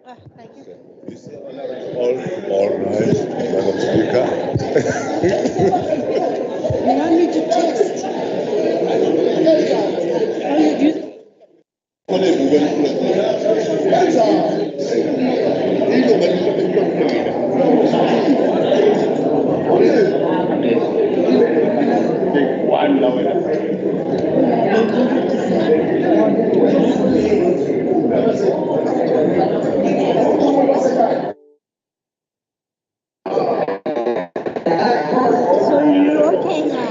Thank you. All right, Madam Speaker. You want me to text? Oh, you do? So you're okay now?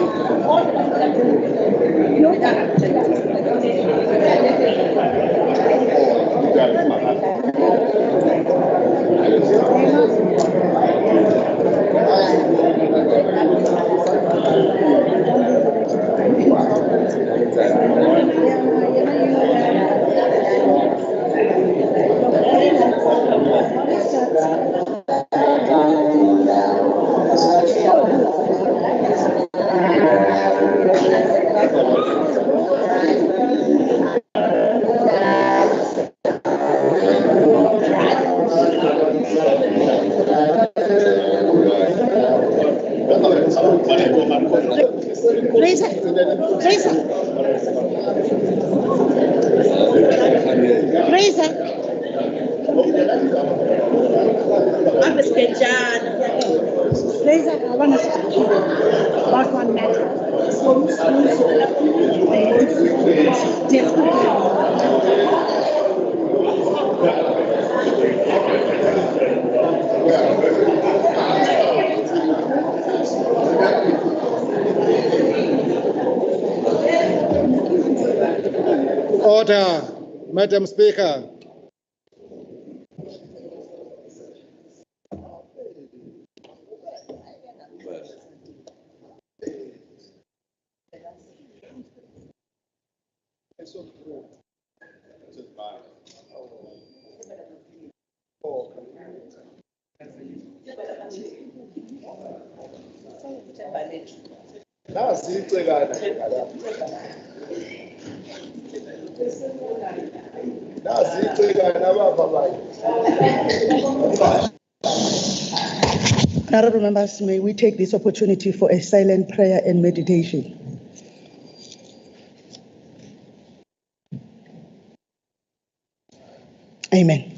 Fraser. Fraser, I want to speak to you about one matter. Order, Madam Speaker. Honorable members, may we take this opportunity for a silent prayer and meditation. Amen.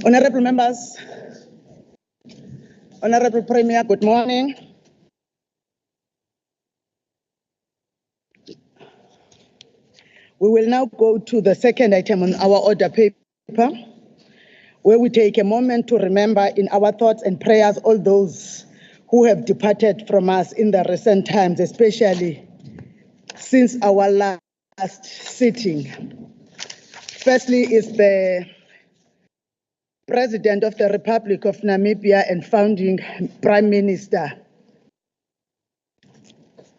Honorable members, Honorable Premier, good morning. We will now go to the second item on our order paper, where we take a moment to remember in our thoughts and prayers all those who have departed from us in the recent times, especially since our last sitting. Firstly is the President of the Republic of Namibia and founding Prime Minister,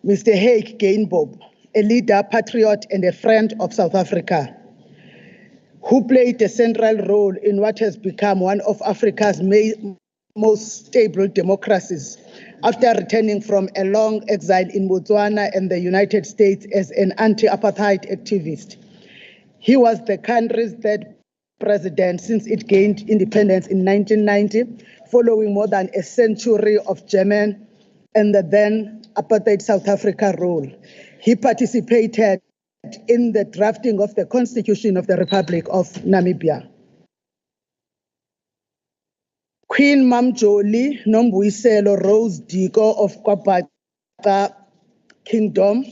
Mr. Hage Geingob, a leader, patriot, and a friend of South Africa, who played a central role in what has become one of Africa's most stable democracies after returning from a long exile in Botswana and the United States as an anti-apartheid activist. He was the country's third president since it gained independence in 1990, following more than a century of German and the then apartheid South Africa rule. He participated in the drafting of the Constitution of the Republic of Namibia. Queen Mamjoli Nombuyiselo Rose Diko of KwaZulu-Natal Kingdom,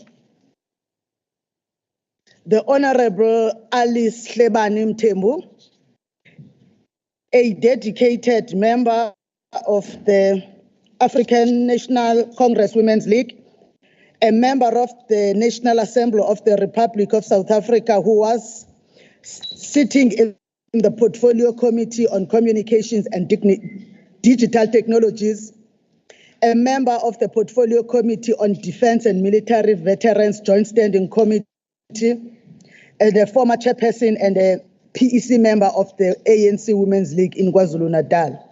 the Honorable Alice Hlebani Mthembu, a dedicated member of the African National Congress Women's League, a member of the National Assembly of the Republic of South Africa, who was sitting in the Portfolio Committee on Communications and Digital Technologies, a member of the Portfolio Committee on Defense and Military Veterans Joint Standing Committee, and a former chairperson and a PEC member of the ANC Women's League in KwaZulu-Natal.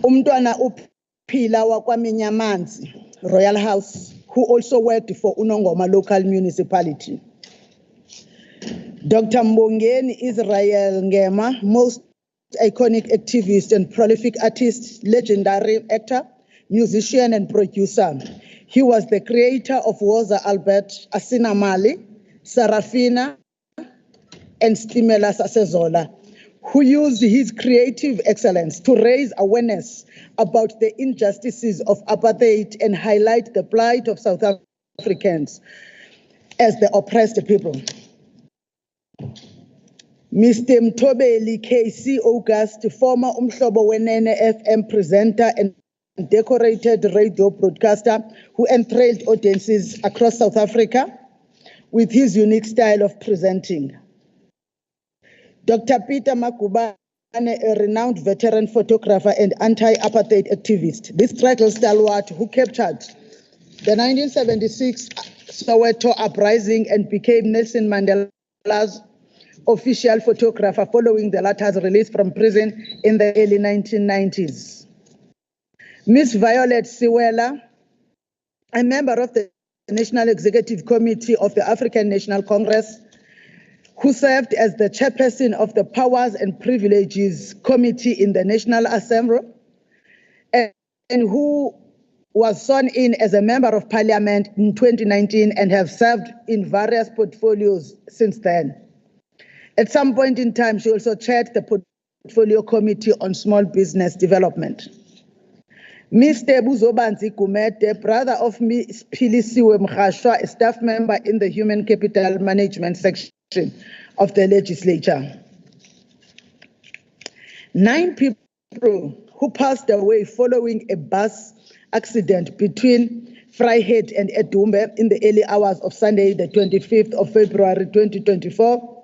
Umntwana uPhila wakwaMinyamanzi, Royal House, who also worked for Unongoma local municipality. Dr. Mbongeni Israel Ngema, most iconic activist and prolific artist, legendary actor, musician and producer. He was the creator of Woza Albert, Asina Mali, Sarafina, and Stimela Sasezola, who used his creative excellence to raise awareness about the injustices of apartheid and highlight the plight of South Africans as the oppressed people. Mr. Mtobeli KC August, former Umhlobo Wenene FM presenter and decorated radio broadcaster who enthralled audiences across South Africa with his unique style of presenting. Dr. Peter Makubane, a renowned veteran photographer and anti-apartheid activist. This struggle stalwart who captured the 1976 Soweto uprising and became Nelson Mandela's official photographer following the latter's release from prison in the early 1990s. Miss Violet Siwela, a member of the National Executive Committee of the African National Congress, who served as the chairperson of the Powers and Privileges Committee in the National Assembly, and who was sworn in as a member of Parliament in 2019 and have served in various portfolios since then. At some point in time, she also chaired the Portfolio Committee on Small Business Development. Mr. Buzobanzi Kumete, brother of Ms. Philisiwe Mkhashwa, a staff member in the Human Capital Management section of the Legislature. 9 people who passed away following a bus accident between Vryheid and Edumbe in the early hours of Sunday, the 25th of February 2024.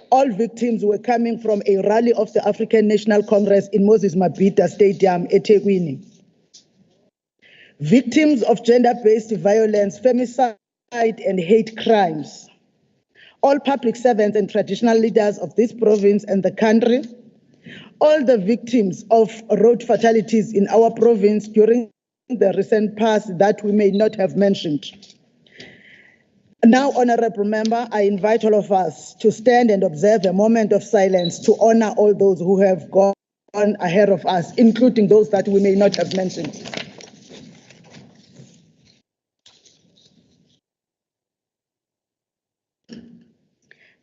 All victims were coming from a rally of the African National Congress in Moses Mabhida Stadium, eThekwini. Victims of gender-based violence, femicide, and hate crimes. All public servants and traditional leaders of this province and the country. All the victims of road fatalities in our province during the recent past that we may not have mentioned. Now, Honorable Member, I invite all of us to stand and observe a moment of silence to honor all those who have gone ahead of us, including those that we may not have mentioned.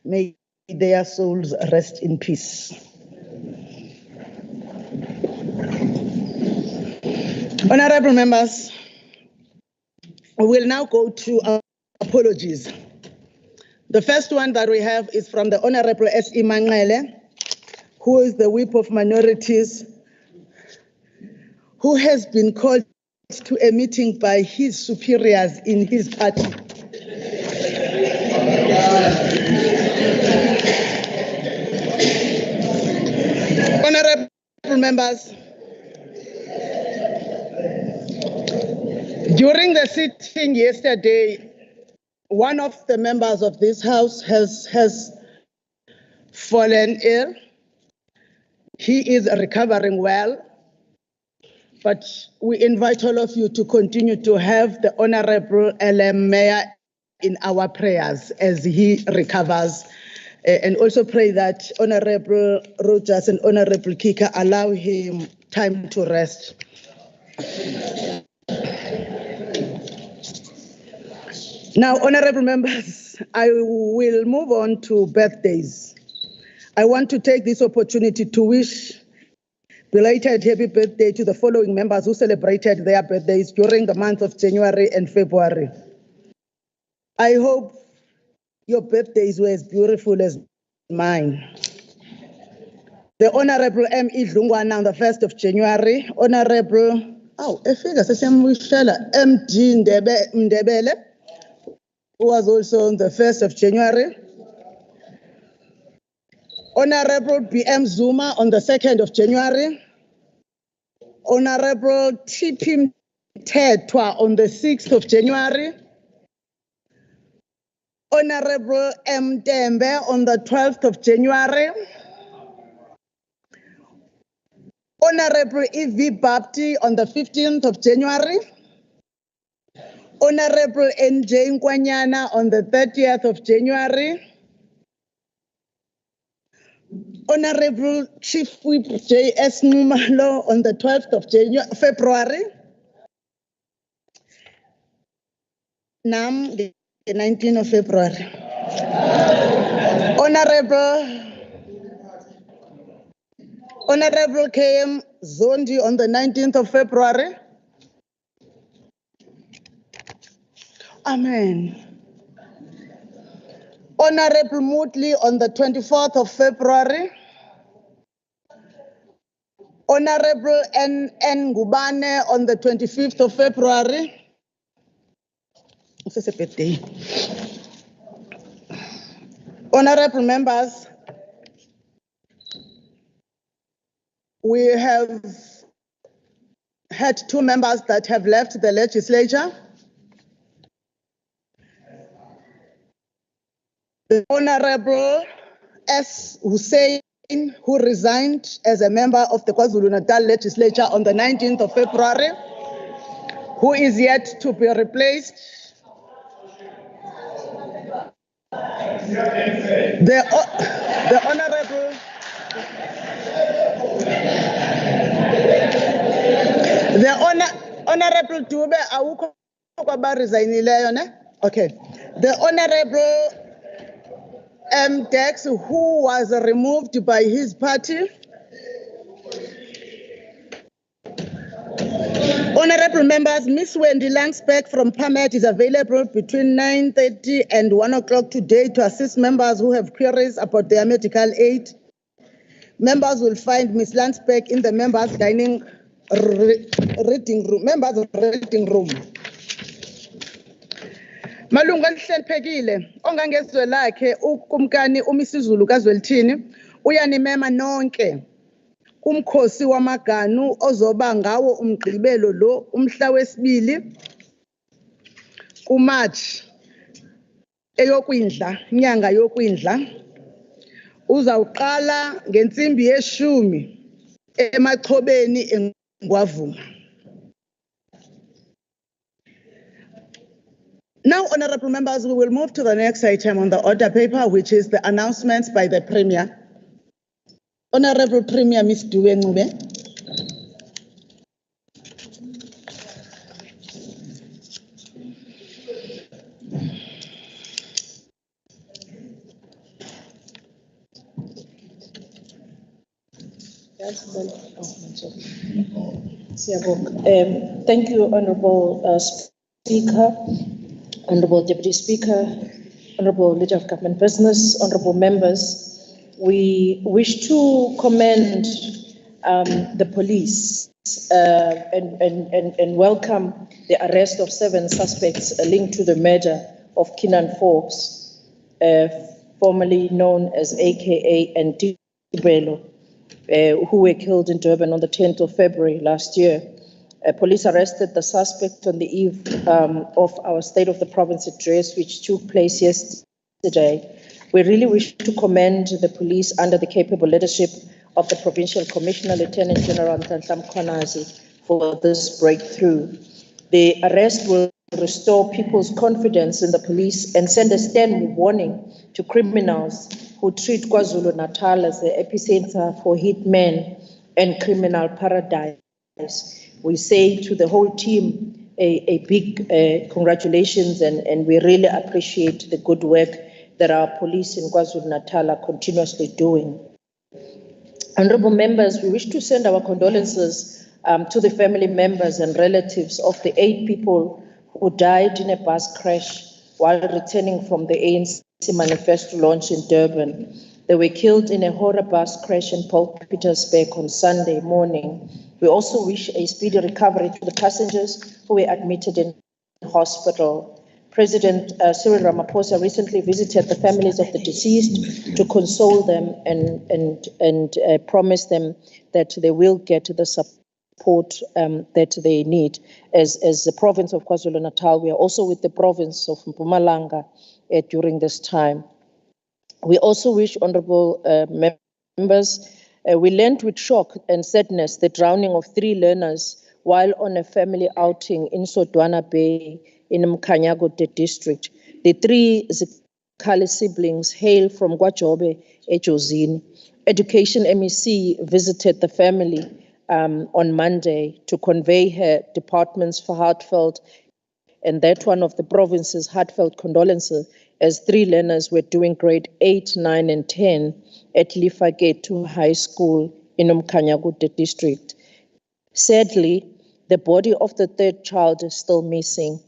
May their souls rest in peace. Honorable members, we will now go to apologies. The first one that we have is from the Honorable S.E. Mangele, who is the Whip of Minorities, who has been called to a meeting by his superiors in his party. Honorable members, during the sitting yesterday, one of the members of this house has fallen ill. He is recovering well, but we invite all of you to continue to have the Honorable LM Mayor in our prayers as he recovers, and also pray that Honorable Rogers and Honorable Kika allow him time to rest. Now, honorable members, I will move on to birthdays. I want to take this opportunity to wish belated happy birthday to the following members who celebrated their birthdays during the month of January and February. I hope your birthdays were as beautiful as mine. The Honorable M. Idlungwana on the 1st of January, Honorable, M.D. Ndebele, who was also on the 1st of January. Honorable B.M. Zuma on the 2nd of January. Honorable T.P. Tetwa on the 6th of January. Honorable M. Dembe on the 12th of January. Honorable E.V. Bapti on the 15th of January. Honorable N.J. Nkwanyana on the 30th of January. Honorable Chief Whip J.S. Numalo on the 12th of February. Nam, the 19th of February. Honorable K.M. Zondi on the 19th of February. Amen. Honorable Moodley on the 24th of February. Honorable N. Gubane on the 25th of February. This is a birthday. Honorable members, we have had 2 members that have left the legislature. The Honorable S. Hussein, who resigned as a member of the KwaZulu-Natal legislature on the 19th of February, who is yet to be replaced. The Honorable Dube awukho kwabaresignileyo ne? Okay. The Honorable M. Dex, who was removed by his party. Honorable members, Miss Wendy Langsbeck from PAMET is available between 9:30 and 1 o'clock today to assist members who have queries about their medical aid. Members will find Miss Langsbeck in the members' reading room. Malunga nihloniphekile ongangezwe lakhe ukumkani uMisizulu kaZwelithini uyanimema nonke kumkhosi wamaganu ozoba ngawo umgqibelo lo umhla wesibili kuMarch eyokwindla inyanga yokwindla uzawuqala ngensimbi ye10 emachobeni eNgwavuma. Now, honorable members, we will move to the next item on the order paper, which is the announcements by the Premier. Honorable Premier, Ms. Dube Ncube. Thank you, Honorable Speaker, Honorable Deputy Speaker, Honorable Leader of Government Business, Honorable Members. We wish to commend the police and welcome the arrest of 7 suspects linked to the murder of Keenan Forbes, formerly known as AKA Ntibelo, who were killed in Durban on the 10th of February last year. Police arrested the suspect on the eve of our State of the Province address, which took place yesterday. We really wish to commend the police under the capable leadership of the Provincial Commissioner, Lieutenant General Nhlanhla Mkhwanazi, for this breakthrough. The arrest will restore people's confidence in the police and send a stern warning to criminals who treat KwaZulu-Natal as the epicenter for hitmen and criminal paradise. We say to the whole team a big congratulations, and we really appreciate the good work that our police in KwaZulu-Natal are continuously doing. Honorable members, we wish to send our condolences to the family members and relatives of the 8 people who died in a bus crash while returning from the ANC manifesto launch in Durban. They were killed in a horror bus crash in Port Petersburg on Sunday morning. We also wish a speedy recovery to the passengers who were admitted in hospital. President Cyril Ramaphosa recently visited the families of the deceased to console them and promise them that they will get the support that they need. As the province of KwaZulu-Natal, we are also with the province of Mpumalanga during this time. We also wish, honorable members, We learned with shock and sadness the drowning of 3 learners while on a family outing in Sodwana Bay in Mkhanyago district. The 3 Zikhali siblings hail from Gwajobe, Ejozini. Education MEC visited the family on Monday to convey her department's heartfelt and that one of the province's heartfelt condolences as 3 learners were doing grade 8, 9, and 10 at Lifagate High School in Mkhanyago district. Sadly, the body of the 3rd child is still missing.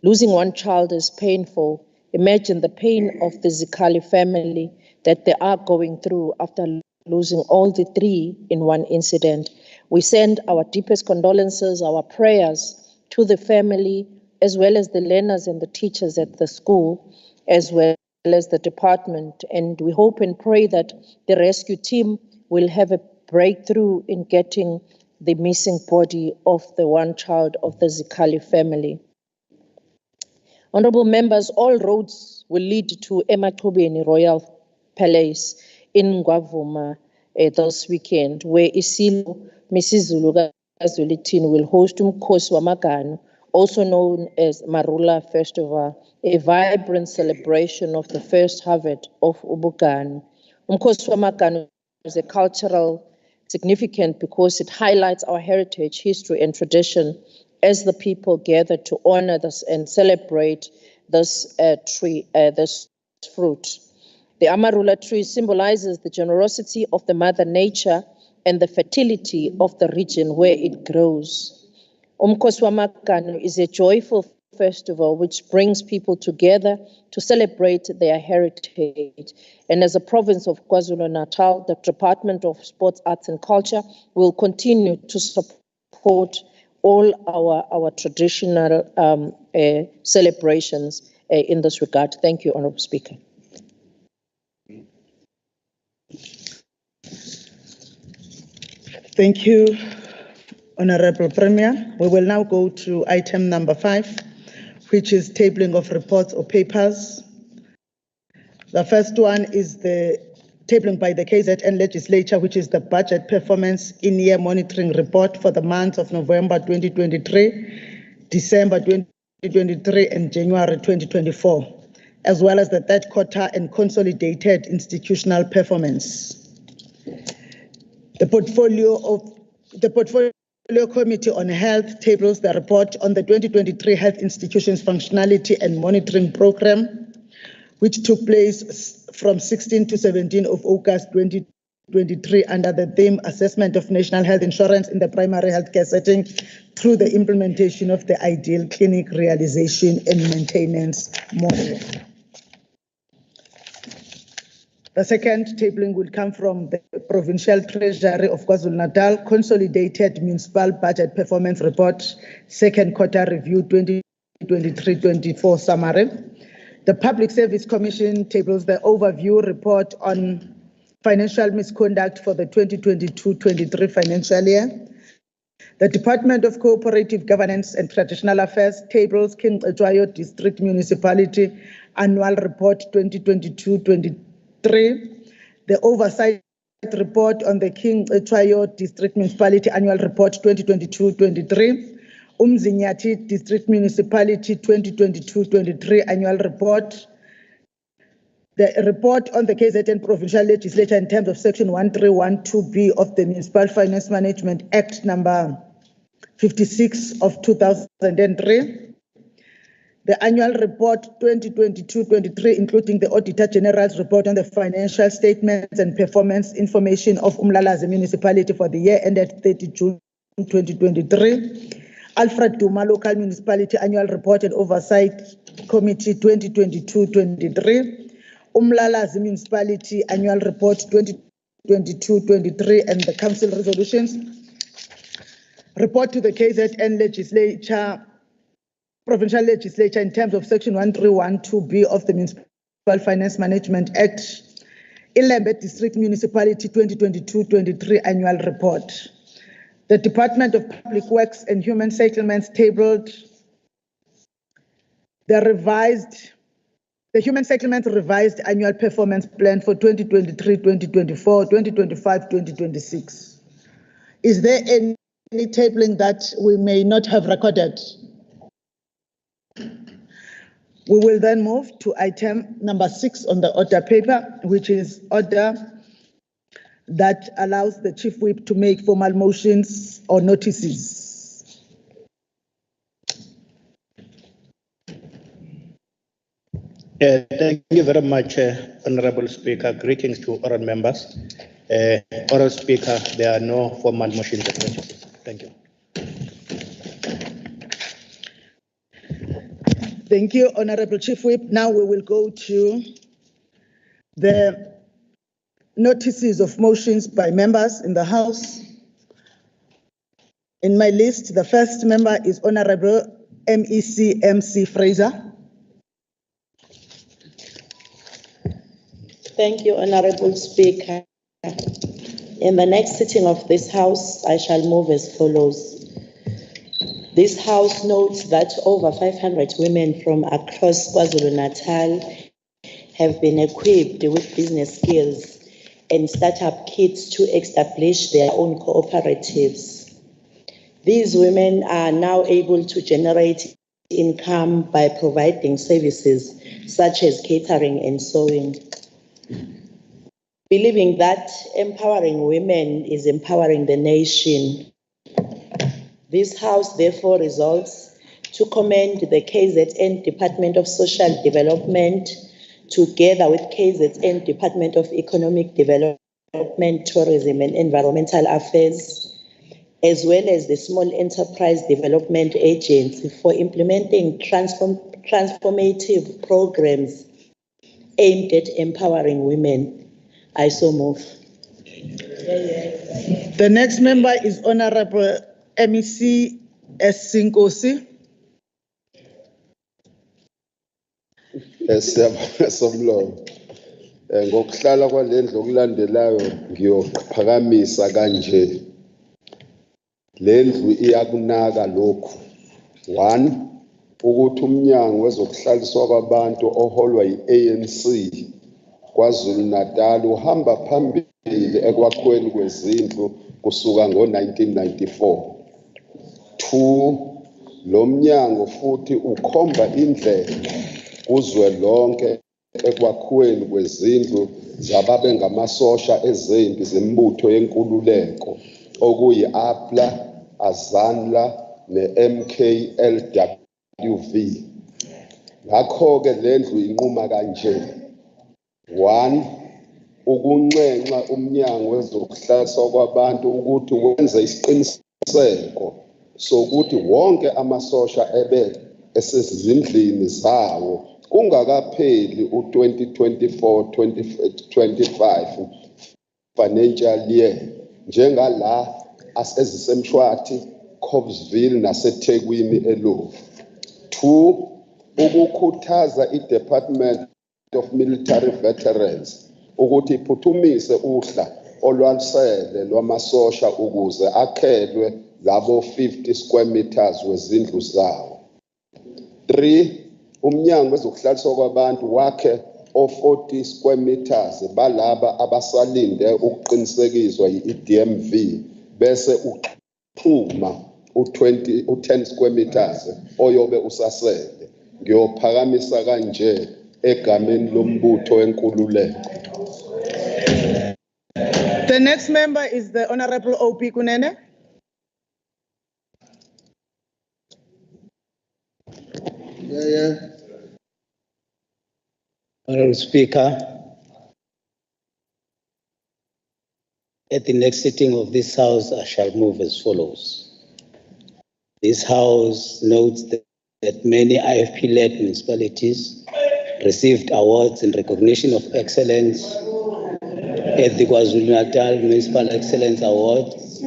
Losing 1 child is painful. Imagine the pain of the Zikhali family that they are going through after losing all the 3 in one incident. We send our deepest condolences, our prayers to the family, as well as the learners and the teachers at the school, as well as the department. And we hope and pray that the rescue team will have a breakthrough in getting the missing body of the 1 child of the Zikhali family. Honorable members, all roads will lead to Emachobeni Royal Palace in Ngwavuma this weekend, where Isilo Misizulu KwaZulu-Natal will host Umkhosi Wamagano, also known as Marula Festival, a vibrant celebration of the first harvest of Ubugano. Umkhosi Wamagano is a cultural significant because it highlights our heritage, history, and tradition as the people gather to honor this and celebrate this tree, this fruit. The Amarula tree symbolizes the generosity of the Mother Nature and the fertility of the region where it grows. Umkhosi Wamagano is a joyful festival which brings people together to celebrate their heritage. And as a province of KwaZulu-Natal, the Department of Sports, Arts and Culture will continue to support all our traditional celebrations in this regard. Thank you, Honourable Speaker. Thank you, Honourable Premier. We will now go to item number 5, which is tabling of reports or papers. The first one is the tabling by the KZN Legislature, which is the Budget Performance In-Year Monitoring Report for the months of November 2023, December 2023, and January 2024, as well as the 3rd quarter and consolidated institutional performance. The Portfolio Committee on Health tables the report on the 2023 Health Institutions Functionality and Monitoring Program, which took place from 16 to 17 of August 2023 under the theme Assessment of National Health Insurance in the Primary Healthcare Setting through the implementation of the Ideal Clinic Realization and Maintenance Model. The second tabling will come from the Provincial Treasury of KwaZulu-Natal Consolidated Municipal Budget Performance Report, 2nd Quarter Review 2023-24 Summary. The Public Service Commission tables the overview report on financial misconduct for the 2022-23 financial year. The Department of Cooperative Governance and Traditional Affairs tables King Cetshwayo District Municipality Annual Report 2022-23. The Oversight Report on the King Cetshwayo District Municipality Annual Report 2022-23. Umzinyathi District Municipality 2022-23 Annual Report. The report on the KZN Provincial Legislature in terms of Section 1312B of the Municipal Finance Management Act number 56 of 2003. The annual report 2022-23, including the Auditor General's report on the financial statements and performance information of Umlalazi Municipality for the year ended 30 June 2023. Alfred Duma Local Municipality Annual Report and Oversight Committee 2022-23. Umlalazi Municipality Annual Report 2022-23 and the Council Resolutions. Report to the KZN Legislature, Provincial Legislature in terms of Section 1312B of the Municipal Finance Management Act. Ilembe District Municipality 2022-23 Annual Report. The Department of Public Works and Human Settlements tabled the revised the Human Settlements Revised Annual Performance Plan for 2023-2024, 2025-2026. Is there any tabling that we may not have recorded? We will then move to item number 6 on the order paper, which is order that allows the Chief Whip to make formal motions or notices. Thank you very much, Honorable Speaker. Greetings to all members. Honorable Speaker, there are no formal motions and notices. Thank you. Thank you, Honorable Chief Whip. Now we will go to the notices of motions by members in the House. In my list, the first member is Honorable MEC MC Fraser. Thank you, Honorable Speaker. In the next sitting of this House, I shall move as follows. This House notes that over 500 women from across KwaZulu-Natal have been equipped with business skills and startup kits to establish their own cooperatives. These women are now able to generate income by providing services such as catering and sewing. Believing that empowering women is empowering the nation, this House therefore resolves to commend the KZN Department of Social Development together with KZN Department of Economic Development, Tourism and Environmental Affairs, as well as the Small Enterprise Development Agency for implementing transformative programs aimed at empowering women. I so move. The next member is Honorable MEC S. Sinkosi. Somlo. Ngokuhlala kwalendlu okulandelayo ngiyophakamisa kanje. Lendlu iyakunaka lokhu. 1, ukuthi umnyango wezokuhlaliswa kwabantu oholwa yi-ANC KwaZulu-Natal uhamba phambili ekwakhiweni kwezindlu kusuka ngo-1994. 2, lo mnyango futhi ukhomba indlela kuzwelonke ekwakhiweni kwezindlu zababe ngamasosha ezempi zembutho yenkululeko okuyi-APLA, AZANLA ne-MKLWV. Ngakho-ke lendlu inquma kanje. 1, ukunxenxa umnyango wezokuhlaliswa kwabantu ukuthi wenze isiqiniseko sokuthi wonke amasosha ebe esezindlini zawo kungakapheli u-2024-2025 financial year njengala asezisemshwathi, Cobblesville naseThekwini eLovu. 2, ukukhuthaza i-Department of Military Veterans ukuthi iphuthumise uhla olwalisele lwamasosha ukuze akhelwe labo 50 square meters wezindlu zawo. 3, umnyango wezokuhlaliswa kwabantu wakhe o-40 square meters balaba abasalinde ukuqinisekiswa yi-DMV bese uxhuma u-10 square meters oyobe usasele. Ngiyophakamisa kanje egameni lombutho wenkululeko. The next member is the Honorable O.P. Kunene. Honorable Speaker, at the next sitting of this House, I shall move as follows. This House notes that many IFP-led municipalities received awards in recognition of excellence at the KwaZulu-Natal Municipal Excellence Awards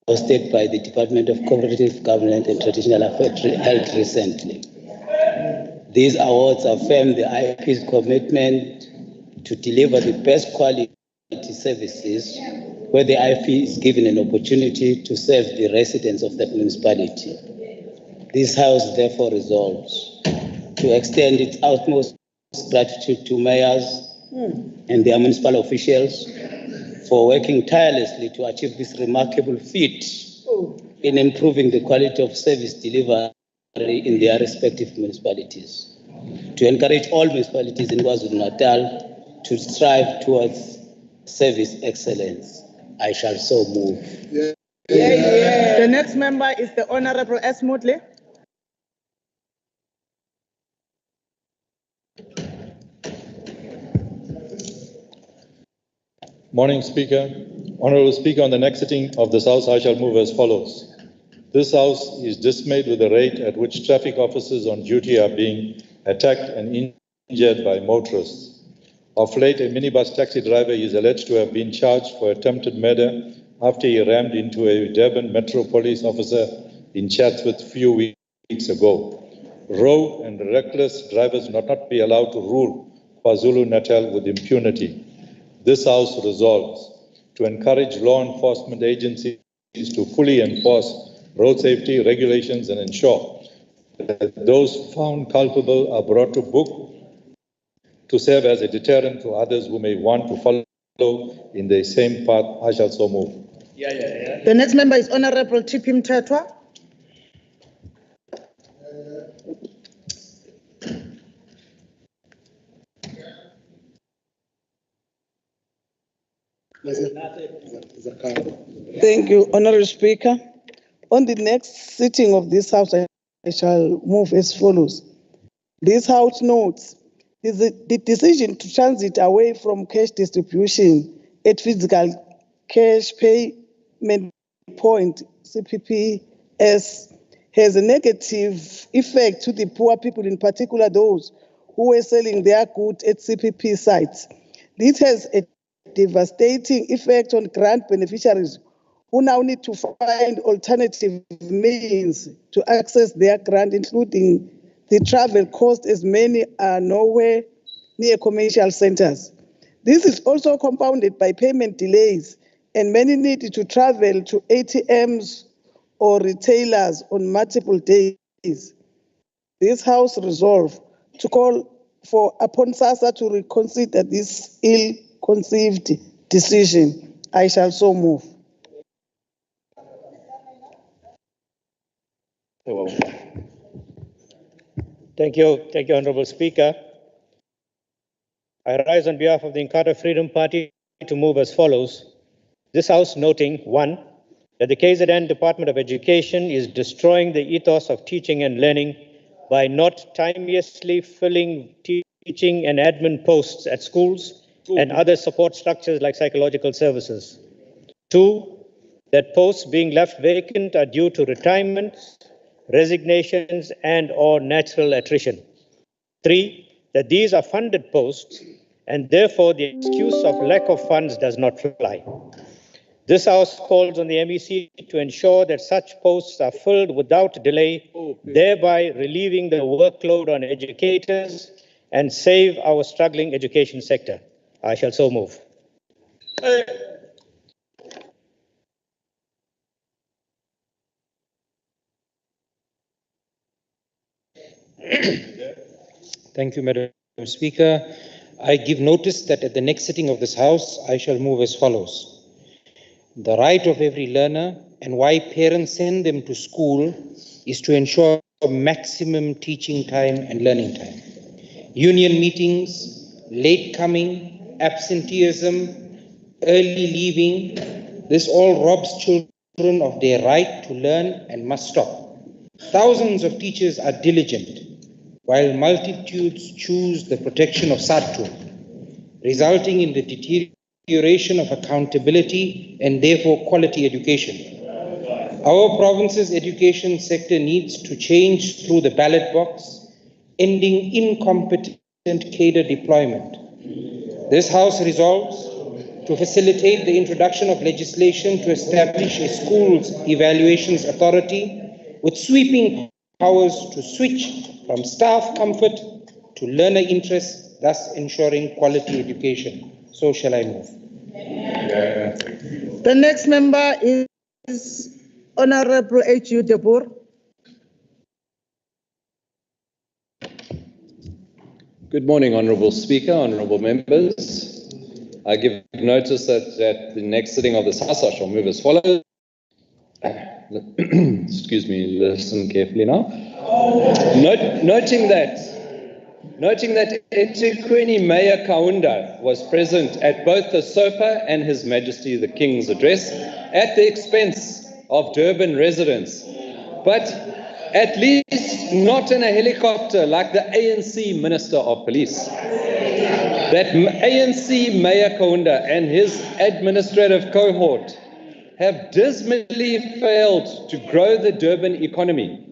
hosted by the Department of Cooperative Government and Traditional Affairs held recently. These awards affirm the IFP's commitment to deliver the best quality services where the IFP is given an opportunity to serve the residents of the municipality. This House therefore resolves to extend its utmost gratitude to mayors and their municipal officials for working tirelessly to achieve this remarkable feat in improving the quality of service delivery in their respective municipalities. To encourage all municipalities in KwaZulu-Natal to strive towards service excellence, I shall so move. The next member is the Honorable S. Moodley. Morning, Speaker. Honourable Speaker, on the next sitting of this House, I shall move as follows. This House is dismayed with the rate at which traffic officers on duty are being attacked and injured by motorists. Of late, a minibus taxi driver is alleged to have been charged for attempted murder after he rammed into a Durban Metro Police officer in Chatsworth a few weeks ago. Rogue and reckless drivers will not be allowed to rule KwaZulu-Natal with impunity. This House resolves to encourage law enforcement agencies to fully enforce road safety regulations and ensure that those found culpable are brought to book to serve as a deterrent to others who may want to follow in the same path. I shall so move. The next member is Honorable T.P. Mthethwa. Thank you, Honourable Speaker. On the next sitting of this House, I shall move as follows. This House notes the decision to transit away from cash distribution at physical cash payment point, CPPS, has a negative effect to the poor people, in particular those who were selling their goods at CPP sites. This has a devastating effect on grant beneficiaries who now need to find alternative means to access their grant, including the travel cost, as many are nowhere near commercial centers. This is also compounded by payment delays, and many need to travel to ATMs or retailers on multiple days. This House resolved to call upon SASSA to reconsider this ill-conceived decision. I shall so move. Thank you, Honourable Speaker. I rise on behalf of the Inkatha Freedom Party to move as follows. This House noting, 1, that the KZN Department of Education is destroying the ethos of teaching and learning by not timeously filling teaching and admin posts at schools and other support structures like psychological services. 2, that posts being left vacant are due to retirements, resignations, and/or natural attrition. 3, that these are funded posts and therefore the excuse of lack of funds does not fly. This House calls on the MEC to ensure that such posts are filled without delay, thereby relieving the workload on educators and save our struggling education sector. I shall so move. Thank you, Madam Speaker. I give notice that at the next sitting of this House, I shall move as follows. The right of every learner and why parents send them to school is to ensure maximum teaching time and learning time. Union meetings, late coming, absenteeism, early leaving, this all robs children of their right to learn and must stop. Thousands of teachers are diligent, while multitudes choose the protection of SARTU, resulting in the deterioration of accountability and therefore quality education. Our province's education sector needs to change through the ballot box, ending incompetent cadre deployment. This House resolves to facilitate the introduction of legislation to establish a schools evaluations authority with sweeping powers to switch from staff comfort to learner interest, thus ensuring quality education. So shall I move. The next member is Honorable H.U. De Boer. Good morning, Honourable Speaker, honourable members. I give notice that at the next sitting of this House, I shall move as follows. Excuse me, listen carefully now. Noting that eThekwini Mayor Kaunda was present at both the SOPA and His Majesty the King's address at the expense of Durban residents, but at least not in a helicopter like the ANC Minister of Police. That ANC Mayor Kaunda and his administrative cohort have dismally failed to grow the Durban economy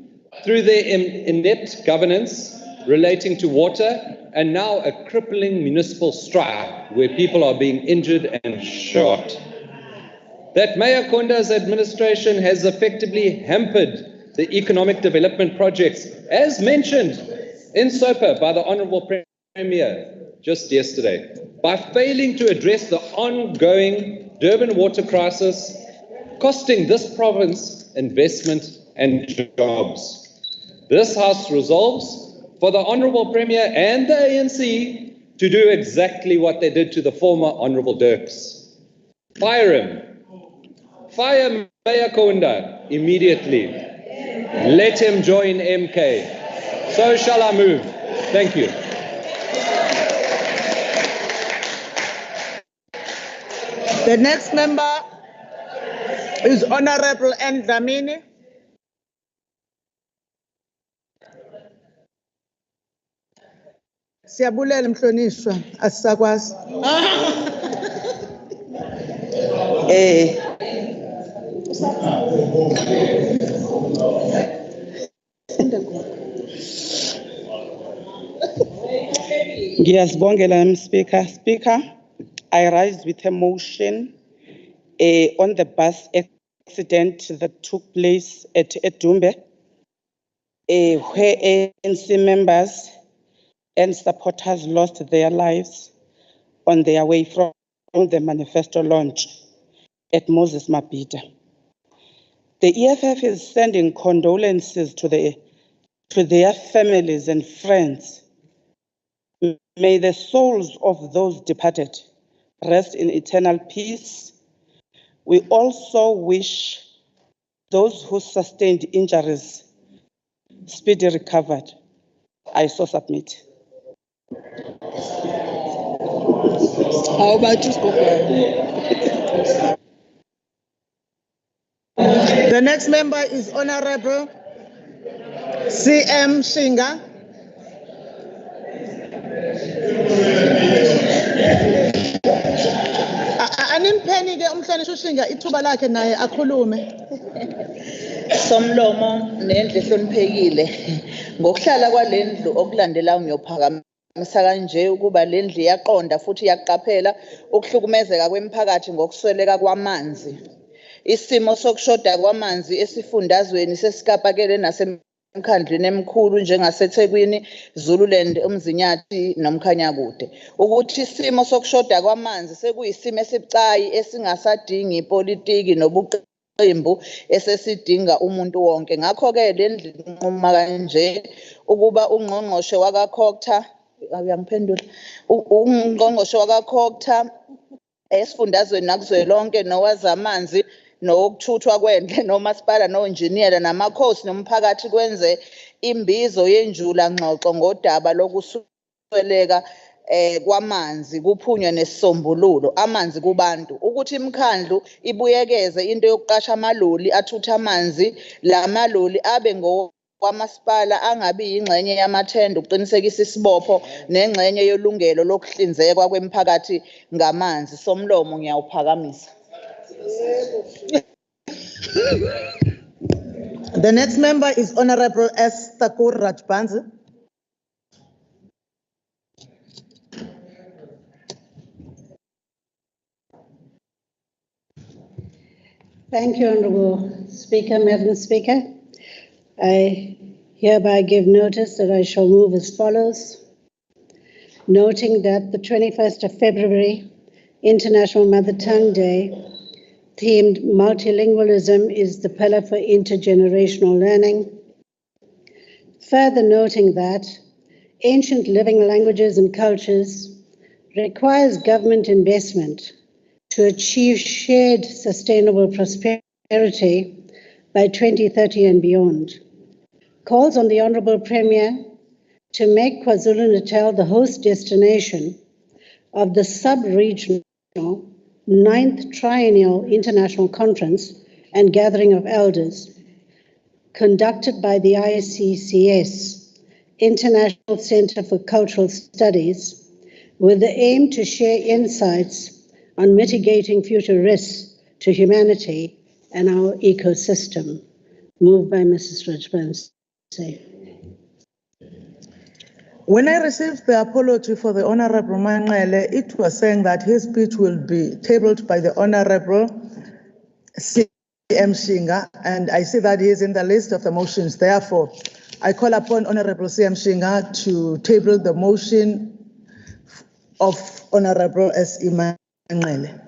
through their inept governance relating to water, and now a crippling municipal strike where people are being injured and shot. That Mayor Kaunda's administration has effectively hampered the economic development projects, as mentioned in SOPA by the Honourable Premier just yesterday, by failing to address the ongoing Durban water crisis, costing this province investment and jobs. This House resolves for the Honourable Premier and the ANC to do exactly what they did to the former Honourable Dirks. Fire him. Fire Mayor Kaunda immediately. Let him join MK. So shall I move. Thank you. The next member is Honorable N. Dlamini. Siyabulela mhlonishwa, asisakwazi. Ngiyazibongela, Speaker. Speaker, I rise with a motion on the bus accident that took place at Edumbe, where ANC members and supporters lost their lives on their way from the manifesto launch at Moses Mabhida. The EFF is sending condolences to their families and friends. May the souls of those departed rest in eternal peace. We also wish those who sustained injuries speedy recovery. I so submit. How about you, Speaker? The next member is Honorable C.M. Shinga. Animpheni ke umhlonishwa uShinga ithuba lakhe naye akhulume. Somlomo nendlu ehloniphekile. Ngokuhlala kwalendlu okulandelayo ngiyophakamisa kanje ukuba lendlu iyaqonda futhi iyaqaphela ukuhlukumezeka kwemiphakathi ngokusweleka kwamanzi. Isimo sokushoda kwamanzi esifundazweni sesikapakele nasemkhandlweni emikhulu njengaseThekwini, Zululand, uMzinyathi noMkhanyakude. Ukuthi isimo sokushoda kwamanzi sekuyisimo esibucayi esingasadingi ipolitiki nobuqembu esesidinga umuntu wonke. Ngakho-ke lendlu inquma kanje ukuba ungqongqoshe wakaKhokta uyangiphendula ungqongqoshe wakaKhokta esifundazweni nakuzwelonke nowazamanzi nokuthuthwa kwendle nomasipala noenjiniyela namakhosi nomphakathi kwenze imbizo yenjula ngxoxo ngodaba lokusweleka kwamanzi kuphunywe nesisombululo amanzi kubantu ukuthi imikhandlu ibuyekeze into yokuqasha amaloli athutha amanzi la maloli abe kwamasipala angabi ingxenye yamathenda ukuqinisekisa isibopho nengxenye yolungelo lokuhlinzekwa kwemiphakathi ngamanzi. Somlomo ngiyawuphakamisa. The next member is Honorable S. Thakur Rajbansi. Thank you, Honourable Speaker, Madam Speaker. I hereby give notice that I shall move as follows. Noting that the 21st of February, International Mother Tongue Day, themed multilingualism is the pillar for intergenerational learning. Further noting that ancient living languages and cultures requires government investment to achieve shared sustainable prosperity by 2030 and beyond. Calls on the Honourable Premier to make KwaZulu-Natal the host destination of the sub-regional 9th Triennial International Conference and Gathering of Elders, conducted by the ICCS, International Centre for Cultural Studies, with the aim to share insights on mitigating future risks to humanity and our ecosystem. Moved by Mrs. Rajbansi. When I received the apology for the Honorable Manqele, it was saying that his speech will be tabled by the Honorable C.M. Shinga, and I see that he is in the list of the motions. Therefore, I call upon Honorable C.M. Shinga to table the motion of Honorable S.E. Manqele.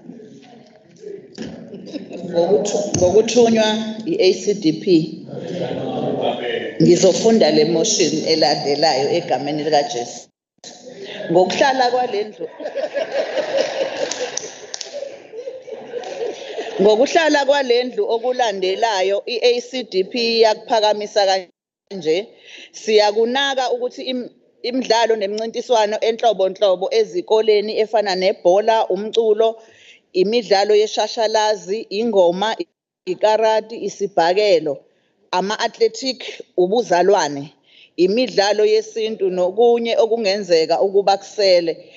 Ngokuthunywa i-ACDP ngizofunda le motion elandelayo egameni likaJesu. Ngokuhlala kwalendlu Ngokuhlala kwalendlu okulandelayo i-ACDP yakuphakamisa kanje, siyakunaka ukuthi imidlalo nemincintiswano enhlobonhlobo ezikoleni efana nebhola, umculo, imidlalo yeshashalazi, ingoma, ikarati, isibhakelo, ama-athletic, ubuzalwane, imidlalo yesintu nokunye okungenzeka ukuba kusele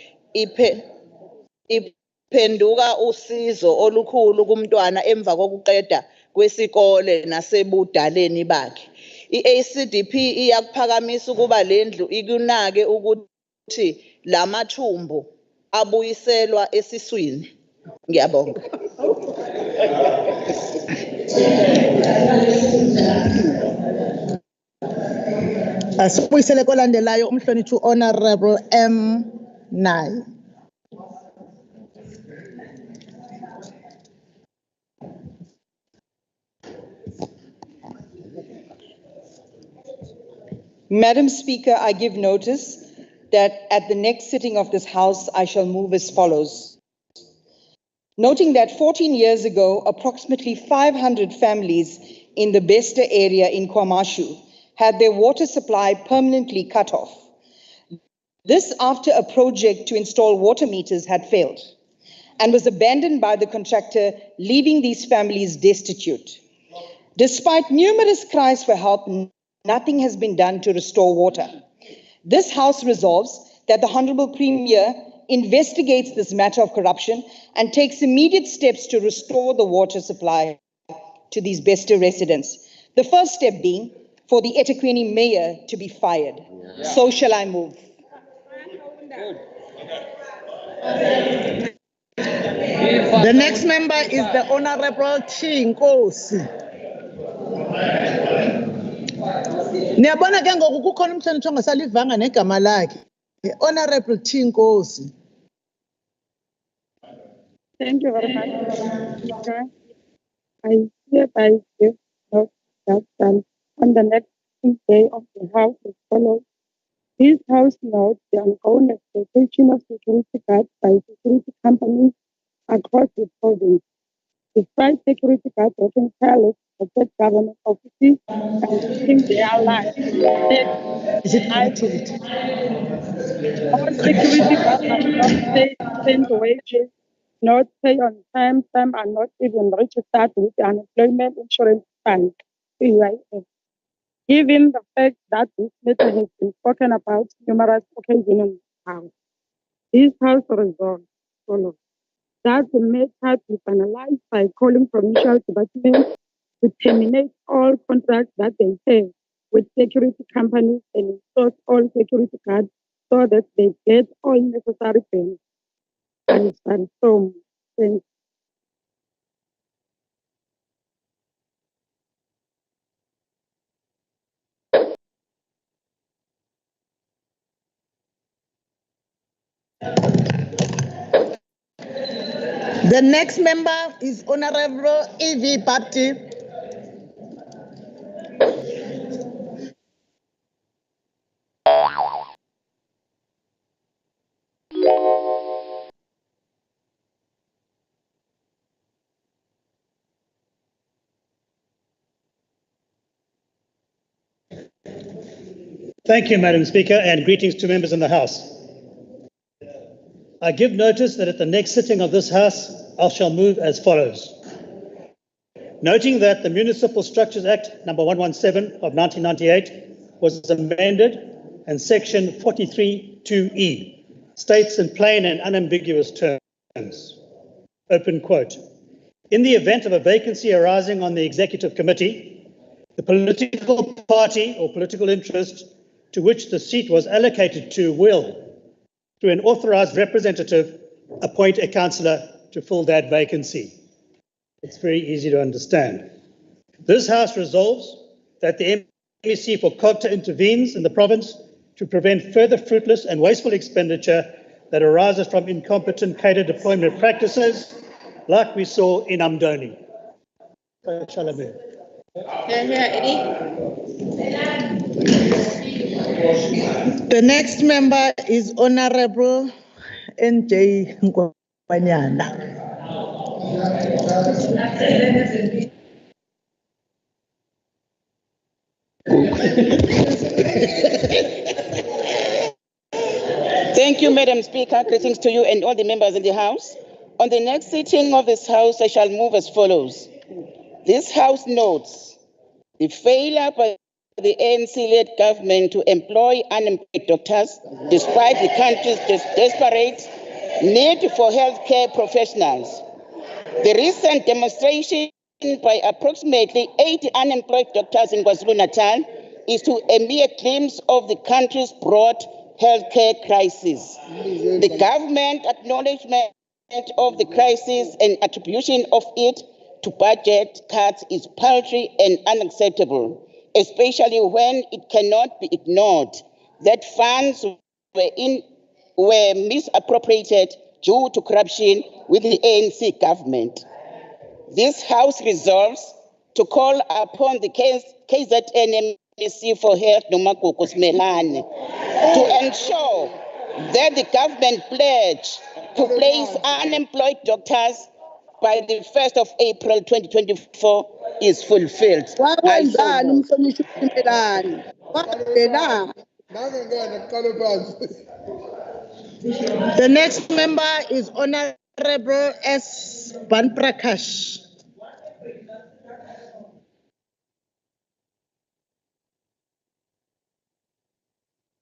iphenduka usizo olukhulu kumntwana emva kokuqeda kwesikole nasebudaleni bakhe. I-ACDP iyakuphakamisa ukuba lendlu ikunake ukuthi lamathumbu abuyiselwa esiswini. Ngiyabonga. Asibuyisele kolandelayo umhlonitshi Honorable M. Nai. Madam Speaker, I give notice that at the next sitting of this House, I shall move as follows. Noting that 14 years ago, approximately 500 families in the Bester area in KwaMashu had their water supply permanently cut off. This after a project to install water meters had failed and was abandoned by the contractor, leaving these families destitute. Despite numerous cries for help, nothing has been done to restore water. This House resolves that the Honourable Premier investigates this matter of corruption and takes immediate steps to restore the water supply to these Bester residents. The first step being for the eThekwini mayor to be fired. Yeah. So shall I move. The next member is the Honourable Nkosi. Niyabona ke ngoku kukhona umhlonitshi ongasalivanga negama lakhe. Honourable Nkosi. Thank you very much, Madam Speaker. I hereby give note that on the next day of the House as follows. This House notes the ongoing exploitation of security guards by security companies across the province. Despite security guards working tirelessly to protect government offices and risking their lives, all security guards are not paid decent wages, not paid on time, some are not even registered with the Unemployment Insurance Fund, UIF. Given the fact that this matter has been spoken about numerous occasions in the House, this House resolves follows that the matter be finalized by calling provincial departments to terminate all contracts that they have with security companies and install all security guards so that they get all necessary benefits. And so, thank you. The next member is Honourable E.V. Bapti. Thank you, Madam Speaker, and greetings to members in the House. I give notice that at the next sitting of this House, I shall move as follows. Noting that the Municipal Structures Act number 117 of 1998 was amended and section 43(2)(e) states in plain and unambiguous terms, open quote, in the event of a vacancy arising on the Executive Committee, the political party or political interest to which the seat was allocated to will, through an authorised representative, appoint a councillor to fill that vacancy. It's very easy to understand. This House resolves that the MEC for COGTA intervenes in the province to prevent further fruitless and wasteful expenditure that arises from incompetent cadre deployment practices like we saw in Amdoni. Shall I move? The next member is Honorable NJ Nkwanyana. Thank you, Madam Speaker. Greetings to you and all the members in the House. On the next sitting of this House, I shall move as follows. This House notes the failure by the ANC-led government to employ unemployed doctors, despite the country's desperate need for healthcare professionals. The recent demonstration by approximately 80 unemployed doctors in KwaZulu-Natal is to a mere glimpse of the country's broad healthcare crisis. The government acknowledgement of the crisis and attribution of it to budget cuts is paltry and unacceptable, especially when it cannot be ignored that funds were misappropriated due to corruption with the ANC government. This House resolves to call upon the KZN MEC for Health, Nomagugu Smelane, to ensure that the government pledge to place unemployed doctors by the 1st of April 2024 is fulfilled. The next member is Honorable S. Banprakash.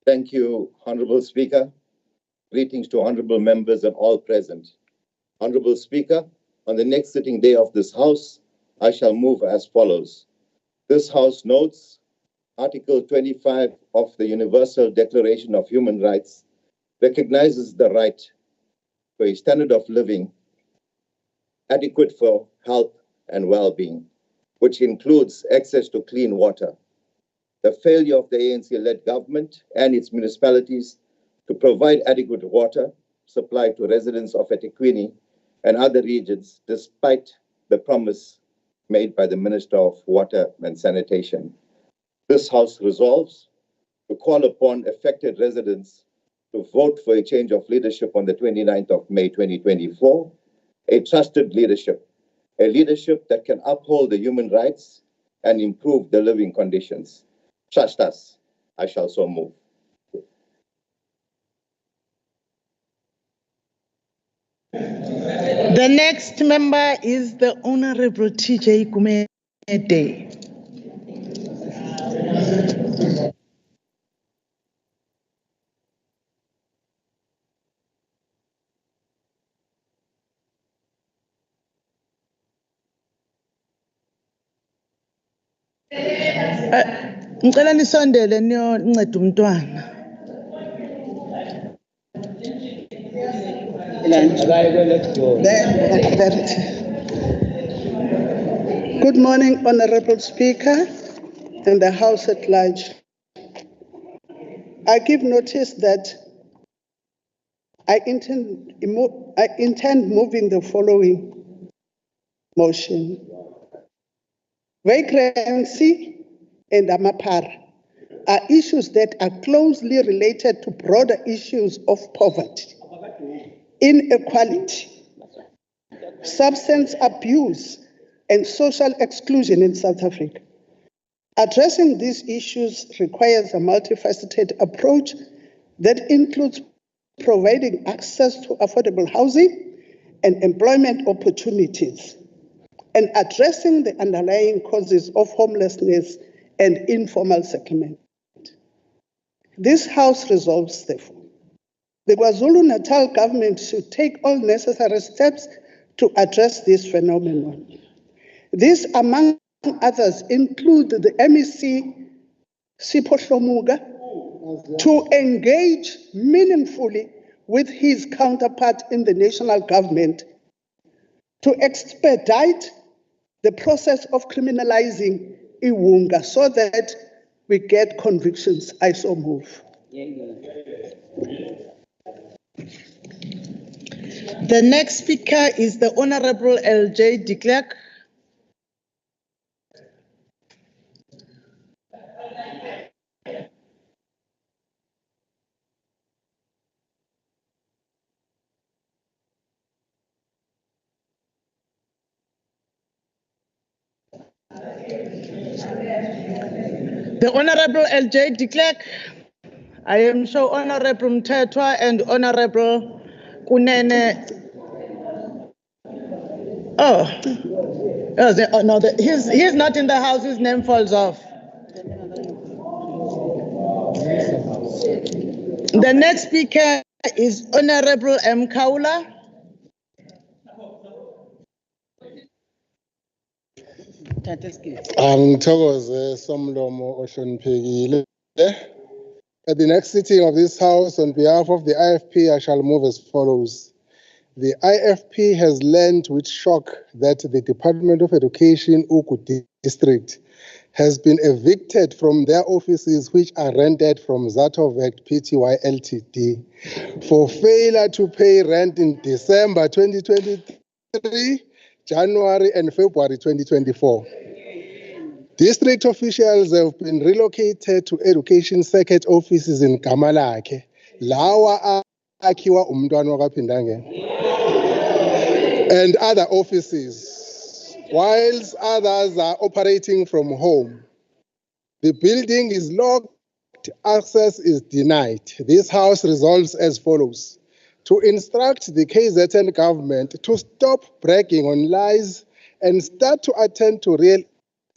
Thank you, Honorable Speaker. Greetings to honorable members and all present. Honorable Speaker, on the next sitting day of this House, I shall move as follows. This House notes Article 25 of the Universal Declaration of Human Rights recognizes the right for a standard of living adequate for health and well-being, which includes access to clean water. The failure of the ANC-led government and its municipalities to provide adequate water supply to residents of eThekwini and other regions, despite the promise made by the Minister of Water and Sanitation. This House resolves to call upon affected residents to vote for a change of leadership on the 29th of May 2024, a trusted leadership, a leadership that can uphold the human rights and improve the living conditions. Trust us. I shall so move. The next member is the Honorable TJ Kumede. Ngicela nisondele niyonceda umntwana. Good morning, Honorable Speaker and the House at large. I give notice that I intend moving the following motion. Vagrancy and amapara are issues that are closely related to broader issues of poverty, inequality, substance abuse, and social exclusion in South Africa. Addressing these issues requires a multifaceted approach that includes providing access to affordable housing and employment opportunities, and addressing the underlying causes of homelessness and informal settlement. This House resolves, therefore, the KwaZulu-Natal government should take all necessary steps to address this phenomenon. These, among others, include the MEC Sipho Hlomuga to engage meaningfully with his counterpart in the national government to expedite the process of criminalizing Iwunga so that we get convictions. I so move. The next speaker is the Honorable L.J. de Klerk. The Honorable L.J. de Klerk. I am sure Honorable Mthethwa and Honorable Kunene. He's not in the house, his name falls off. The next speaker is Honorable M. Kaula. Ngithokoze Somlomo ohloniphekile. At the next sitting of this House, on behalf of the IFP, I shall move as follows. The IFP has learned with shock that the Department of Education, Ugu District, has been evicted from their offices which are rented from Zatovec Pty Ltd for failure to pay rent in December 2023, January and February 2024. District officials have been relocated to Education Circuit offices in Kamalake, Lawa Akiwa Umdwana Kapindange, and other offices, whilst others are operating from home. The building is locked, access is denied. This House resolves as follows: to instruct the KZN government to stop bragging on lies and start to attend to real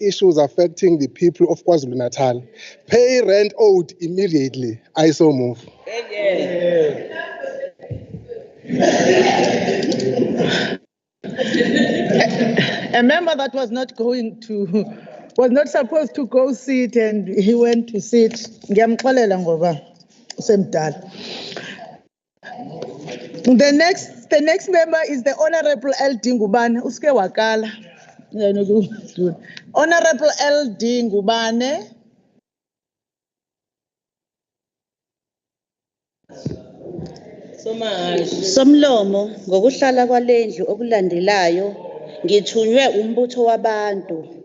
issues affecting the people of KwaZulu-Natal. Pay rent owed immediately. I so move. A member that was not supposed to go sit and he went to sit. Ngiyamxolela ngoba usemdala. The next member is the Honorable L. Dingubane. Uske wakala. Honorable L. Dingubane. Somlomo, ngokuhlala kwalendlu okulandelayo, ngithunywe umbutho wabantu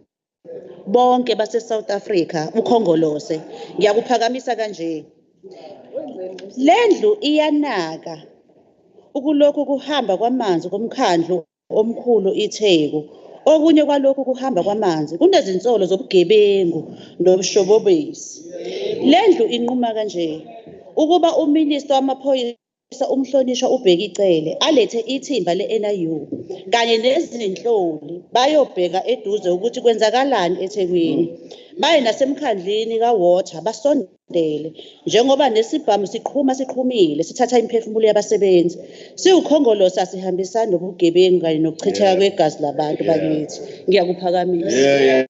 bonke base South Africa, ukhongolose. Ngiyakuphakamisa kanje. Lendlu iyanaka ukulokhu kuhamba kwamanzi komkhandlu omkhulu iTheku. Okunye kwalokhu kuhamba kwamanzi kunezinsolo zobugebengu nobushobobisi. Lendlu inquma kanje ukuba uMinister wamaphoyisa umhlonishwa uBhekicele alethe ithimba le-NIU kanye nezinhloli bayobheka eduze ukuthi kwenzakalani eThekwini. Baye nasemkhandlini kaWater basondele njengoba nesibhamu siqhumile sithatha imiphefumulo yabasebenzi. Siwukhongolose asihambisani nobugebengu kanye nokuchitheka kwegazi labantu bakithi. Ngiyakuphakamisa.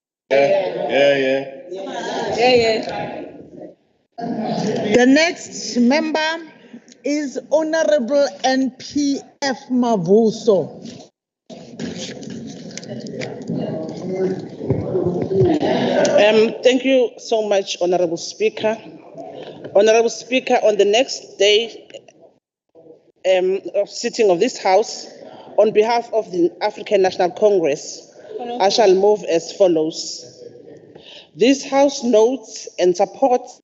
The next member is Honorable NPF Mavuso. Thank you so much, Honorable Speaker. Honorable Speaker, on the next day of sitting of this House, on behalf of the African National Congress, I shall move as follows. This House notes and supports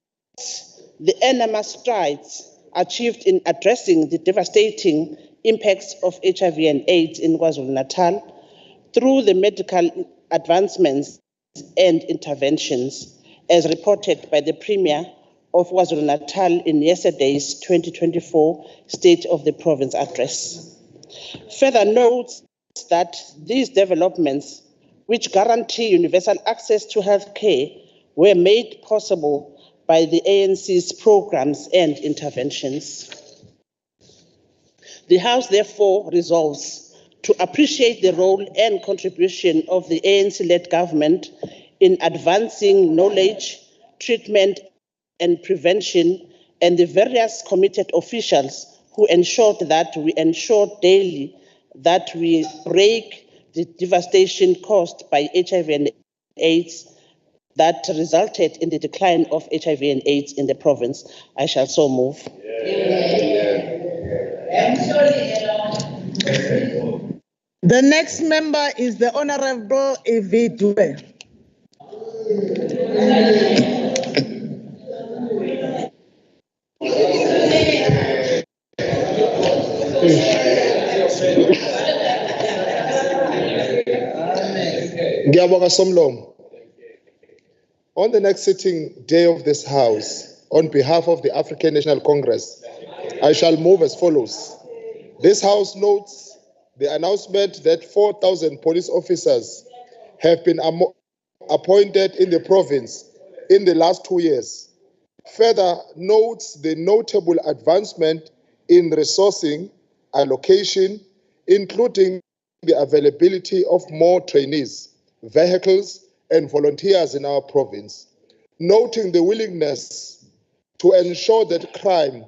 the enormous strides achieved in addressing the devastating impacts of HIV and AIDS in KwaZulu-Natal through the medical advancements and interventions, as reported by the Premier of KwaZulu-Natal in yesterday's 2024 State of the Province address. Further notes that these developments, which guarantee universal access to health care, were made possible by the ANC's programs and interventions. The House therefore resolves to appreciate the role and contribution of the ANC-led government in advancing knowledge, treatment, and prevention, and the various committed officials who ensured that we ensure daily that we break the devastation caused by HIV and AIDS that resulted in the decline of HIV and AIDS in the province. I shall so move. The next member is the Honorable Evie Dube. Ngiyabonga Somlomo. On the next sitting day of this House, on behalf of the African National Congress, I shall move as follows. This House notes the announcement that 4,000 police officers have been appointed in the province in the last 2 years. Further notes the notable advancement in resourcing, allocation, including the availability of more trainees, vehicles, and volunteers in our province, noting the willingness to ensure that crime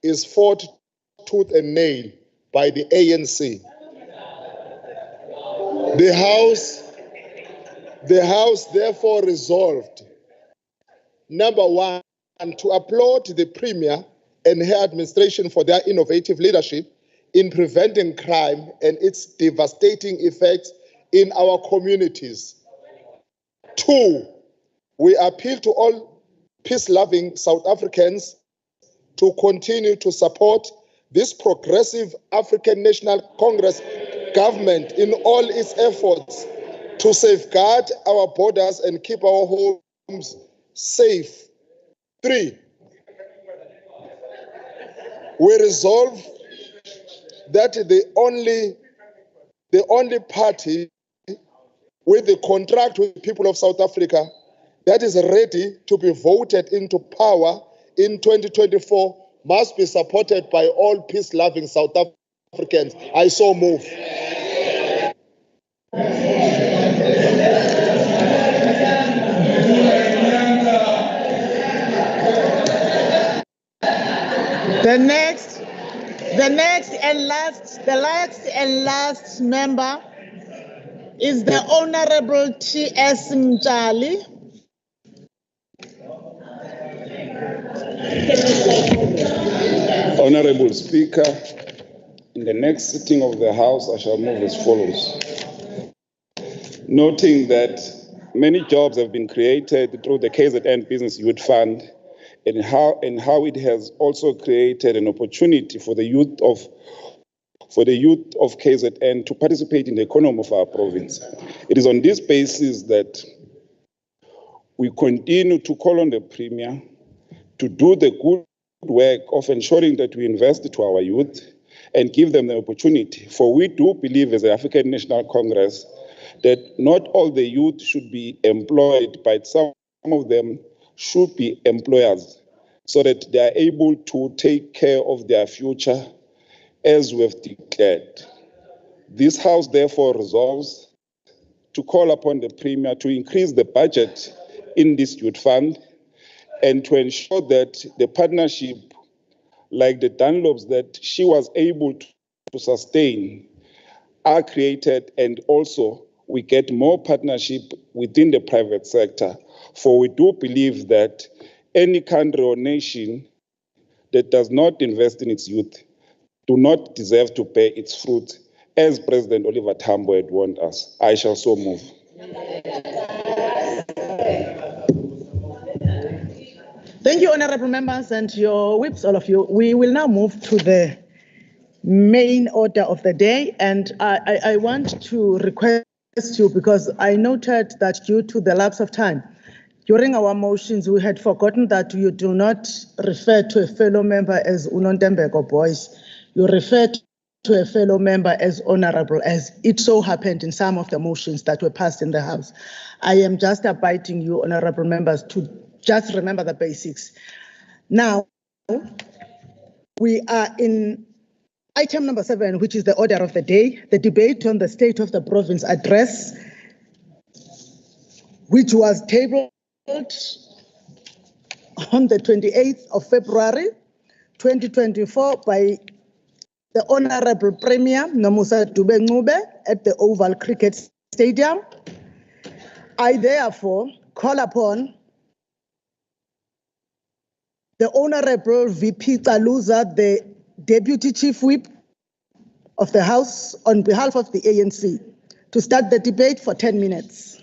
is fought tooth and nail by the ANC. The House therefore resolved, number one, to applaud the Premier and her administration for their innovative leadership in preventing crime and its devastating effects in our communities. Two, we appeal to all peace-loving South Africans to continue to support this progressive African National Congress government in all its efforts to safeguard our borders and keep our homes safe. Three, we resolve that the only party with the contract with the people of South Africa that is ready to be voted into power in 2024 must be supported by all peace-loving South Africans. I so move. The last and last member is the Honorable T.S. Mjali. Honorable Speaker, in the next sitting of the House, I shall move as follows. Noting that many jobs have been created through the KZN Business Youth Fund, and how it has also created an opportunity for the youth of KZN to participate in the economy of our province. It is on this basis that we continue to call on the Premier to do the good work of ensuring that we invest to our youth and give them the opportunity. For we do believe as the African National Congress that not all the youth should be employed, but some of them should be employers so that they are able to take care of their future as we have declared. This House therefore resolves to call upon the Premier to increase the budget in this youth fund and to ensure that the partnership, like the Dunlops that she was able to sustain, are created, and also we get more partnership within the private sector. For we do believe that any country or nation that does not invest in its youth do not deserve to bear its fruit, as President Oliver Tambo had warned us. I shall so move. Thank you, honorable members and your whips, all of you. We will now move to the main order of the day, and I want to request you because I noted that due to the lapse of time, during our motions, we had forgotten that you do not refer to a fellow member as Unontembeko Boys. You refer to a fellow member as honorable, as it so happened in some of the motions that were passed in the House. I am just inviting you, honorable members, to just remember the basics. Now, we are in item number 7, which is the order of the day, the debate on the State of the Province address, which was tabled on the 28th of February, 2024 by the Honorable Premier Nomusa Dube-Ncube at the Oval Cricket Stadium. I therefore call upon the Honorable VP Taluza, the Deputy Chief Whip of the House, on behalf of the ANC, to start the debate for 10 minutes.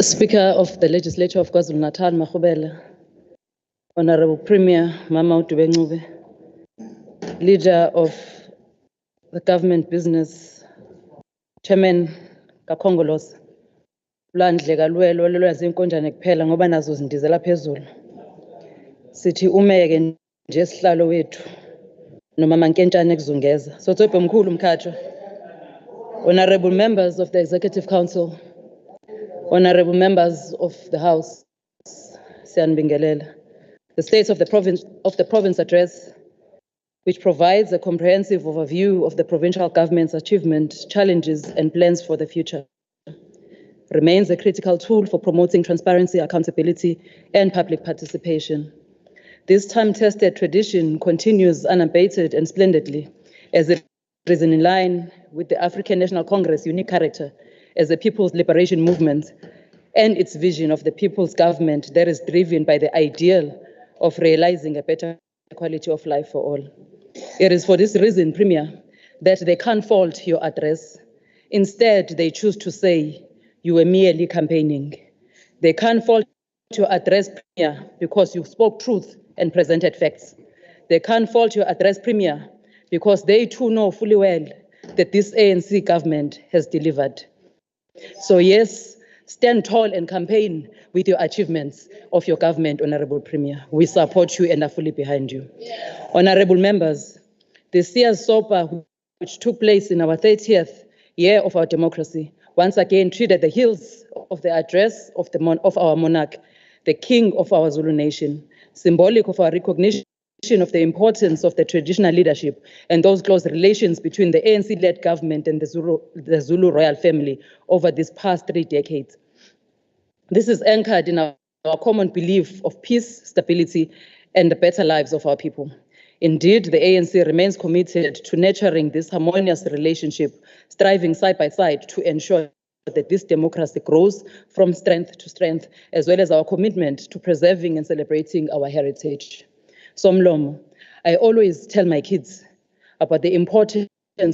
Speaker of the Legislature of KwaZulu-Natal, Mahubele, Honorable Premier Mama Dube-Ncube, Leader of the Government Business, Chairman kaKhongolose, Lwandle kalwelo lolwazi inkonjane kuphela ngoba nazo zindizela phezulu. Sithi umeke nje sihlalo wethu noma mankentshane kuzungeza. Sotswebhe mkhulu mkhatshwa. Honorable members of the Executive Council, honorable members of the House, Siyanibingelela. The State of the Province Address, which provides a comprehensive overview of the provincial government's achievements, challenges, and plans for the future, remains a critical tool for promoting transparency, accountability, and public participation. This time-tested tradition continues unabated and splendidly, as it is in line with the African National Congress' unique character as a people's liberation movement and its vision of the people's government that is driven by the ideal of realizing a better quality of life for all. It is for this reason, Premier, that they can't fault your address. Instead, they choose to say you were merely campaigning. They can't fault your address, Premier, because you spoke truth and presented facts. They can't fault your address, Premier, because they too know fully well that this ANC government has delivered. So yes, stand tall and campaign with your achievements of your government, Honorable Premier. We support you and are fully behind you. Honorable members, this year's SOPA, which took place in our 30th year of our democracy, once again treated the heels of the address of our monarch, the king of our Zulu nation, symbolic of our recognition of the importance of the traditional leadership and those close relations between the ANC-led government and the Zulu royal family over these past 3 decades. This is anchored in our common belief of peace, stability, and the better lives of our people. Indeed, the ANC remains committed to nurturing this harmonious relationship, striving side by side to ensure that this democracy grows from strength to strength, as well as our commitment to preserving and celebrating our heritage. Somlomo, I always tell my kids about the importance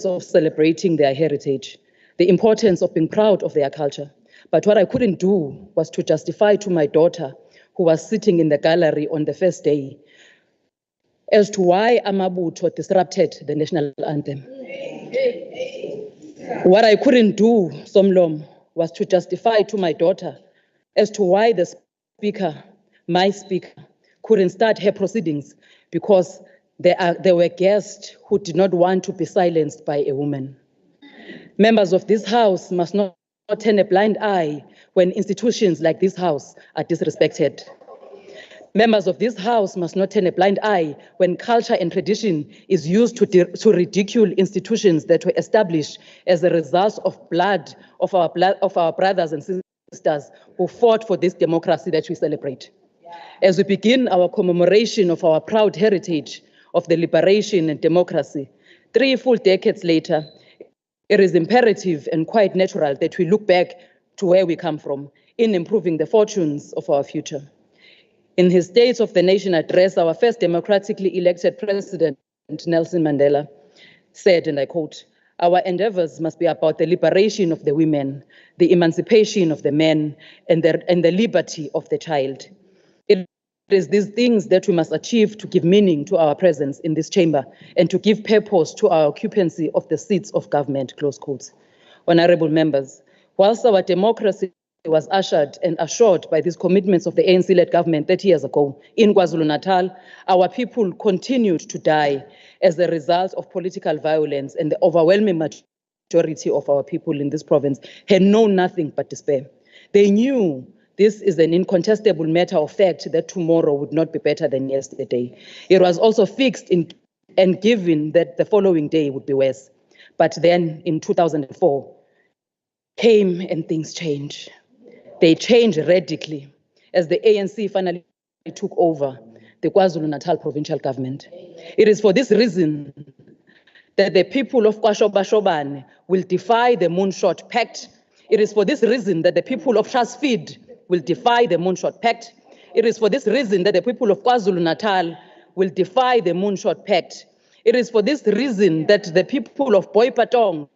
of celebrating their heritage, the importance of being proud of their culture. But what I couldn't do was to justify to my daughter, who was sitting in the gallery on the first day, as to why Amabutho disrupted the national anthem. What I couldn't do, Somlom, was to justify to my daughter as to why the speaker, my speaker, couldn't start her proceedings because there were guests who did not want to be silenced by a woman. Members of this House must not turn a blind eye when institutions like this House are disrespected. Members of this House must not turn a blind eye when culture and tradition is used to ridicule institutions that were established as a result of blood of our brothers and sisters who fought for this democracy that we celebrate. As we begin our commemoration of our proud heritage of the liberation and democracy, 3 full decades later, it is imperative and quite natural that we look back to where we come from in improving the fortunes of our future. In his State of the Nation address, our first democratically elected president, Nelson Mandela, said, and I quote, "Our endeavors must be about the liberation of the women, the emancipation of the men, and the liberty of the child." It is these things that we must achieve to give meaning to our presence in this chamber and to give purpose to our occupancy of the seats of government, close quotes. Honorable members, whilst our democracy was ushered and assured by these commitments of the ANC-led government 30 years ago in KwaZulu-Natal, our people continued to die as a result of political violence, and the overwhelming majority of our people in this province had known nothing but despair. They knew this is an incontestable matter of fact that tomorrow would not be better than yesterday. It was also fixed and given that the following day would be worse. But then in 2004, came and things changed. They changed radically as the ANC finally took over the KwaZulu-Natal provincial government. It is for this reason that the people of KwaShobashobane will defy the Moonshot Pact. It is for this reason that the people of Shasfid will defy the Moonshot Pact. It is for this reason that the people of KwaZulu-Natal will defy the Moonshot Pact. It is for this reason that the people of Boipatong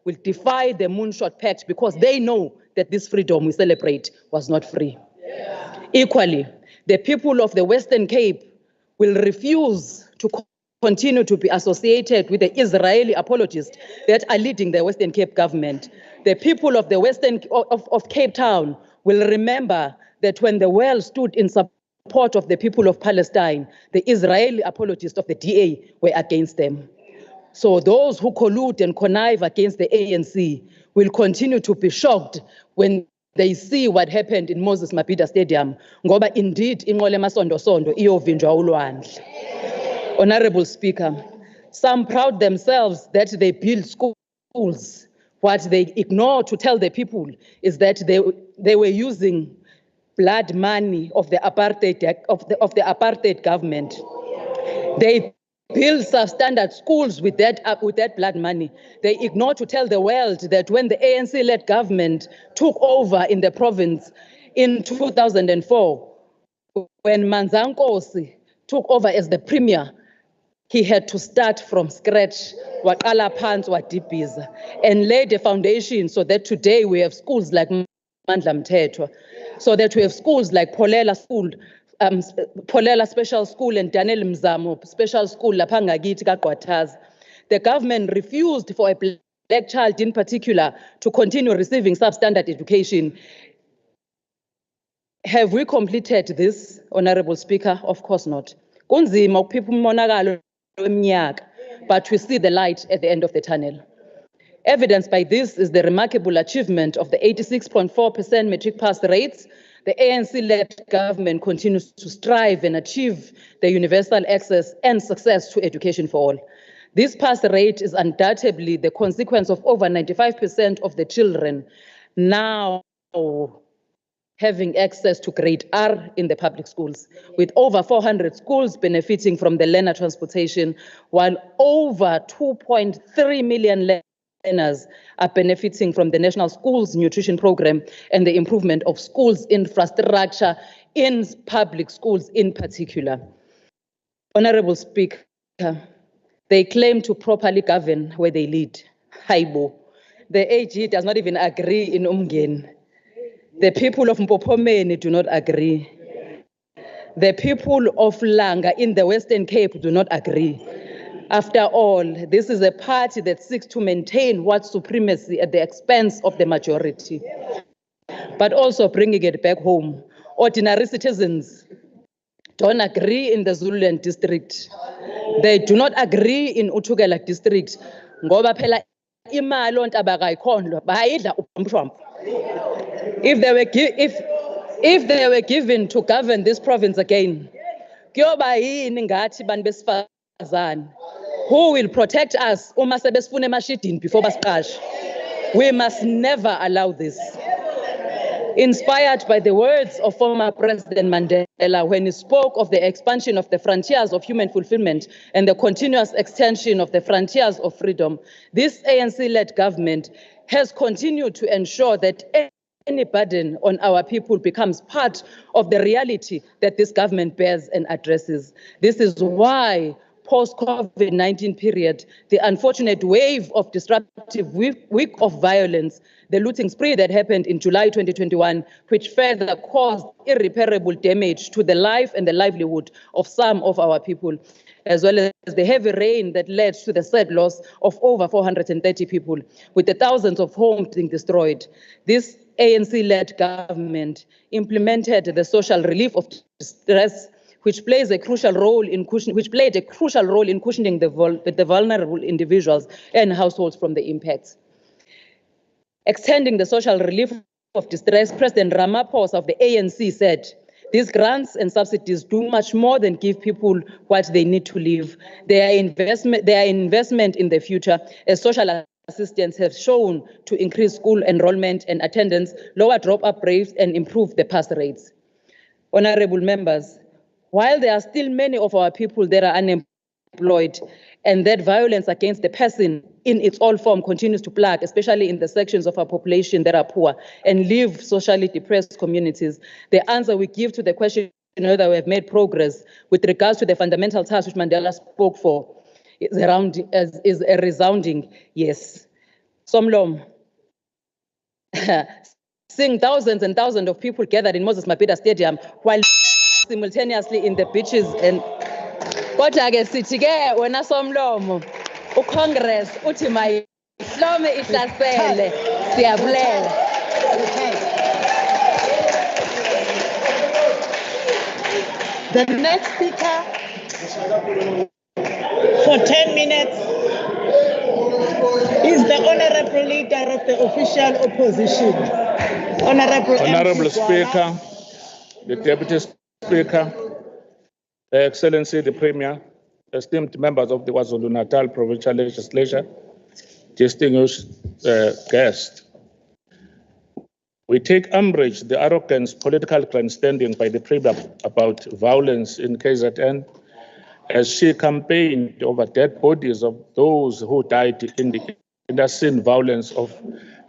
will defy the Moonshot Pact, because they know that this freedom we celebrate was not free. Equally, the people of the Western Cape will refuse to continue to be associated with the Israeli apologists that are leading the Western Cape government. The people of the Western of Cape Town will remember that when the world stood in support of the people of Palestine, the Israeli apologists of the DA were against them. So those who collude and connive against the ANC will continue to be shocked when they see what happened in Moses Mabhida Stadium. Ngoba indeed inqola emasondo-sondo iyovinjwa ulwandle. Honorable Speaker, some proud themselves that they build schools. What they ignore to tell the people is that they were using blood money of the apartheid government. They build substandard schools with that blood money. They ignore to tell the world that when the ANC-led government took over in the province in 2004, when Manzankosi took over as the premier, he had to start from scratch, waqala phansi wadibhiza, and laid the foundation so that today we have schools like Mandla Mthethwa, so that we have schools like Pholela School, Pholela Special School, and Daniel Mzamo Special School lapha ngakithi kaGqwathaza. The government refused for a black child in particular to continue receiving substandard education. Have we completed this, Honorable Speaker? Of course not. Kunzima ukuphipha umonakalo weminyaka, but we see the light at the end of the tunnel. Evidenced by this is the remarkable achievement of the 86.4% matric pass rates. The ANC-led government continues to strive and achieve the universal access and success to education for all. This pass rate is undoubtedly the consequence of over 95% of the children now having access to grade R in the public schools, with over 400 schools benefiting from the learner transportation, while over 2.3 million learners are benefiting from the National Schools Nutrition Program and the improvement of schools infrastructure in public schools in particular. Honorable Speaker, they claim to properly govern where they lead. Haibo. The AG does not even agree in Umgen. The people of Mpopomeni do not agree. The people of Langa in the Western Cape do not agree. After all, this is a party that seeks to maintain white supremacy at the expense of the majority, but also bringing it back home. Ordinary citizens don't agree in the Zululand district. They do not agree in Uthugela district. Ngoba phela imali ontabakayikhondlo bayidla umshwampu. If they were given to govern this province again, kuyoba yini ngathi bantu besifazane? Who will protect us uma sebesifuna emashidini before basiqashe? We must never allow this. Inspired by the words of former President Mandela when he spoke of the expansion of the frontiers of human fulfillment and the continuous extension of the frontiers of freedom, this ANC-led government has continued to ensure that any burden on our people becomes part of the reality that this government bears and addresses. This is why post-COVID-19 period, the unfortunate wave of disruptive week of violence, the looting spree that happened in July 2021, which further caused irreparable damage to the life and the livelihood of some of our people, as well as the heavy rain that led to the sad loss of over 430 people, with the thousands of homes being destroyed. This ANC-led government implemented the social relief of distress, which played a crucial role in cushioning the vulnerable individuals and households from the impacts. Extending the social relief of distress, President Ramaphosa of the ANC said, "These grants and subsidies do much more than give people what they need to live. They are investment in the future, as social assistance have shown to increase school enrollment and attendance, lower drop-out rates, and improve the pass rates." Honorable members, while there are still many of our people that are unemployed and that violence against the person in its all form continues to plague, especially in the sections of our population that are poor and live socially depressed communities, the answer we give to the question whether we have made progress with regards to the fundamental task which Mandela spoke for is a resounding yes. Somlom. Seeing thousands and thousands of people gathered in Moses Mabhida Stadium while simultaneously in the beaches and kodwa ke sithi ke wena Somlomo uCongress uthi mayihlome ihlasele siyabulela. The next speaker for 10 minutes is the Honorable Leader of the Official Opposition. Honorable Speaker, the Deputy Speaker, Excellency the Premier, esteemed members of the KwaZulu-Natal Provincial Legislature, distinguished guests. We take umbrage the arrogance political grandstanding by the Premier about violence in KZN as she campaigned over dead bodies of those who died in the internecine violence of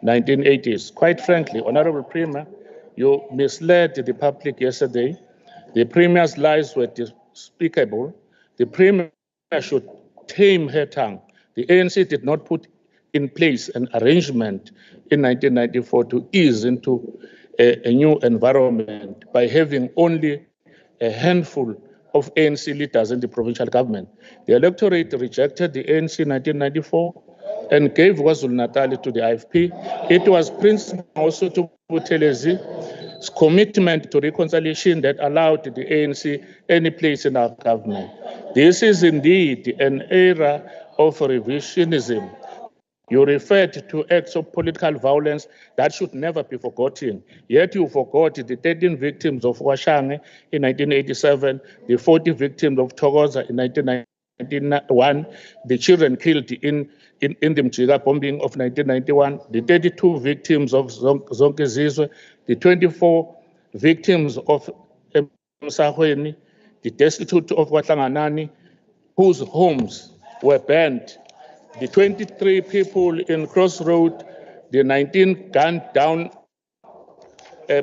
1980s. Quite frankly, Honorable Premier, you misled the public yesterday. The Premier's lies were despicable. The Premier should tame her tongue. The ANC did not put in place an arrangement in 1994 to ease into a new environment by having only a handful of ANC leaders in the provincial government. The electorate rejected the ANC in 1994 and gave KwaZulu-Natal to the IFP. It was Prince Mangosuthu Buthelez's commitment to reconciliation that allowed the ANC any place in our government. This is indeed an era of revisionism. You referred to acts of political violence that should never be forgotten. Yet you forgot the 13 victims of Washange in 1987, the 40 victims of Thokoza in 1991, the children killed in the Mchiga bombing of 1991, the 32 victims of Zonke Zizwe, the 24 victims of Msahweni, the destitute of Watlanganani, whose homes were burned, the 23 people in Crossroad, the 19 gunned down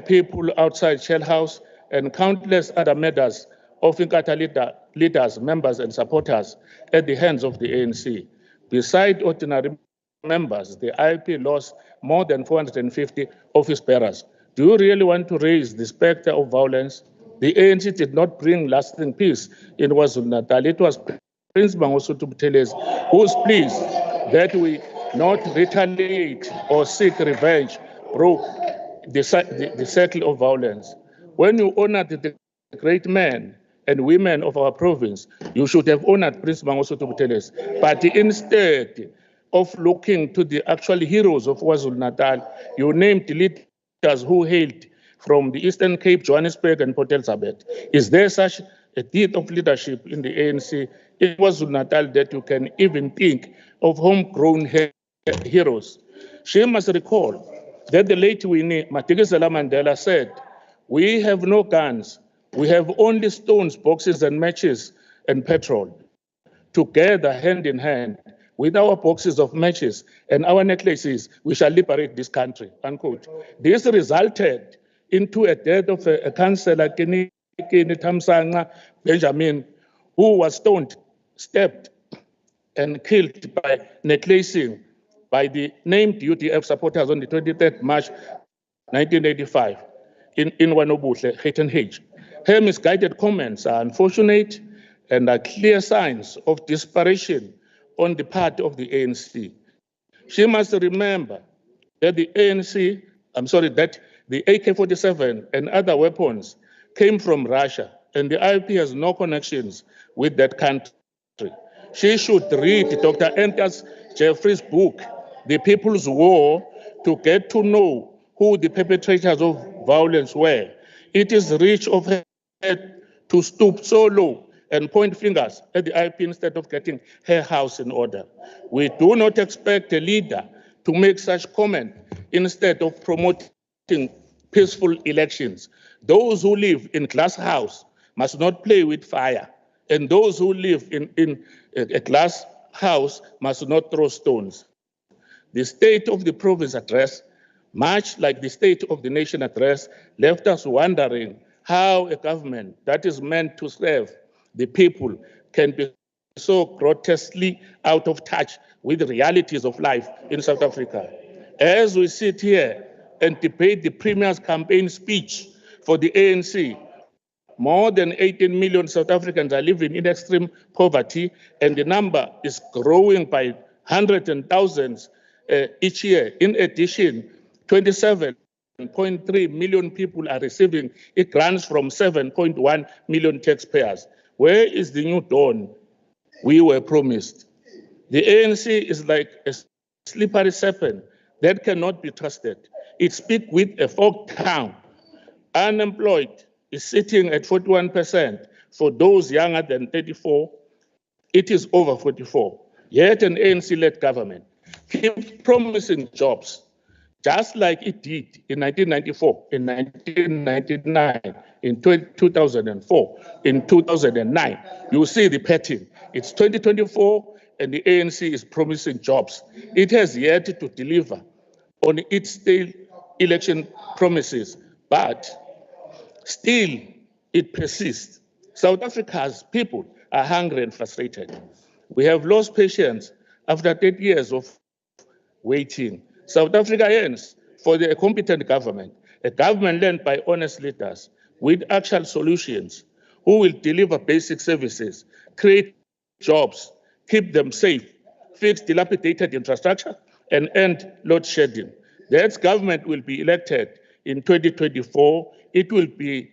people outside Shell House, and countless other murders of Inkatha leaders, members, and supporters at the hands of the ANC. Beside ordinary members, the IFP lost more than 450 office bearers. Do you really want to raise the specter of violence? The ANC did not bring lasting peace in KwaZulu-Natal. It was Prince Mangosuthu Buthelezi whose pleas that we not retaliate or seek revenge broke the cycle of violence. When you honored the great men and women of our province, you should have honored Prince Mangosuthu Buthelezi. But instead of looking to the actual heroes of KwaZulu-Natal, you named leaders who hailed from the Eastern Cape, Johannesburg, and Port Elizabeth. Is there such a deed of leadership in the ANC in KwaZulu-Natal that you can even think of homegrown heroes? She must recall that the late Winnie Madikizela Mandela said, "We have no guns, we have only stones, boxes, and matches and petrol. Together, hand in hand, with our boxes of matches and our necklaces, we shall liberate this country," unquote. This resulted into a death of a councillor, Kini Thamsanqa Benjamin, who was stoned stabbed and killed by necklacing by the named UDF supporters on the 23rd March 1985 in Wanobuhle, Heightenhage. Her misguided comments are unfortunate and are clear signs of desperation on the part of the ANC. She must remember that the AK-47 and other weapons came from Russia, and the IFP has no connections with that country. She should read Dr. Anthony Jeffrey's book, The People's War, to get to know who the perpetrators of violence were. It is rich of her to stoop so low and point fingers at the IFP instead of getting her house in order. We do not expect a leader to make such comment instead of promoting peaceful elections. Those who live in glass house must not play with fire, and those who live in a glass house must not throw stones. The State of the Province address, much like the State of the Nation address, left us wondering how a government that is meant to serve the people can be so grotesquely out of touch with the realities of life in South Africa. As we sit here and debate the Premier's campaign speech for the ANC, more than 18 million South Africans are living in extreme poverty, and the number is growing by hundreds and thousands each year. In addition, 27.3 million people are receiving grants from 7.1 million taxpayers. Where is the new dawn we were promised? The ANC is like a slippery serpent that cannot be trusted. It speaks with a forked tongue. Unemployed is sitting at 41%. For those younger than 34, it is over 44. Yet an ANC-led government keeps promising jobs, just like it did in 1994, in 1999, in 2004, in 2009. You see the pattern. It's 2024, and the ANC is promising jobs. It has yet to deliver on its state election promises, but still it persists. South Africa's people are hungry and frustrated. We have lost patience after 30 years of waiting. South Africa yearns for a competent government, a government led by honest leaders with actual solutions who will deliver basic services, create jobs, keep them safe, fix dilapidated infrastructure, and end load shedding. That government will be elected in 2024. It will be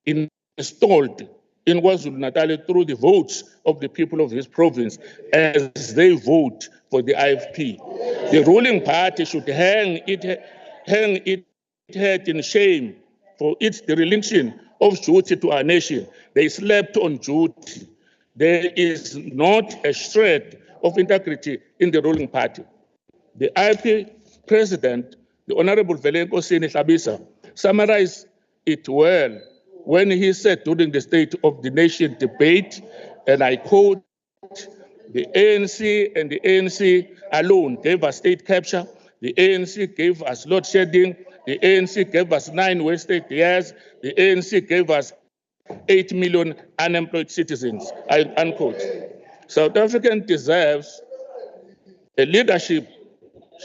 installed in KwaZulu-Natal through the votes of the people of this province as they vote for the IFP. The ruling party should hang its head in shame for its dereliction of duty to our nation. They slept on duty. There is not a shred of integrity in the ruling party. The IFP president, the Honorable Velenko Sini-Hlabisa, summarized it well when he said during the State of the Nation debate, and I quote, "The ANC and the ANC alone gave us state capture. The ANC gave us load shedding. The ANC gave us 9 wasted years. The ANC gave us 8 million unemployed citizens," unquote. South Africa deserves a leadership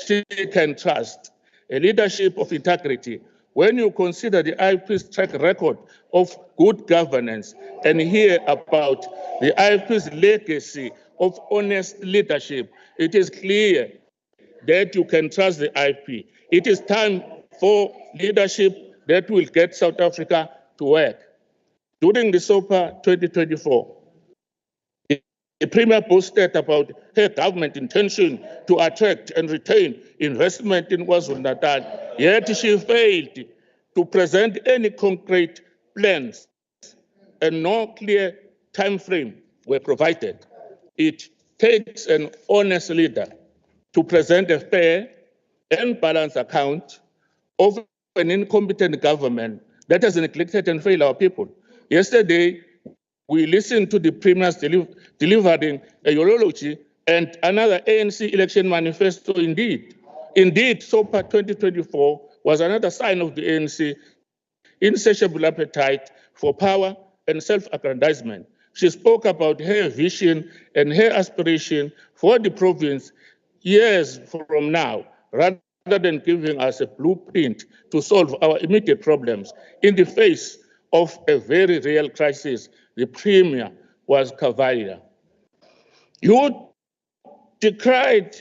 she can trust, a leadership of integrity. When you consider the IFP's track record of good governance and hear about the IFP's legacy of honest leadership, it is clear that you can trust the IFP. It is time for leadership that will get South Africa to work. During the SOPA 2024, the Premier boasted about her government intention to attract and retain investment in KwaZulu-Natal, yet she failed to present any concrete plans, and no clear time frame were provided. It takes an honest leader to present a fair and balanced account of an incompetent government that has neglected and failed our people. Yesterday, we listened to the Premier's delivering a eulogy and another ANC election manifesto. Indeed, SOPA 2024 was another sign of the ANC insatiable appetite for power and self-aggrandizement. She spoke about her vision and her aspiration for the province years from now, rather than giving us a blueprint to solve our immediate problems. In the face of a very real crisis, the Premier was cavalier. You decried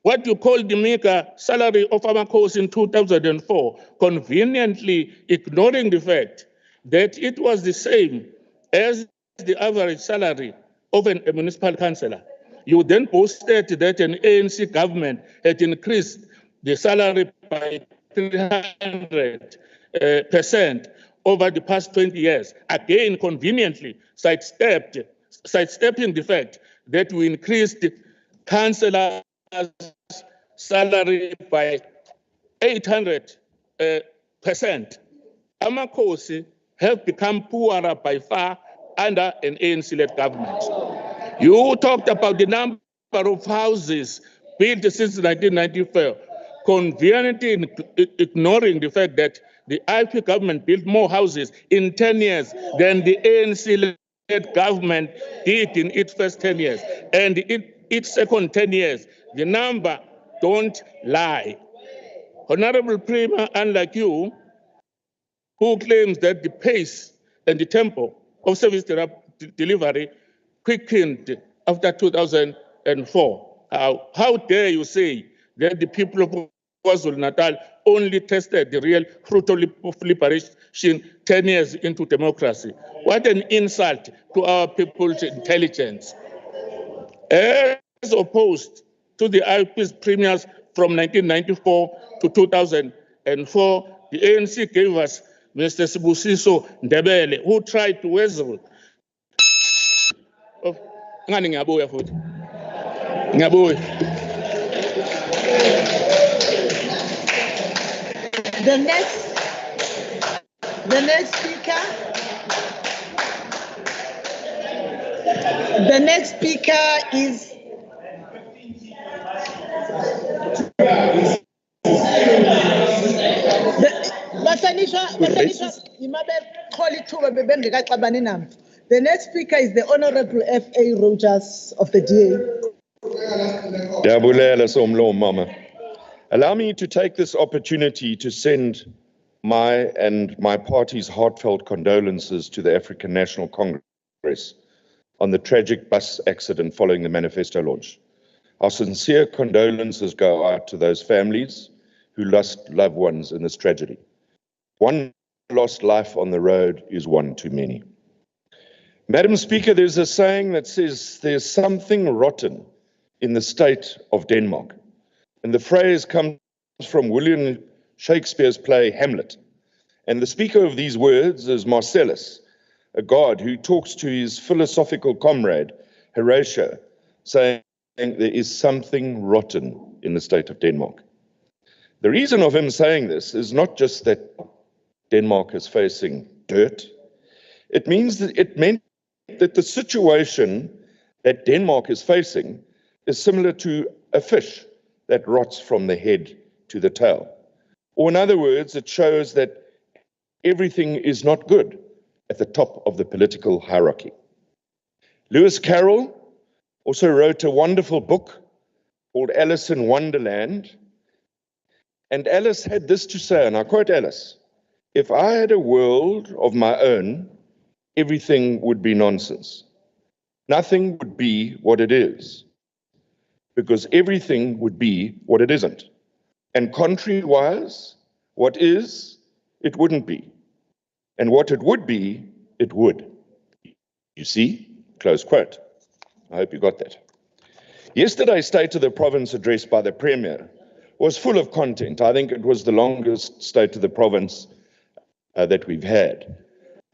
what you called the meager salary of Amakos in 2004, conveniently ignoring the fact that it was the same as the average salary of a municipal councillor. You then boasted that an ANC government had increased the salary by 300% over the past 20 years, again conveniently sidestepping the fact that we increased councillors' salary by 800%. Amakosi have become poorer by far under an ANC-led government. You talked about the number of houses built since 1994, conveniently ignoring the fact that the IP government built more houses in 10 years than the ANC-led government did in its first 10 years. And in its second 10 years, the number don't lie. Honorable Premier, unlike you, who claims that the pace and the tempo of service delivery quickened after 2004. How dare you say that the people of KwaZulu-Natal only tested the real fruit of liberation 10 years into democracy? What an insult to our people's intelligence. As opposed to the IP's premiers from 1994 to 2004, the ANC gave us Mr. Sibusiso Ndebele, who tried to wrestle. The next speaker is the next speaker is the Honorable F.A. Rogers of the DA. Allow me to take this opportunity to send my and my party's heartfelt condolences to the African National Congress on the tragic bus accident following the manifesto launch. Our sincere condolences go out to those families who lost loved ones in this tragedy. One lost life on the road is one too many. Madam Speaker, there's a saying that says there's something rotten in the state of Denmark. And the phrase comes from William Shakespeare's play Hamlet. And the speaker of these words is Marcellus, a god who talks to his philosophical comrade, Horatio, saying there is something rotten in the state of Denmark. The reason of him saying this is not just that Denmark is facing dirt. It meant that the situation that Denmark is facing is similar to a fish that rots from the head to the tail. Or in other words, it shows that everything is not good at the top of the political hierarchy. Lewis Carroll also wrote a wonderful book called Alice in Wonderland. And Alice had this to say, and I quote Alice, "If I had a world of my own, everything would be nonsense. Nothing would be what it is, because everything would be what it isn't. And contrary-wise, what is, it wouldn't be. And what it would be, it would." You see? Close quote. I hope you got that. Yesterday's State of the Province address by the Premier was full of content. I think it was the longest State of the Province that we've had.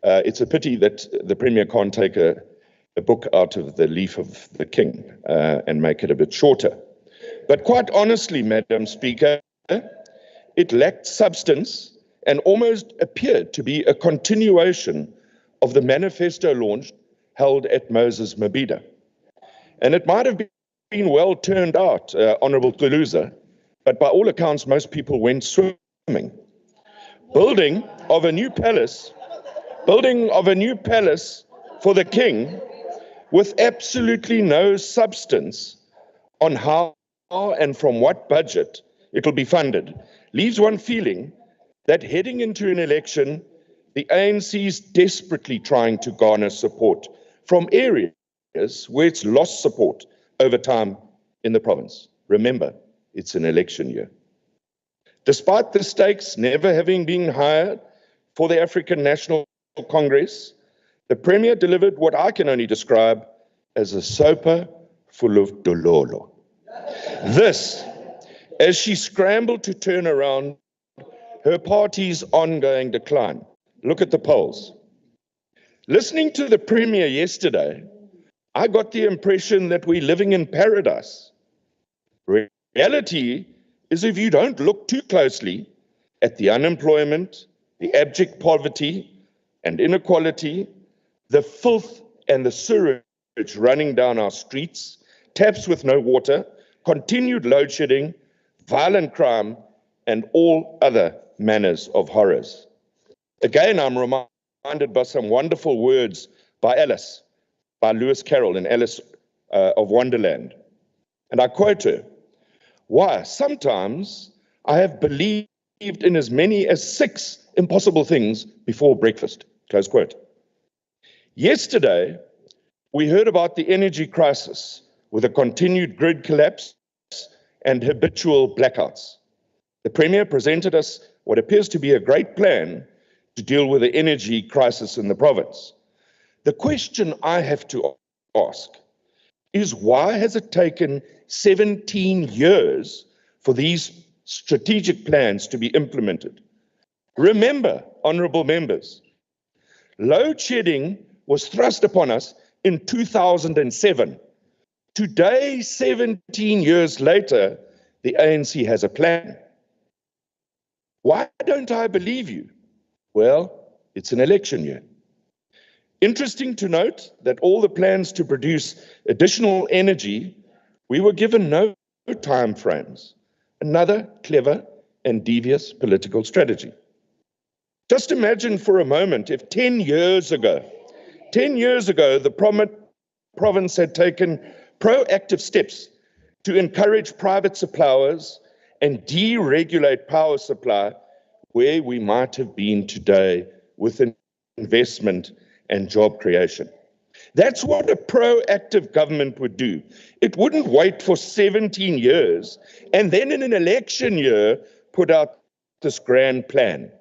It's a pity that the Premier can't take a book out of the leaf of the King and make it a bit shorter. But quite honestly, Madam Speaker, it lacked substance and almost appeared to be a continuation of the manifesto launch held at Moses Mabhida. And it might have been well turned out, Honourable Tuluza, but by all accounts, most people went swimming. Building of a new palace for the king with absolutely no substance on how and from what budget it will be funded, leaves one feeling that heading into an election, the ANC is desperately trying to garner support from areas where it's lost support over time in the province. Remember, it's an election year. Despite the stakes never having been higher for the African National Congress, the Premier delivered what I can only describe as a sopa full of dololo. This, as she scrambled to turn around her party's ongoing decline. Look at the polls. Listening to the Premier yesterday, I got the impression that we're living in paradise. Reality is, if you don't look too closely at the unemployment, the abject poverty and inequality, the filth and the sewage running down our streets, taps with no water, continued load shedding, violent crime, and all other manners of horrors. Again, I'm reminded by some wonderful words by Alice, by Lewis Carroll in Alice of Wonderland. And I quote her, "Why, sometimes I have believed in as many as 6 impossible things before breakfast," close quote. Yesterday, we heard about the energy crisis with a continued grid collapse and habitual blackouts. The Premier presented us what appears to be a great plan to deal with the energy crisis in the province. The question I have to ask is, why has it taken 17 years for these strategic plans to be implemented? Remember, honourable members, load shedding was thrust upon us in 2007. Today, 17 years later, the ANC has a plan. Why don't I believe you? Well, it's an election year. Interesting to note that all the plans to produce additional energy, we were given no time frames. Another clever and devious political strategy. Just imagine for a moment if 10 years ago, the province had taken proactive steps to encourage private suppliers and deregulate power supply, where we might have been today with investment and job creation. That's what a proactive government would do. It wouldn't wait for 17 years and then in an election year put out this grand plan.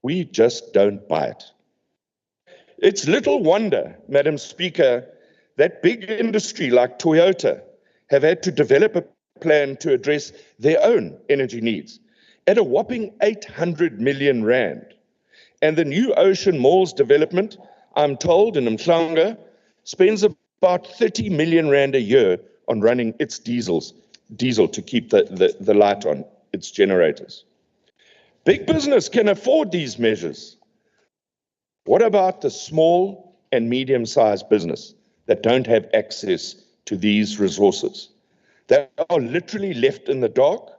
We just don't buy it. It's little wonder, Madam Speaker, that big industry like Toyota have had to develop a plan to address their own energy needs at a whopping 800 million rand. And the new Ocean Malls development, I'm told, in Mhlanga, spends about 30 million rand a year on running its diesel to keep the light on its generators. Big business can afford these measures. What about the small and medium-sized business that don't have access to these resources? They are literally left in the dark,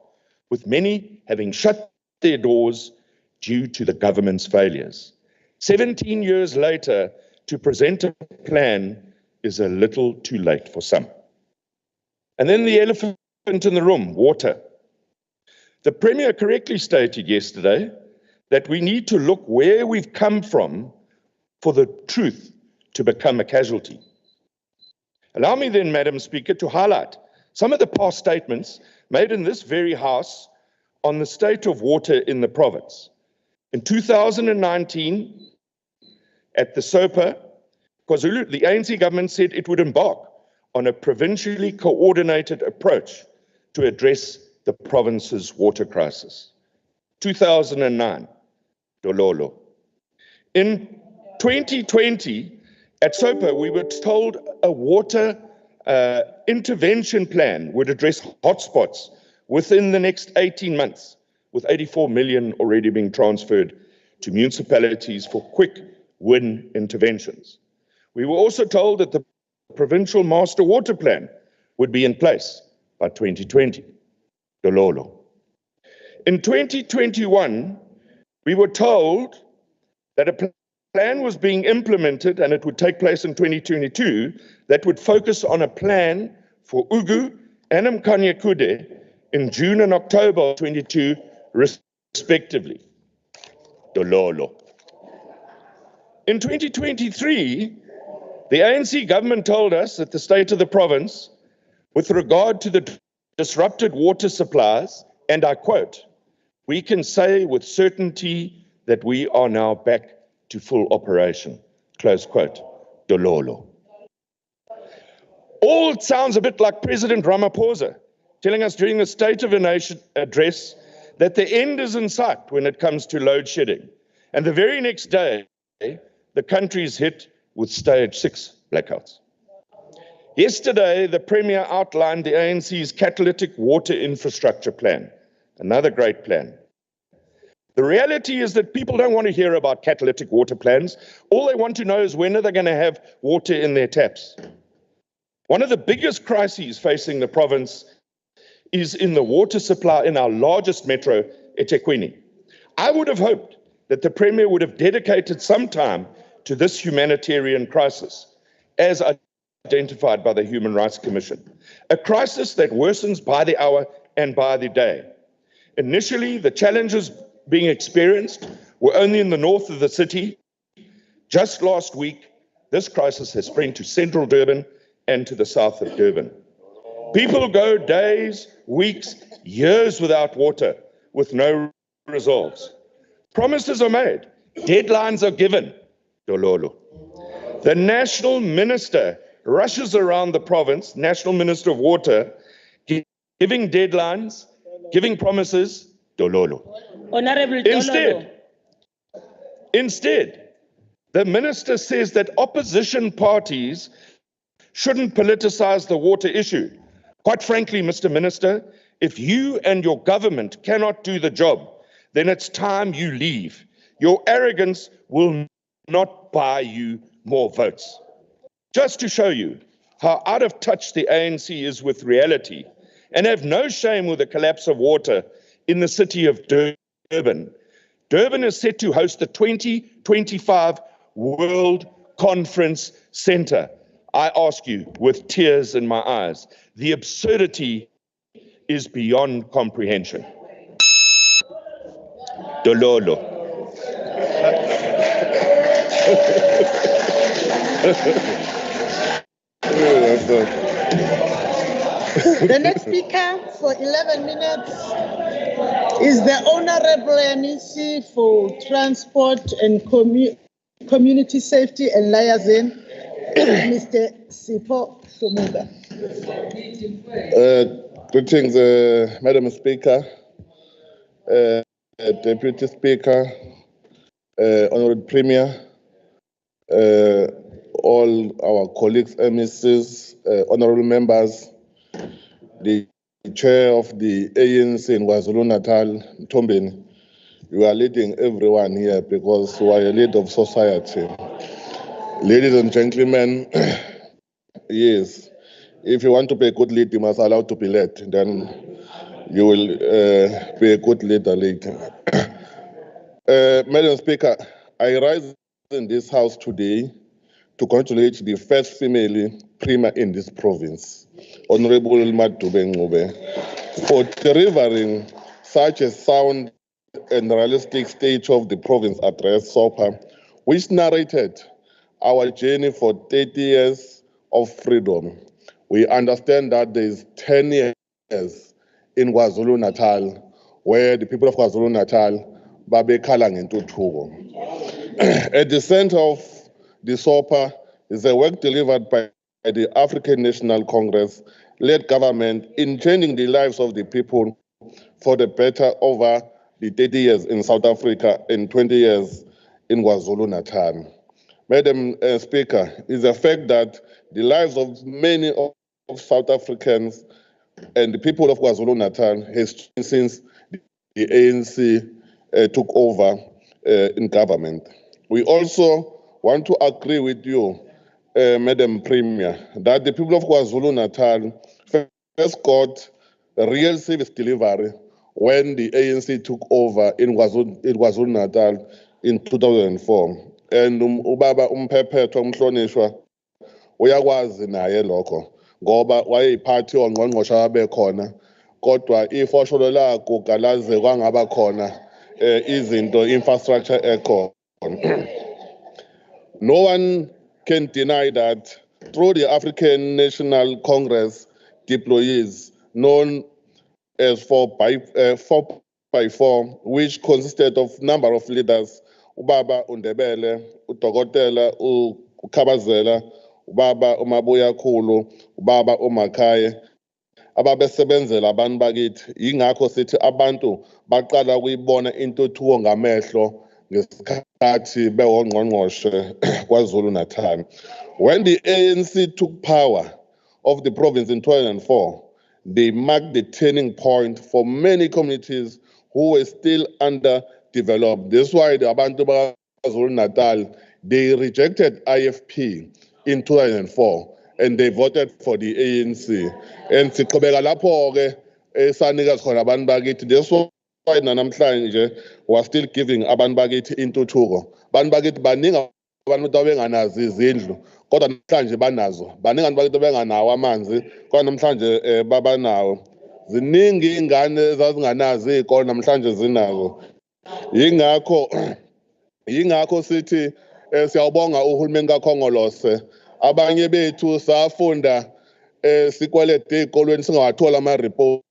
with many having shut their doors due to the government's failures. 17 years later, to present a plan is a little too late for some. And then the elephant in the room, water. The Premier correctly stated yesterday that we need to look where we've come from for the truth to become a casualty. Allow me then, Madam Speaker, to highlight some of the past statements made in this very House on the state of water in the province. In 2019, at the SOPA, KwaZulu, the ANC government said it would embark on a provincially coordinated approach to address the province's water crisis. 2009, Dololo. In 2020, at SOPA, we were told a water intervention plan would address hotspots within the next 18 months, with 84 million already being transferred to municipalities for quick win interventions. We were also told that the provincial master water plan would be in place by 2020. Dololo. In 2021, we were told that a plan was being implemented, and it would take place in 2022, that would focus on a plan for Ugu and Mkanyekude in June and October 22, respectively. Dololo. In 2023, the ANC government told us that the state of the province, with regard to the disrupted water supplies, and I quote, "We can say with certainty that we are now back to full operation," close quote. Dololo. All sounds a bit like President Ramaphosa telling us during the State of the Nation address that the end is in sight when it comes to load shedding. And the very next day, the country is hit with stage 6 blackouts. Yesterday, the Premier outlined the ANC's catalytic water infrastructure plan, another great plan. The reality is that people don't want to hear about catalytic water plans. All they want to know is when are they going to have water in their taps. One of the biggest crises facing the province is in the water supply in our largest metro, eThekwini. I would have hoped that the Premier would have dedicated some time to this humanitarian crisis, as identified by the Human Rights Commission, a crisis that worsens by the hour and by the day. Initially, the challenges being experienced were only in the north of the city. Just last week, this crisis has spread to central Durban and to the south of Durban. People go days, weeks, years without water with no resolves. Promises are made, deadlines are given. Dololo. The national minister rushes around the province, National Minister of Water, giving deadlines, giving promises. Dololo. Honorable Dololo. Instead, the minister says that opposition parties shouldn't politicize the water issue. Quite frankly, Mr. Minister, if you and your government cannot do the job, then it's time you leave. Your arrogance will not buy you more votes. Just to show you how out of touch the ANC is with reality, and have no shame with the collapse of water in the city of Durban. Durban is set to host the 2025 World Conference Center. I ask you, with tears in my eyes, the absurdity is beyond comprehension. Dololo. The next speaker for 11 minutes is the Honorable MEC for Transport and Community Safety and Liaison, Mr. Sipho Somuga. Greetings, Madam Speaker, Deputy Speaker, Honorable Premier, all our colleagues, MECs, honorable members, the chair of the ANC in KwaZulu-Natal, Mtombeni. You are leading everyone here because you are a leader of society. Ladies and gentlemen, yes, if you want to be a good leader, you must allow to be led. Then you will be a good leader later. Madam Speaker, I rise in this house today to congratulate the first female premier in this province, Honorable Madube Ngube, for delivering such a sound and realistic state of the province address, SOPA, which narrated our journey for 30 years of freedom. We understand that there is 10 years in KwaZulu-Natal, where the people of KwaZulu-Natal babe khala ngentuthuko. At the center of the SOPA is the work delivered by the African National Congress-led government in changing the lives of the people for the better over the 30 years in South Africa and 20 years in KwaZulu-Natal. Madam Speaker, it's a fact that the lives of many of South Africans and the people of KwaZulu-Natal has changed since the ANC took over in government. We also want to agree with you, Madam Premier, that the people of KwaZulu-Natal first got real service delivery when the ANC took over in KwaZulu-Natal in 2004. and ubaba umphephetho umhlonishwa uyakwazi naye lokho ngoba wayeyiphathi ongqongqoshe abekhona kodwa ifosholo lakho galaze kwangaba khona izinto infrastructure ekhona. No one can deny that through the African National Congress deployees known as 4x4, which consisted of number of leaders, Ubaba Undebele, Utokotela, Ukabazela, Ubaba Umabuya Kulu, Ubaba Umakaye, ababesebenzela abantu bakithi ingakho sithi abantu baqala ukuyibona intuthuko ngamehlo ngesikhathi bewongqongqoshe KwaZulu-Natal. When the ANC took power of the province in 2004, they marked the turning point for many communities who were still underdeveloped. That's why the Abantu KwaZulu-Natal, they rejected IFP in 2004 and they voted for the ANC. And siqhubeka lapho ke esanika khona abantu bakithi. That's why namhlanje was still giving abantu bakithi intuthuko. Abantu bakithi baningi abantu abenganazi izindlu kodwa namhlanje banazo. Baningi abantu bakithi benganawo amanzi kodwa namhlanje babanawo. Ziningi ingane ezazinganazi izikole namhlanje zinazo. Yingakho sithi siyawubonga uhulumeni kaKhongolose. Abanye bethu safunda sikwelede ezikolweni singawathola ama-report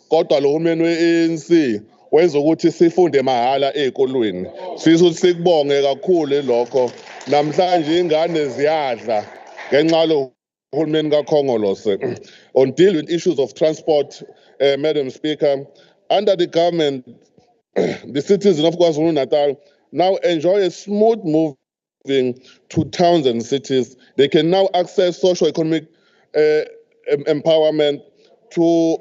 kodwa lo hulumeni we-ANC wenza ukuthi sifunde mahhala ezikolweni. Sisuthi sikubonge kakhulu lokho. Namhlanje ingane ziyadla ngenxa lo hulumeni kaKhongolose. On deal with issues of transport, Madam Speaker, under the government, the citizens of KwaZulu-Natal now enjoy a smooth moving to towns and cities. They can now access socio-economic empowerment to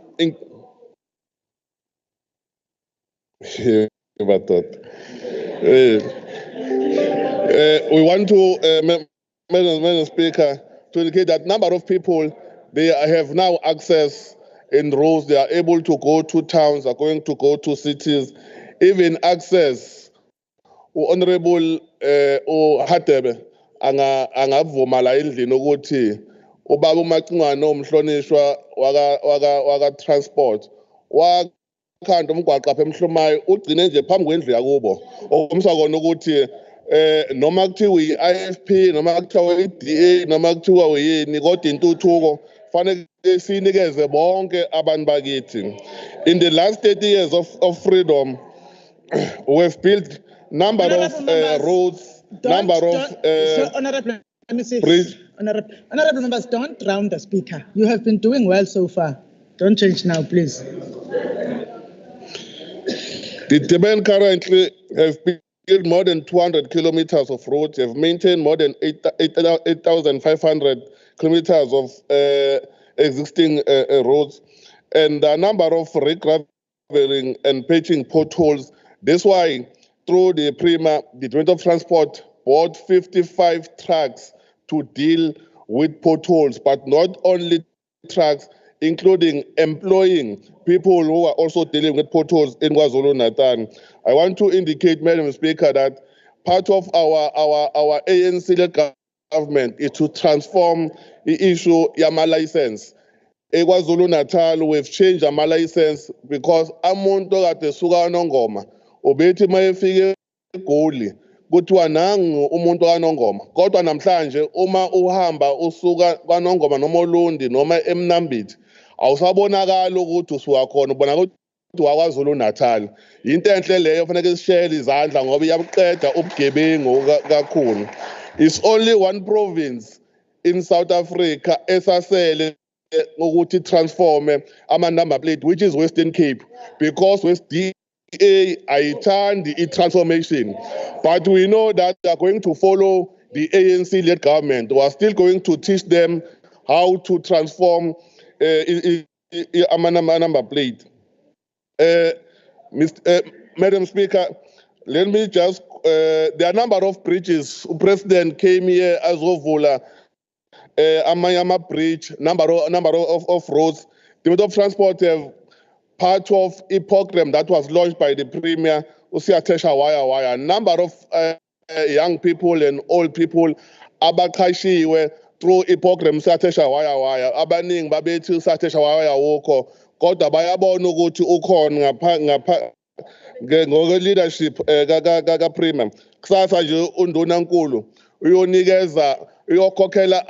we want to, Madam Speaker, to indicate that number of people, they have now access in roads, they are able to go to towns, are going to go to cities, even access. Honorable Hatebe angavuma la endlini ukuthi ubaba uMacingwane omhlonishwa waka transport wakhanda umgwaqo apha eMhlumayo ugcine nje phambi kwendlu yakubo okumsa kona ukuthi noma kuthiwa i-IFP noma kuthiwa i-DA noma kuthiwa uyini kodwa intuthuko fanele sinikeze bonke abantu bakithi. In the last 30 years of freedom, we have built number of roads, number of Honorable, let me see. bridge. Honorable members, don't drown the speaker. You have been doing well so far. Don't change now, please. The Durban currently have built more than 200 kilometers of roads, have maintained more than 8,500 kilometers of existing roads, and a number of regraveling and patching potholes. That's why through the PRIMA, the Department of Transport bought 55 trucks to deal with potholes, but not only trucks, including employing people who are also dealing with potholes in KwaZulu-Natal. I want to indicate, Madam Speaker, that part of our ANC-led government is to transform the issue Yama license. In KwaZulu-Natal, we've changed our license because amuntu kade suka nongoma ubethi mayefike eGoli kuthiwa nangu umuntu kaNongoma kodwa namhlanje uma uhamba usuka kaNongoma noma uLundi noma eMnambithi awusabonakala ukuthi usuka khona ubona ukuthi wakwaZulu-Natal. Into enhle leyo fanele sishayele izandla ngoba iyabuqeda ubugebengu kakhulu. It's only one province in South Africa esasele ukuthi transform ama number plate, which is Western Cape, because West DA ayithandi i-transformation. But we know that they are going to follow the ANC-led government. We are still going to teach them how to transform a number plate. Madam Speaker, let me just, there are a number of bridges. President came here as Ovula, Amayama Bridge, number of roads. The Department of Transport have part of a program that was launched by the Premier, Usiatesha Waya, number of young people and old people abaqashiwe through iprogram sathesha waya abaningi babethi sathesha waya wokho kodwa bayabona ukuthi ukhona ngapha ngokwe-leadership ka-Prima. Kusasa nje undunankulu uyonikeza uyokhokhela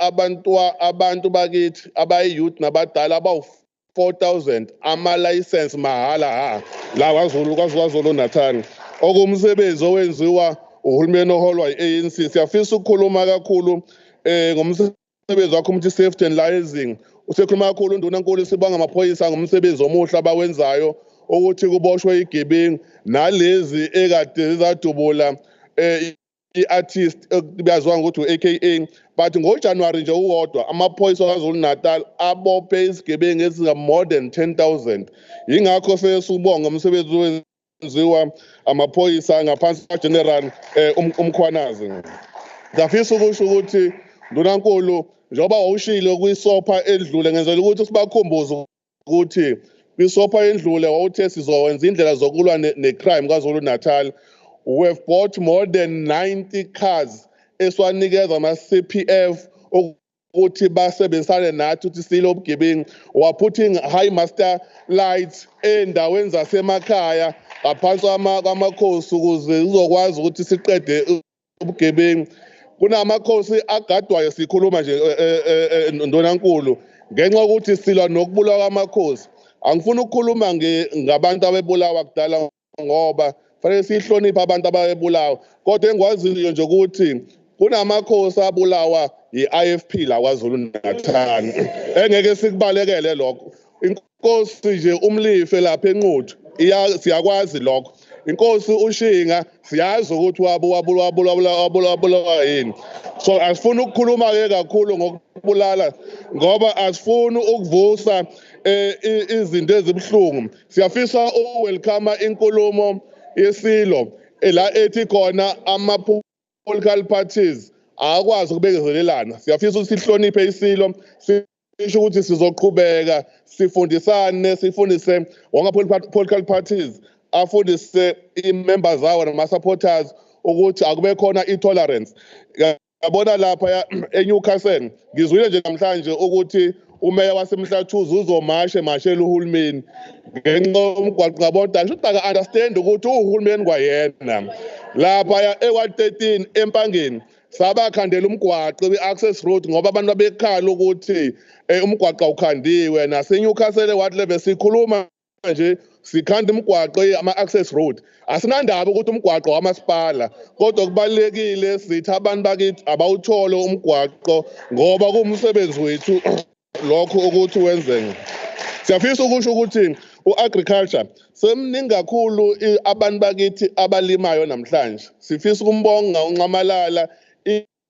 abantu bakithi abayi-youth nabadala abawu-4,000 ama-license mahhala la KwaZulu-Natal. Okumsebenzi owenziwa uhulumeni oholwa i-ANC. Siyafisa ukukhuluma kakhulu ngomsebenzi wakho umthi safety and liaising. Usekhuluma kakhulu undunankulu sibonga amaphoyisa ngomsebenzi omuhle abawenzayo ukuthi kuboshwe igebengu nalezi ekade zadubula i-artist ebizwa ngokuthi AKA but ngoJanuary nje uwodwa amaphoyisa KwaZulu-Natal abophe izigebengu ezinga more than 10,000. Yingakho sesubonga umsebenzi wenziwa amaphoyisa ngaphansi kaGeneral umkhwanazi. Ngafisa ukusho ukuthi ndunankulu njoba wawushilo kwisopha edlule ngenzela ukuthi sibakhumbuze ukuthi kwisopha endlule wawuthe sizowenza indlela zokulwa necrime KwaZulu-Natal. We have bought more than 90 cars eswanikeza ama-CPF ukuthi basebenzisane nathi ukuthi silo ubugebengu. We are putting high master lights endaweni zasemakhaya ngaphansi kwamakhosi ukuze uzokwazi ukuthi siqede ubugebengu. Kunamakhosi agadwayo sikhuluma nje ndonankulu ngenxa ukuthi silwa nokubulawa kwamakhosi. Angifuni ukukhuluma ngabantu abebulawa kudala ngoba fanele sihloniphe abantu abebulawa kodwa engikwaziyo nje ukuthi kunamakhosi abulawa yi-IFP la KwaZulu-Natal engeke sikubalekele lokho. Inkosi nje umlife lapha eNquthu siyakwazi lokho. Inkosi uShinga siyazi ukuthi wabulawa yini. So asifuni ukukhuluma ke kakhulu ngokubulala ngoba asifuni ukuvusa izinto ezibhlungu. Siyafisa uwelcome inkulumo yesilo la ethi khona ama-political parties akwazi ukubekezelelana. Siyafisa ukuthi sihloniphe isilo sisho ukuthi sizoqhubeka sifundisane sifundise wonke political parties afundise i-members zawo nama-supporters ukuthi akube khona i-tolerance. Yabona lapha eNewcastle ngizwile nje namhlanje ukuthi umeya wasemhlathuze uzomashela uhulumeni ngenxa yomgwaqo ngabona ngisho ukuthi aka-understand ukuthi uhulumeni kwayena lapha ekwa-13 empangeni sabakhandela umgwaqo we-access road ngoba abantu babekhala ukuthi umgwaqo awukhandiwe. NaseNewcastle wathi lebe sikhuluma nje sikhanda umgwaqo ama-access road asinandaba ukuthi umgwaqo wamasipala kodwa kubalekile sithi abantu bakithi abawuthole umgwaqo ngoba kuwumsebenzi wethu lokho ukuthi wenzeke. Siyafisa ukusho ukuthi u-agriculture semningi kakhulu abantu bakithi abalimayo namhlanje. Sifisa ukumbonga uNcamalala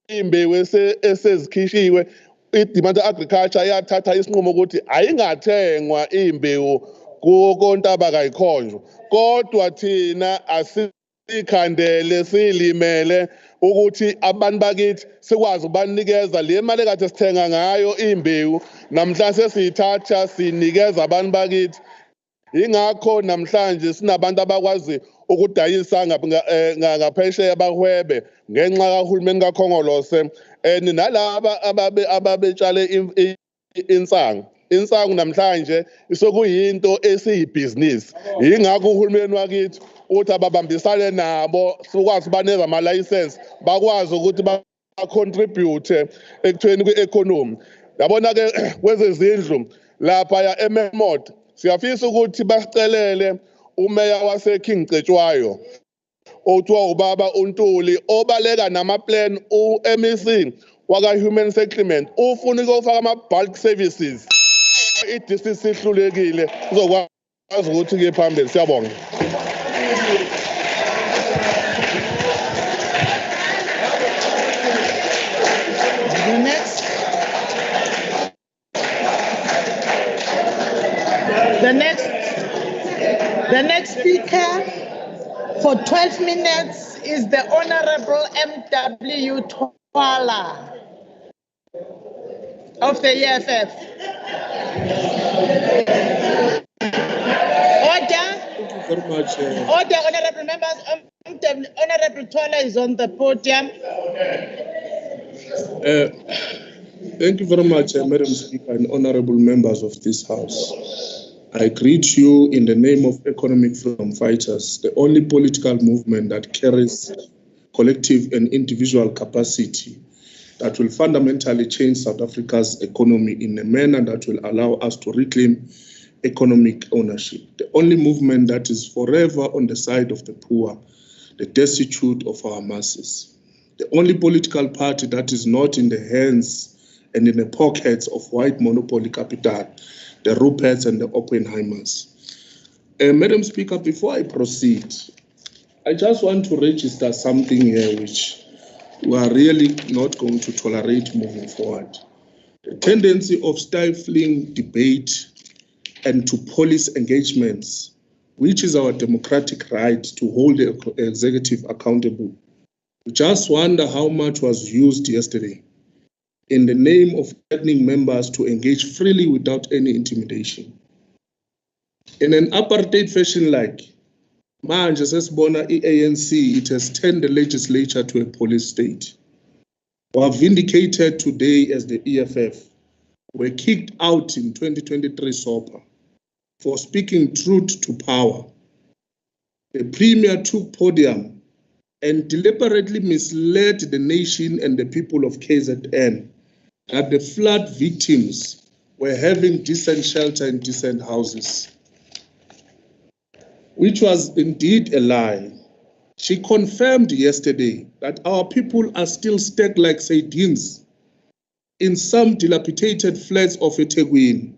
imbewu esezikhishiwe i-Department of Agriculture yathatha isinqumo ukuthi ayingathengwa imbewu kukontaba kayikhonjwa kodwa thina asikhandele silimele ukuthi abantu bakithi sikwazi ukubanikeza le mali ekade sithenga ngayo imbewu namhlanje sesiyithatha sinikeza abantu bakithi. Ingakho namhlanje sinabantu abakwazi ukudayisa ngaphesheya bahwebe ngenxa kahulumeni kaKhongolose nalaba ababetshale insangu namhlanje isokuyinto esiyibhizinisi. Yingakho uhulumeni wakithi uthi ababambisane nabo sikwazi baneza ama-license bakwazi ukuthi ba-contribute ekuthweni kwe-economy. Yabona-ke kwezezindlu lapha eMemot siyafisa ukuthi basicelele umeya waseKing Cetshwayo othiwa ubaba uNtuli obaleka namaplan u-MEC waka-Human Settlement ufuna ukufaka ama-bulk services. I-district sihlulekile uzokwazi ukuthi kuye phambili. Siyabonga. The next speaker for 12 minutes is the Honorable M.W. Twala of the EFF. Order. Thank you very much. Order, honorable members. Honorable Tola is on the podium. Thank you very much, Madam Speaker and honorable members of this House. I greet you in the name of Economic Freedom Fighters, the only political movement that carries collective and individual capacity that will fundamentally change South Africa's economy in a manner that will allow us to reclaim economic ownership. The only movement that is forever on the side of the poor, the destitute of our masses. The only political party that is not in the hands and in the pockets of white monopoly capital, the Ruperts and the Oppenheimers. Madam Speaker, before I proceed, I just want to register something here which we are really not going to tolerate moving forward. The tendency of stifling debate and to police engagements, which is our democratic right to hold the executive accountable. We just wonder how much was used yesterday in the name of threatening members to engage freely without any intimidation. In an apartheid fashion like, manje sesibona i-ANC, it has turned the legislature to a police state. We are vindicated today as the EFF were kicked out in 2023 SOPA for speaking truth to power. The Premier took podium and deliberately misled the nation and the people of KZN that the flood victims were having decent shelter and decent houses, which was indeed a lie. She confirmed yesterday that our people are still stuck like sardines in some dilapidated flats of eThekwini.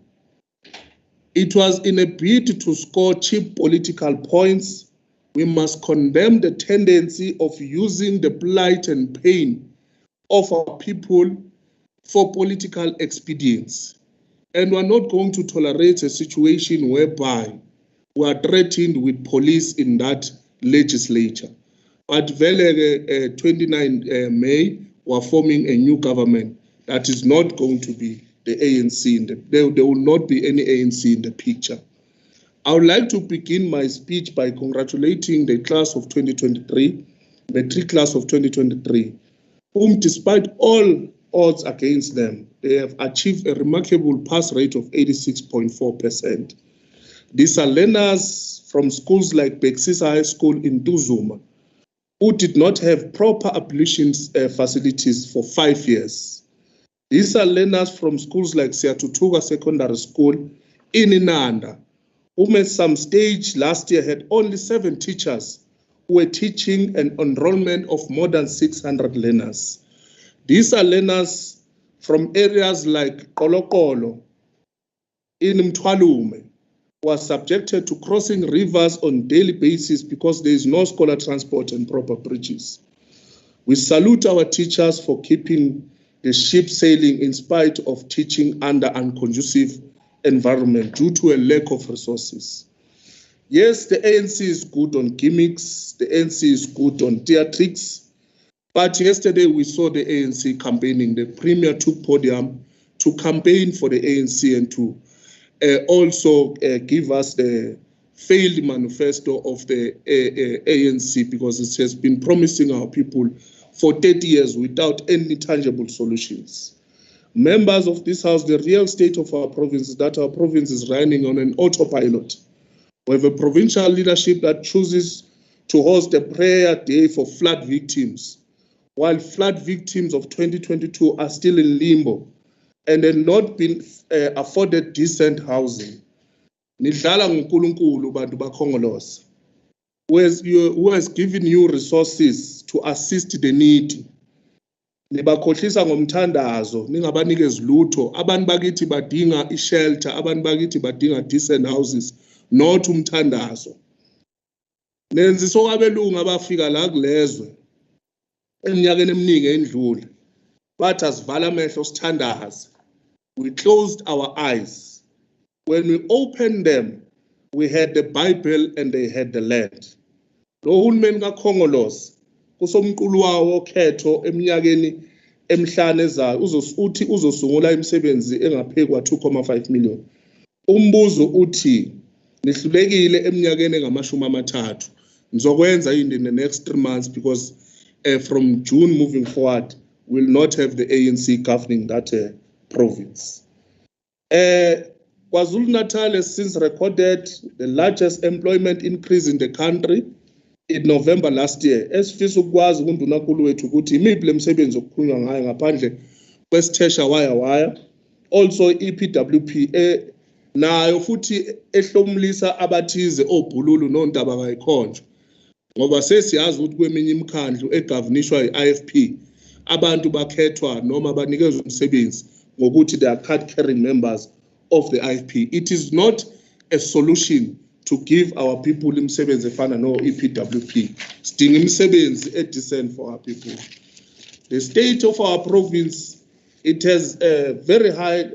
It was in a bid to score cheap political points. We must condemn the tendency of using the plight and pain of our people for political expedience. And we're not going to tolerate a situation whereby we are threatened with police in that legislature. But 29 May, we're forming a new government that is not going to be the ANC. There will not be any ANC in the picture. I would like to begin my speech by congratulating the class of 2023, matric class of 2023, whom despite all odds against them, they have achieved a remarkable pass rate of 86.4%. These are learners from schools like Beksisa High School in Tuzuma, who did not have proper ablution facilities for 5 years. These are learners from schools like Siatutuga Secondary School in Inanda, whom at some stage last year had only 7 teachers who were teaching an enrollment of more than 600 learners. These are learners from areas like Kolokolo in Mthwalume, who are subjected to crossing rivers on daily basis because there is no scholar transport and proper bridges. We salute our teachers for keeping the ship sailing in spite of teaching under unconducive environment due to a lack of resources. Yes, the ANC is good on gimmicks, the ANC is good on theatrics, but yesterday we saw the ANC campaigning. The Premier took podium to campaign for the ANC and to also give us the failed manifesto of the ANC, because it has been promising our people for 30 years without any tangible solutions. Members of this House, the real state of our province is that our province is running on an autopilot. We have a provincial leadership that chooses to host a prayer day for flood victims, while flood victims of 2022 are still in limbo and have not been afforded decent housing. Nidlala nguNkulunkulu bantu baKhongolose, who has given you resources to assist the needy. Nibakhohlisa ngomthandazo, ningabanikezi lutho. Abantu bakithi badinga i-shelter, abantu bakithi badinga decent houses, not umthandazo. Nenziso kwabelungu abafika la kulezwe eminyakeni eminingi endlule, bathi asivala amehlo sithandaze. We closed our eyes. When we opened them, we had the Bible and they had the land. Lo hulumeni kaKhongolose kusomqulu wawo khetho eminyakeni emihlanu ezayo uthi uzosungula imisebenzi engaphekwa 2.5 million. Umbuzo uthi nihlulekile eminyakeni engamashumi amathathu. Nizokwenza in the next 3 months because from June moving forward, we'll not have the ANC governing that province. KwaZulu-Natal has since recorded the largest employment increase in the country in November last year. Esifisa ukwazi kundunankulu wethu ukuthi imiphi lemsebenzi okukhulunywa ngayo ngaphandle kwesithesha waya. Also EPWP nayo futhi ehlomulisa abathize obhululu nontaba kayikhonjwa. Ngoba sesiyazi ukuthi kweminye imikhandlu egovernishwa i-IFP abantu bakhethwa noma banikezwe umsebenzi ngokuthi they are card carrying members of the IFP. It is not a solution to give our people imisebenzi efana no EPWP. Sidinga imisebenzi decent for our people. The state of our province, it has a very high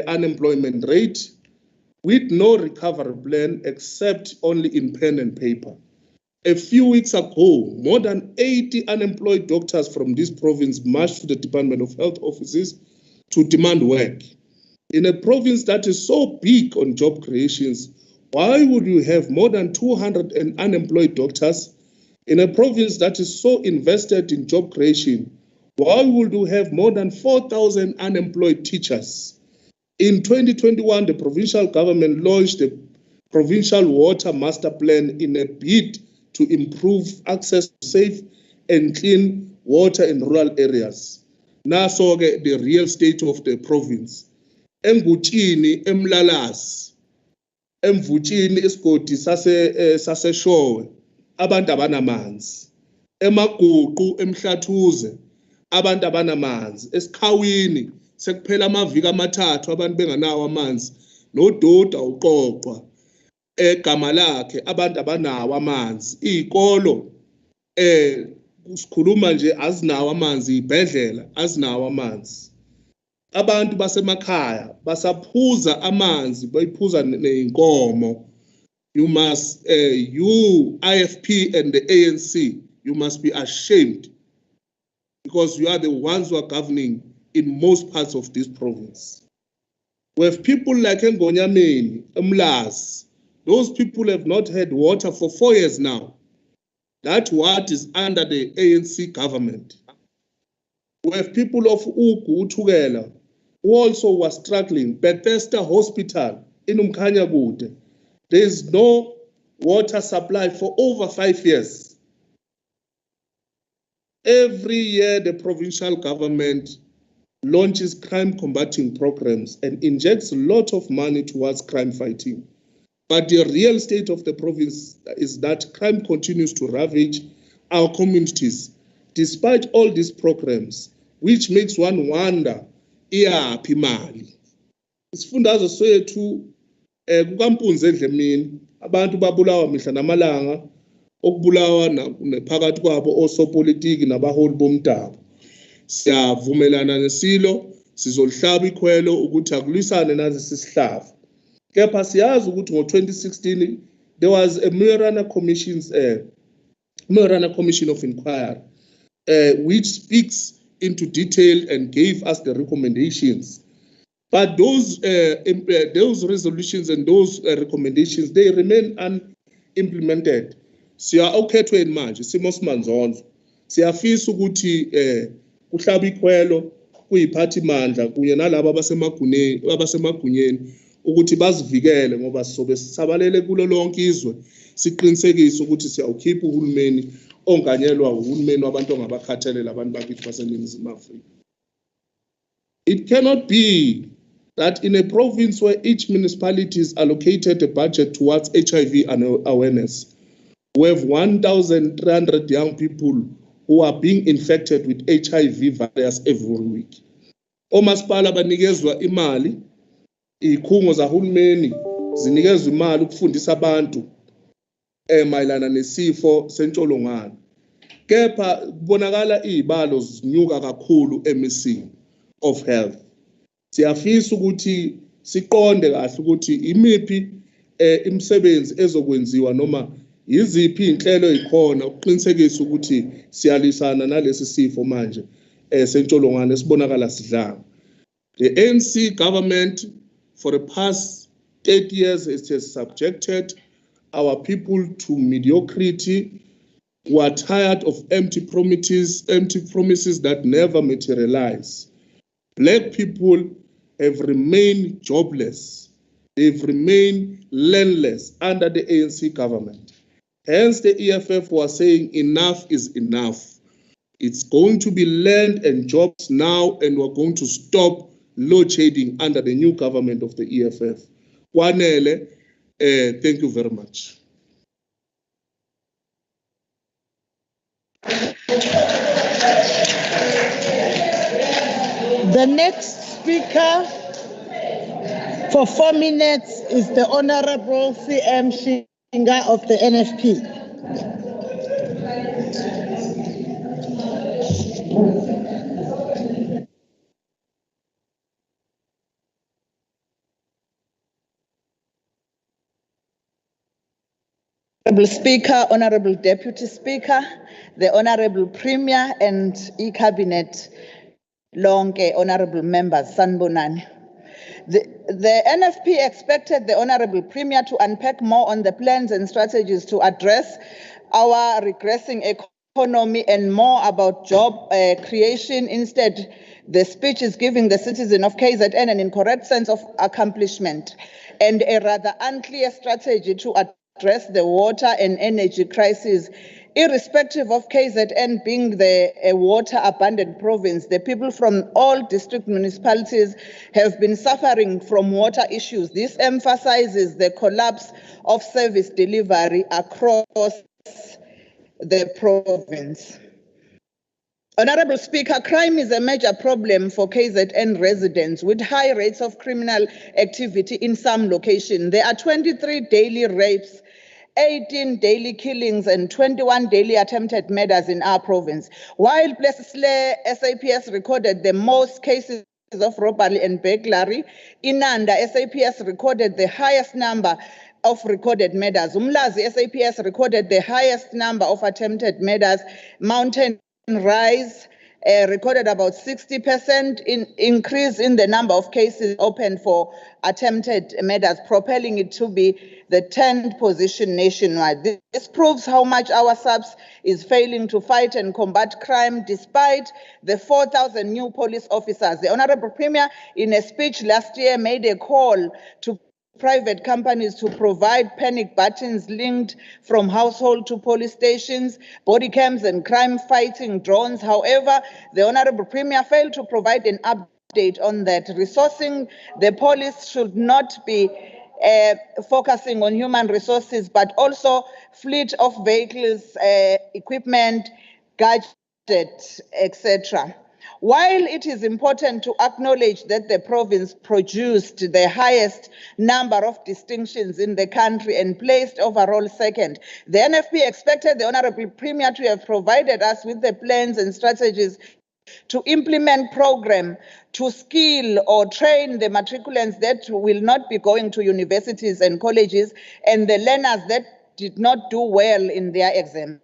unemployment rate with no recovery plan except only in pen and paper. A few weeks ago, more than 80 unemployed doctors from this province marched to the Department of Health offices to demand work. In a province that is so big on job creations, why would you have more than 200 unemployed doctors? In a province that is so invested in job creation, why would you have more than 4,000 unemployed teachers? In 2021, the provincial government launched the Provincial Water Master Plan in a bid to improve access to safe and clean water in rural areas. Naso-ke the real state of the province. Engutshini, Emlalas, Emvutshini isigodi sase Showe, abantu abanamanzi. Emaguqu, Emhlathuze, abantu abanamanzi. Esikhawini sekuphela amaviki amathathu abantu benganawo amanzi. Nododa uqoqwa. Egama lakhe abantu abanawo amanzi. Izikolo sikhuluma nje azinawo amanzi, ibhedlela azinawo amanzi. Abantu basemakhaya basaphuza amanzi, bayiphuza neinkomo. You must you IFP and the ANC, you must be ashamed because you are the ones who are governing in most parts of this province. We have people like Ngonyameni, Mlas. Those people have not had water for 4 years now. That what is under the ANC government. We have people of Ugu, Utugela, who also were struggling. Bethesda Hospital in Umkhanyakude. There is no water supply for over 5 years. Every year, the provincial government launches crime combating programs and injects a lot of money towards crime fighting. But the real state of the province is that crime continues to ravage our communities, despite all these programs, which makes one wonder, iyaphi imali. Isifundazwe sethu kukampunze Dlamini, abantu babulawa mihla namalanga, okubulawa nephakathi kwabo osopolitiki nabaholi bomdabu. Siyavumelana nesilo, sizolihlaba ikhwelo ukuthi akulwisane nazi sisihlavu. Kepha siyazi ukuthi ngo-2016 there was a Murana Commission of Inquiry, which speaks into detail and gave us the recommendations. But those resolutions and those recommendations, they remain unimplemented. Siya okhethwe manje simo simanzonzo. Siyafisa ukuthi kuhlaba ikhwelo kuyiphathi mandla kunye nalabo abasemagunyeni ukuthi bazivikele ngoba sizobe sisabalele kulo lonke izwe siqinisekise ukuthi siyawukhipha uhulumeni onganyelwa uhulumeni wabantu ongabakhathalela abantu bakithi baseNingizimu Afrika. It cannot be that in a province where each municipality is allocated a budget towards HIV awareness, we have 1,300 young people who are being infected with HIV virus every week. Omasipala banikezwa imali, ikhungo zahulumeni zinikezwa imali ukufundisa abantu mayelana nesifo sentsholongwane. Kepha kubonakala izibalo zinyuka kakhulu emisini of health. Siyafisa ukuthi siqonde kahle ukuthi imiphi imisebenzi ezokwenziwa noma yiziphi inhlelo ezikhona ukuqinisekisa ukuthi siyalisana nalesi sifo manje sentsholongwane esibonakala sidlanga. The ANC government for the past 30 years it has subjected our people to mediocrity, who are tired of empty promises that never materialize. Black people have remained jobless. They've remained landless under the ANC government. Hence, the EFF was saying enough is enough. It's going to be land and jobs now, and we're going to stop load shedding under the new government of the EFF. Kwanele, thank you very much. The next speaker for 4 minutes is the Honorable CM Shinga of the NFP. Honorable Speaker, Honorable Deputy Speaker, the Honorable Premier and E-Cabinet, lonke Honorable Members, Sanbonani. The NFP expected the Honorable Premier to unpack more on the plans and strategies to address our regressing economy and more about job creation. Instead, the speech is giving the citizen of KZN an incorrect sense of accomplishment and a rather unclear strategy to address the water and energy crisis. Irrespective of KZN being a water-abundant province, the people from all district municipalities have been suffering from water issues. This emphasizes the collapse of service delivery across the province. Honorable Speaker, crime is a major problem for KZN residents with high rates of criminal activity in some locations. There are 23 daily rapes, 18 daily killings and 21 daily attempted murders in our province. While Plesisle SAPS recorded the most cases of robbery and burglary, Inanda SAPS recorded the highest number of recorded murders. Umlazi SAPS recorded the highest number of attempted murders. Mountain Rise recorded about 60% increase in the number of cases open for attempted murders, propelling it to be the 10th position nationwide. This proves how much our SAPS is failing to fight and combat crime despite the 4,000 new police officers. The Honorable Premier, in a speech last year, made a call to private companies to provide panic buttons linked from household to police stations, body cams and crime fighting drones. However, the Honorable Premier failed to provide an update on that. Resourcing the police should not be focusing on human resources, but also fleet of vehicles, equipment, gadgets, etc. While it is important to acknowledge that the province produced the highest number of distinctions in the country and placed overall second, the NFP expected the Honorable Premier to have provided us with the plans and strategies to implement program to skill or train the matriculants that will not be going to universities and colleges and the learners that did not do well in their exams.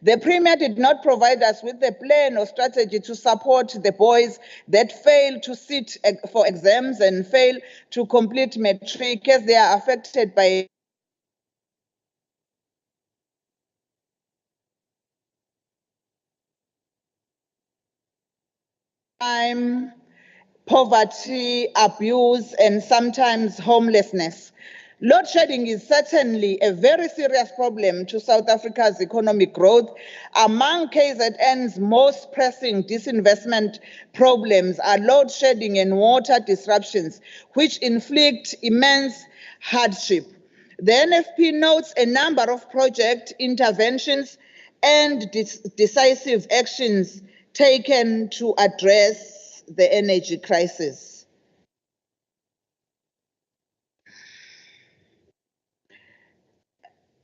The Premier did not provide us with a plan or strategy to support the boys that fail to sit for exams and fail to complete matric as they are affected by crime, poverty, abuse, and sometimes homelessness. Load shedding is certainly a very serious problem to South Africa's economic growth. Among KZN's most pressing disinvestment problems are load shedding and water disruptions, which inflict immense hardship. The NFP notes a number of project interventions and decisive actions taken to address the energy crisis.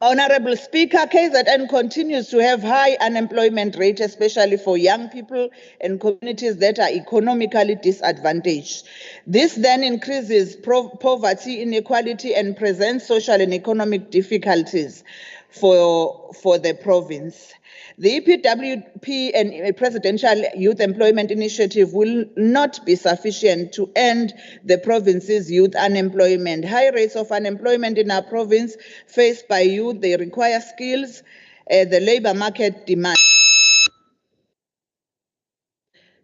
Honorable Speaker, KZN continues to have high unemployment rate, especially for young people and communities that are economically disadvantaged. This then increases poverty, inequality, and presents social and economic difficulties. for the province. The EPWP and a Presidential Youth Employment Initiative will not be sufficient to end the province's youth unemployment. High rates of unemployment in our province faced by youth, they require skills, the labor market demand.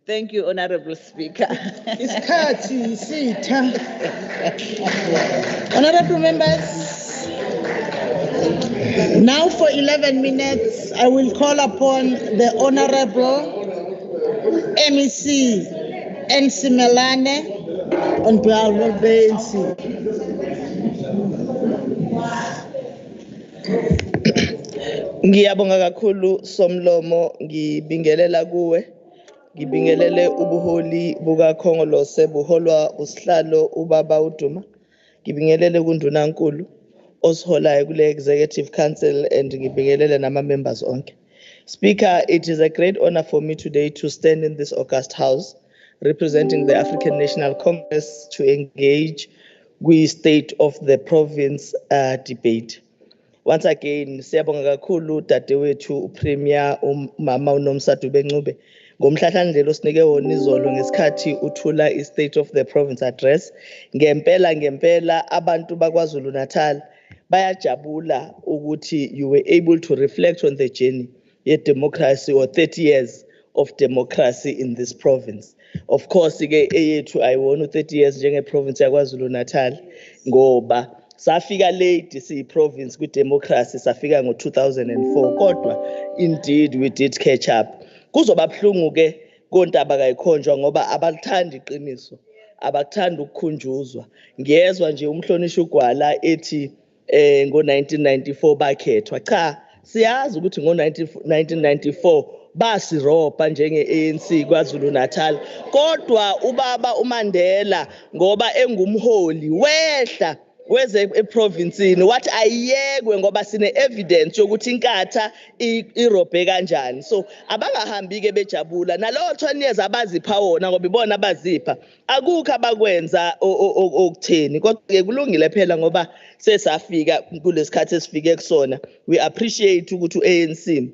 Thank you, Honorable Speaker. Isikhathi sitha. Honorable members, now for 11 minutes, I will call upon the Honorable MEC Nsimelane on behalf of the ANC. Ngiyabonga kakhulu Somlomo, ngibingelela kuwe. Ngibingelele ubuholi bukaKhongolose buholwa usihlalo ubaba uDuma. Ngibingelele kundunankulu osiholayo kule Executive Council and ngibingelele nama members onke. Speaker, it is a great honor for me today to stand in this august house representing the African National Congress to engage with state of the province debate. Once again, siyabonga kakhulu dadewethu uPremier umama uNomsatu Bencube ngomhlahlandlela osinike wona izolo ngesikhathi uthula i-State of the Province address. Ngempela abantu bakwaZulu-Natal bayajabula ukuthi you were able to reflect on the journey of democracy or 30 years of democracy in this province. Of course, ke eyethu ayiwona 30 years njenge-province yakwaZulu-Natal ngoba safika late siyi-province kwi-democracy safika ngo-2004 kodwa indeed we did catch up. Kuzoba buhlungu ke kontaba kayikhonjwa ngoba abalithanda iqiniso, abakuthanda ukukhunjuzwa. Ngiyezwa nje umhlonishwa uGwala ethi ngo-1994 bakhethwa. Cha, siyazi ukuthi ngo-1994 basirobha njenge-ANC KwaZulu-Natal. Kodwa ubaba uMandela ngoba engumholi wehla weze eprovinsini wathi ayiyekwe ngoba sine evidence yokuthi inkatha irobhe kanjani. So abangahambi ke bejabula nalowo 20 years abazipha wona ngoba ibona abazipha akukho abakwenza okutheni. Kodwa ke kulungile phela ngoba sesafika kulesikhathi esifike kusona. We appreciate ukuthi uANC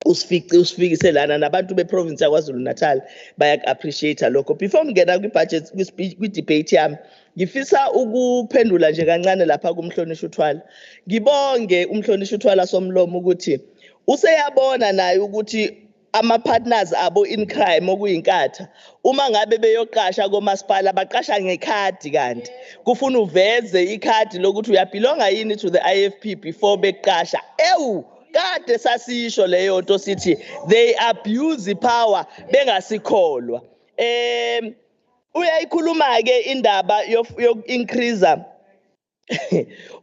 usifikise lana nabantu beprovince yakwaZulu-Natal bayak-appreciate lokho. Before ngena kwi-budget kwi-debate yami ngifisa ukuphendula nje kancane lapha kumhlonishwa uThwala. Ngibonge umhlonishwa uThwala Somlomo ukuthi useyabona naye ukuthi ama-partners abo in crime okuyinkatha uma ngabe beyoqasha komasipala baqasha ngekhadi kanti kufuna uveze ikhadi lokuthi uyabelonga yini to the IFP before beqasha. Kade sasisho leyo nto sithi they abuse power bengasikholwa. Uyayikhuluma ke indaba yo increase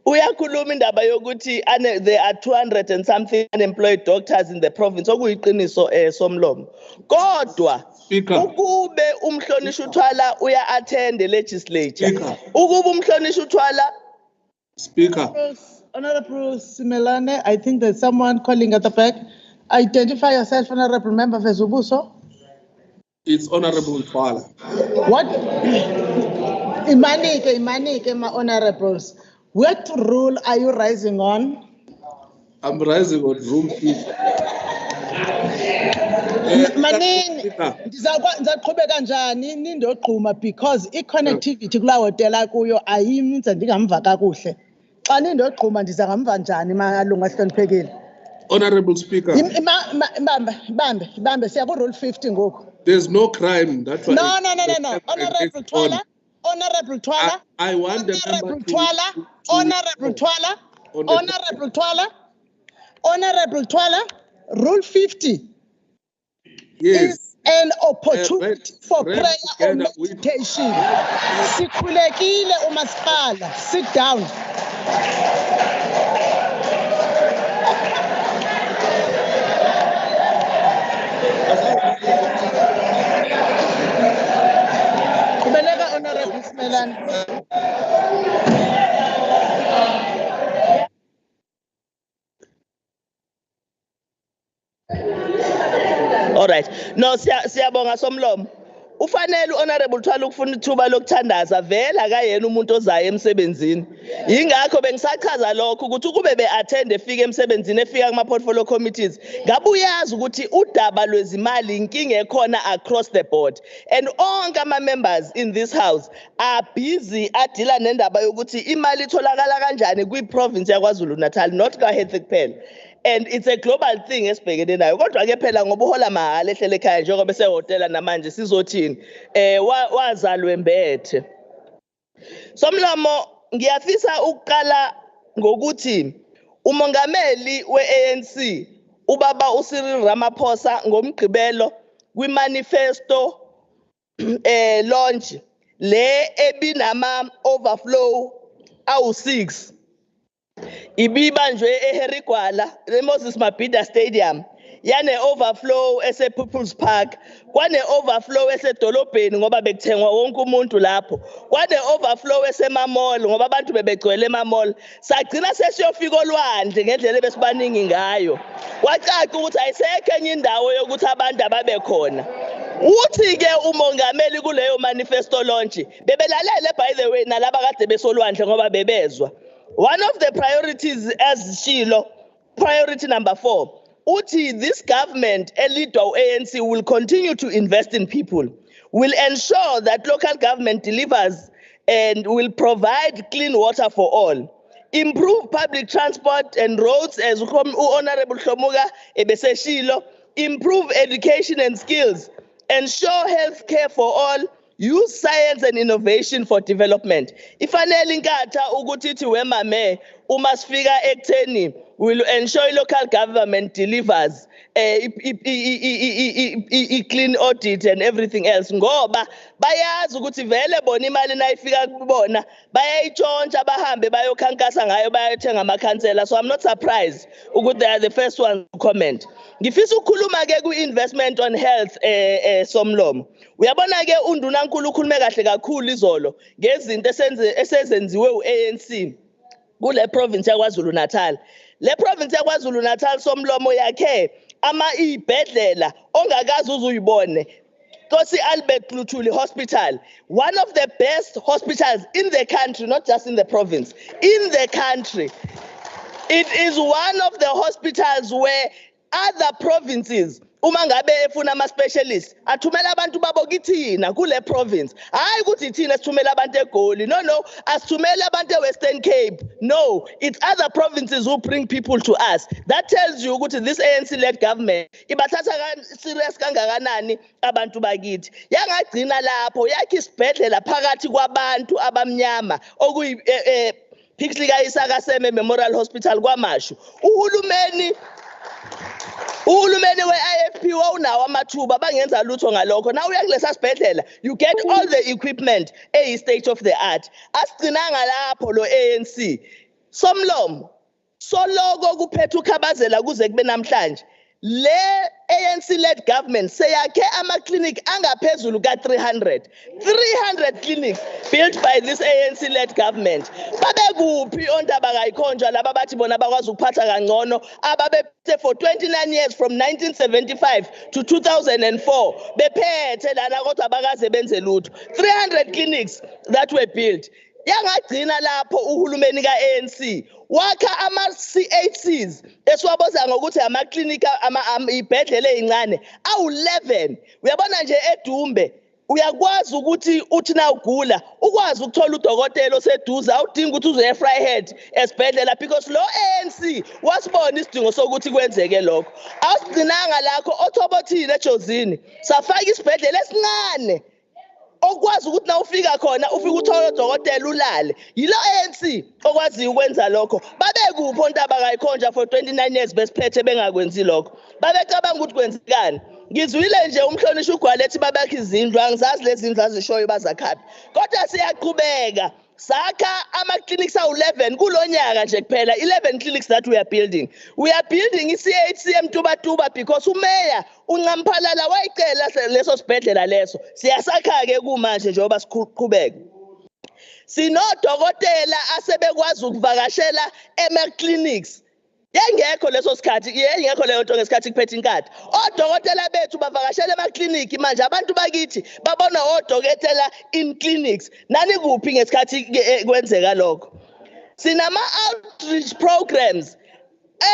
uyakhuluma indaba yokuthi there are 200 and something unemployed doctors in the province okuyiqiniso Somlomo. Kodwa ukube umhlonishwa uThwala uya attend the legislature ukube umhlonishwa uThwala Speaker. Honorable Simelane, I think there's someone calling at the back. Identify yourself, Honorable Member Vezubuso. It's Honorable Twala. What? Imanike, my honorables. What rule are you rising on? I'm rising on room 50. Manini, ndizaqhubeka njani nindoqhuma because i-connectivity kula hotela kuyo ayiminza ndingamva kakuhle. Xa nindoqhuma ndiza ngamva njani malunga ahloniphekile. Honorable Speaker. Bambe siya ku rule 50 ngoku. There's no crime. That's why. No. Honorable Twala. Honorable Twala. I want the member to Honorable Twala. Rule 50. Yes. Is an opportunity for prayer or meditation. Sikhulekile umasipala. Sit down. Honorable Simelane. All right. No, siyabonga Somlomo. ufanele honorable Thwala ukufuna ithuba lokuthandaza vele akayena umuntu ozayo emsebenzini. Yingakho bengisachaza lokho ukuthi ukube beattend efika emsebenzini efika kuma portfolio committees, ngabe uyazi ukuthi udaba lwezimali inkinga ekhona across the board. And onke ama members in this house are busy adila nendaba yokuthi imali itholakala kanjani kwi-province yaKwaZulu-Natal, not kaHethi kuphela. And it's a global thing esibhekene nayo. Kodwa ke phela ngoba uhola mahhala ehlele ekhaya njengoba esehotela namanje sizothini wazalwe mbethe. Somlomo ngiyafisa ukuqala ngokuthi umongameli we-ANC ubaba uCyril Ramaphosa ngomgqibelo kwi-manifesto launch le ebinama overflow awu-6 ibibanjwe eHerigwala eMoses Mabhida Stadium yane overflow esePeople's Park kwane overflow esedolobheni ngoba bekuthengwa wonke umuntu lapho kwane overflow esemamall ngoba abantu bebegcwele emamall sagcina sesiyofika olwandle ngendlela ebesibaningi ngayo kwacaca ukuthi ayisekho enye indawo yokuthi abantu ababe khona. Uthi ke umongameli kuleyo manifesto launch bebelalele by the way nalaba kade besolwandle ngoba bebezwa. One of the priorities as Shilo, priority number 4, uthi this government, elite of ANC, will continue to invest in people, will ensure that local government delivers and will provide clean water for all, improve public transport and roads as Honorable Shomuga ebese Shilo, improve education and skills, ensure health care for all, use science and innovation for development. Ifanele inkatha ukuthi ithi wemame uma sifika ekutheni will ensure local government delivers clean audit and everything else ngoba bayazi ukuthi vele bona imali nayifika kubona bayayitshontsha bahambe bayokhankasa ngayo bayothenga amakhansela. So I'm not surprised ukuthi they are the first ones to comment. Ngifisa ukukhuluma ke ku-investment on health Somlomo. Uyabona ke undunankulu ukhulume kahle kakhulu izolo ngezinto esezenziwe u-ANC kule province yaKwaZulu-Natal. Le province yaKwaZulu-Natal Somlomo yakhe ibhedlela ongakazi uzuyibone. Kosi Albert Luthuli Hospital, one of the best hospitals in the country, not just in the province, in the country. It is one of the hospitals where other provinces uma ngabe efuna ama specialists athumela abantu babo kithina kule province hayi ukuthi thina sithumela abantu eGoli. No, asithumela abantu eWestern Cape. No, it's other provinces who bring people to us. That tells you ukuthi this ANC led government ibathatha serious kangakanani abantu bakithi. Yangagcina lapho yakhe isibhedlela phakathi kwabantu abamnyama okuyi Pixley Isaka Seme Memorial Hospital kwaMashu. Uhulumeni we-IFP wawunawo amathuba bangenza lutho ngalokho. Now uyakulesa sibhedlela you get all the equipment state of the art. Asigcinanga lapho lo ANC. Somlomo soloko kuphethe ukhabazela kuze kube namhlanje. Le ANC-led government seyakhe ama-clinic angaphezulu ka-300 clinics built by this ANC-led government. Babekuphi ontaba kayikhonjwa laba bathi bona bakwazi ukuphatha kangcono ababephethe for 29 years from 1975 to 2004 bephethe lana kodwa bakaze benze lutho. 300 clinics that were built. Yangagcina lapho uhulumeni ka-ANC wakha ama-CHCs esiwaboza ngokuthi amaklinika ibhedlela ezincane awu-11. Uyabona nje eDumbe uyakwazi ukuthi uthi na ugula ukwazi ukuthola udokotela oseduze awudingi ukuthi uze eFryhead esibhedlela because lo ANC wasibona isidingo sokuthi kwenzeke lokho. Asigcinanga lakho othobothile eJozini safaka isibhedlela esincane okwazi ukuthi na ufika khona ufika uthola udokotela ulale. Yilo ANC okwazi ukwenza lokho. Babekuphi ontaba kayikhonja for 29 years besiphethe bengakwenzi lokho. Babecabanga ukuthi kwenzekani. Ngizwile nje umhlonishwa uGwalethi babakhe izindlu angizazi lezi zindlu azishoyo bazakhaphi. Kodwa siyaqhubeka sakha ama-clinics awu-11 kulonyaka nje kuphela 11 clinics that we are building. We are building i-CHC eMtubatuba because umeya uNcamphalala wayicela leso sibhedlela leso. Siyasakha-ke kumanje njengoba siqhubeka. Sinodokotela asebekwazi ukuvakashela ema-clinics Yengekho leso sikhathi, yengekho leyo nto ngesikhathi kuphethe inkatha. Odokotela bethu bavakashela emakliniki manje abantu bakithi babona odokotela in clinics. Nani kuphi ngesikhathi kwenzeka lokho? Sinama outreach programs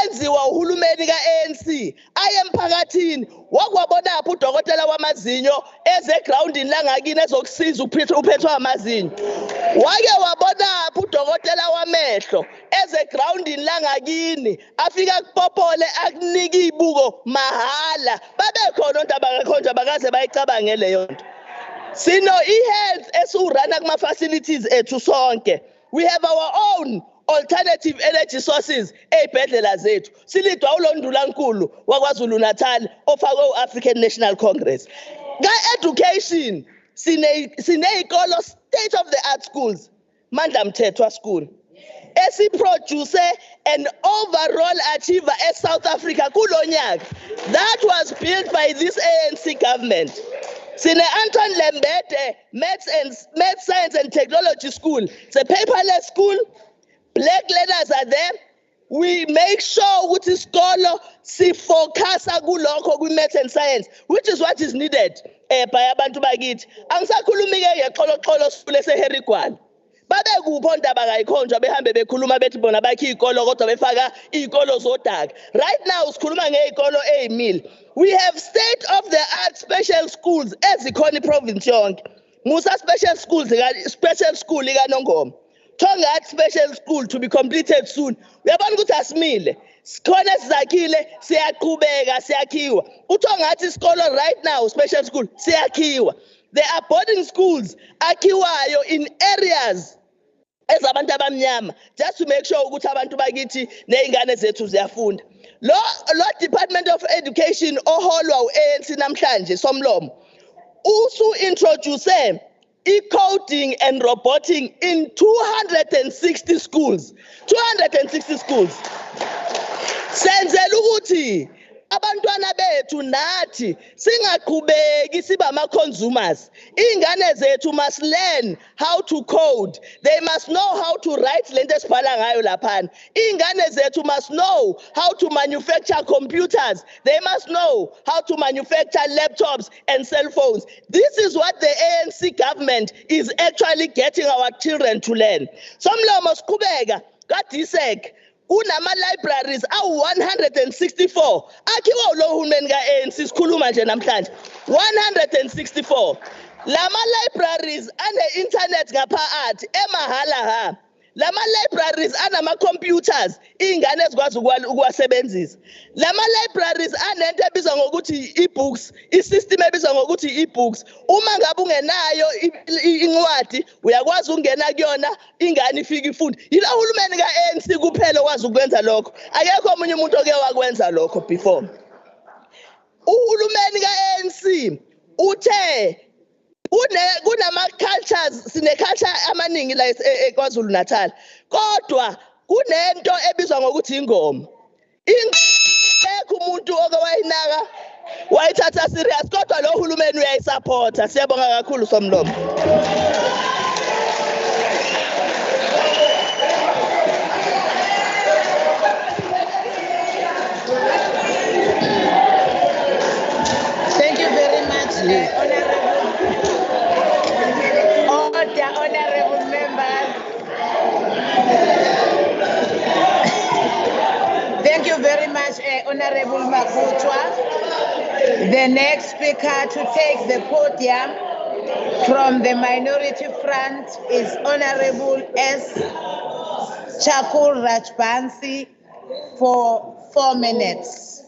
enziwa uhulumeni ka-ANC aye emphakathini wakwabona apho udokotela wamazinyo ezegroundini langakini ezokusiza uphethwe amazinyo. Wake wabona apho udokotela wamehlo ezegroundini langakini afika kupopole akunika ibuko mahala. Babekhona onto abangakhonja bakaze bayicabange leyo nto. Sino i-health esiwurana kuma-facilities ethu sonke. We have our own alternative energy sources ey'bhedlela zethu. Silidwa uLondulankulu waKwaZulu-Natal ofakwe u-African National Congress. Ka-education siney'kolo state of the art schools, Mandla Mthethwa School, esiproduce an overall achiever eSouth Africa kulo nyaka. That was built by this ANC government. Sine Anton Lembede Maths, Science and Technology School. It's a paperless school. Black leaders are there. We make sure ukuthi isikolo sifocasa kulokho kwi-maths and science, which is what is needed by abantu bakithi. Angisakhulumi ke ngeqoloqolo school eseHerigwana. Babe kupho ndaba kayikhonjwa behambe bekhuluma bethi bona bakhe izikolo kodwa befaka izikolo zodaka. Right now sikhuluma ngezikolo ezimile. We have state of the art special schools ezikhona iprovince yonke. Musa special school ikaNongoma. Tongat special school to be completed soon. Uyabona ukuthi asimile. Sikhona sizakhile siyaqhubeka siyakhiwa. Utongathi isikolo right now special school siyakhiwa. There are boarding schools akhiwayo in areas ezabantu abamnyama just to make sure ukuthi abantu bakithi nezingane zethu ziyafunda. Lo Department of Education oholwa uANC namhlanje somlomo usu introduce e-coding and roboting in 260 schools. 260 schools. Senzela ukuthi abantwana bethu nathi singaqhubeki siba ama-consumers. Iy'ngane zethu must learn how to code. They must know how to write lento esibhala ngayo laphana. Iy'ngane zethu must know how to manufacture computers. They must know how to manufacture laptops and cell phones. This is what the ANC government is actually getting our children to learn. Somlomo siqhubeka kaDisek kunama-libraries awu-164 akhiwa ulo hulumeni ka-ANC sikhuluma nje namhlanje 164. Lama-libraries ane-internet ngapha-athi emahala ha. Lama-libraries anama-computers iy'ngane ezikwazi ukuwasebenzisa. Lama-libraries anento ebizwa ngokuthi i-books, i-system ebizwa ngokuthi i-books. Uma ngabe ungenayo incwadi uyakwazi ukungena kuyona ingane ifike ifunde. Yilo hulumeni ka-ANC kuphela okwazi ukwenza lokho. Akekho omunye umuntu oke wakwenza lokho before. Uhulumeni ka-ANC uthe kunama-cultures, sine-culture amaningi la eKwaZulu-Natal. Kodwa kunento ebizwa ngokuthi ingoma. Ingekho umuntu oke wayinaka wayithatha serious kodwa lo hulumeni uyayisupporta. Siyabonga kakhulu somlomo. Thank you very much, honorable members. Thank you very much, Honorable Makutwa. The next speaker to take the podium from the minority front is Honorable S. Chakur Rajbansi for 4 minutes.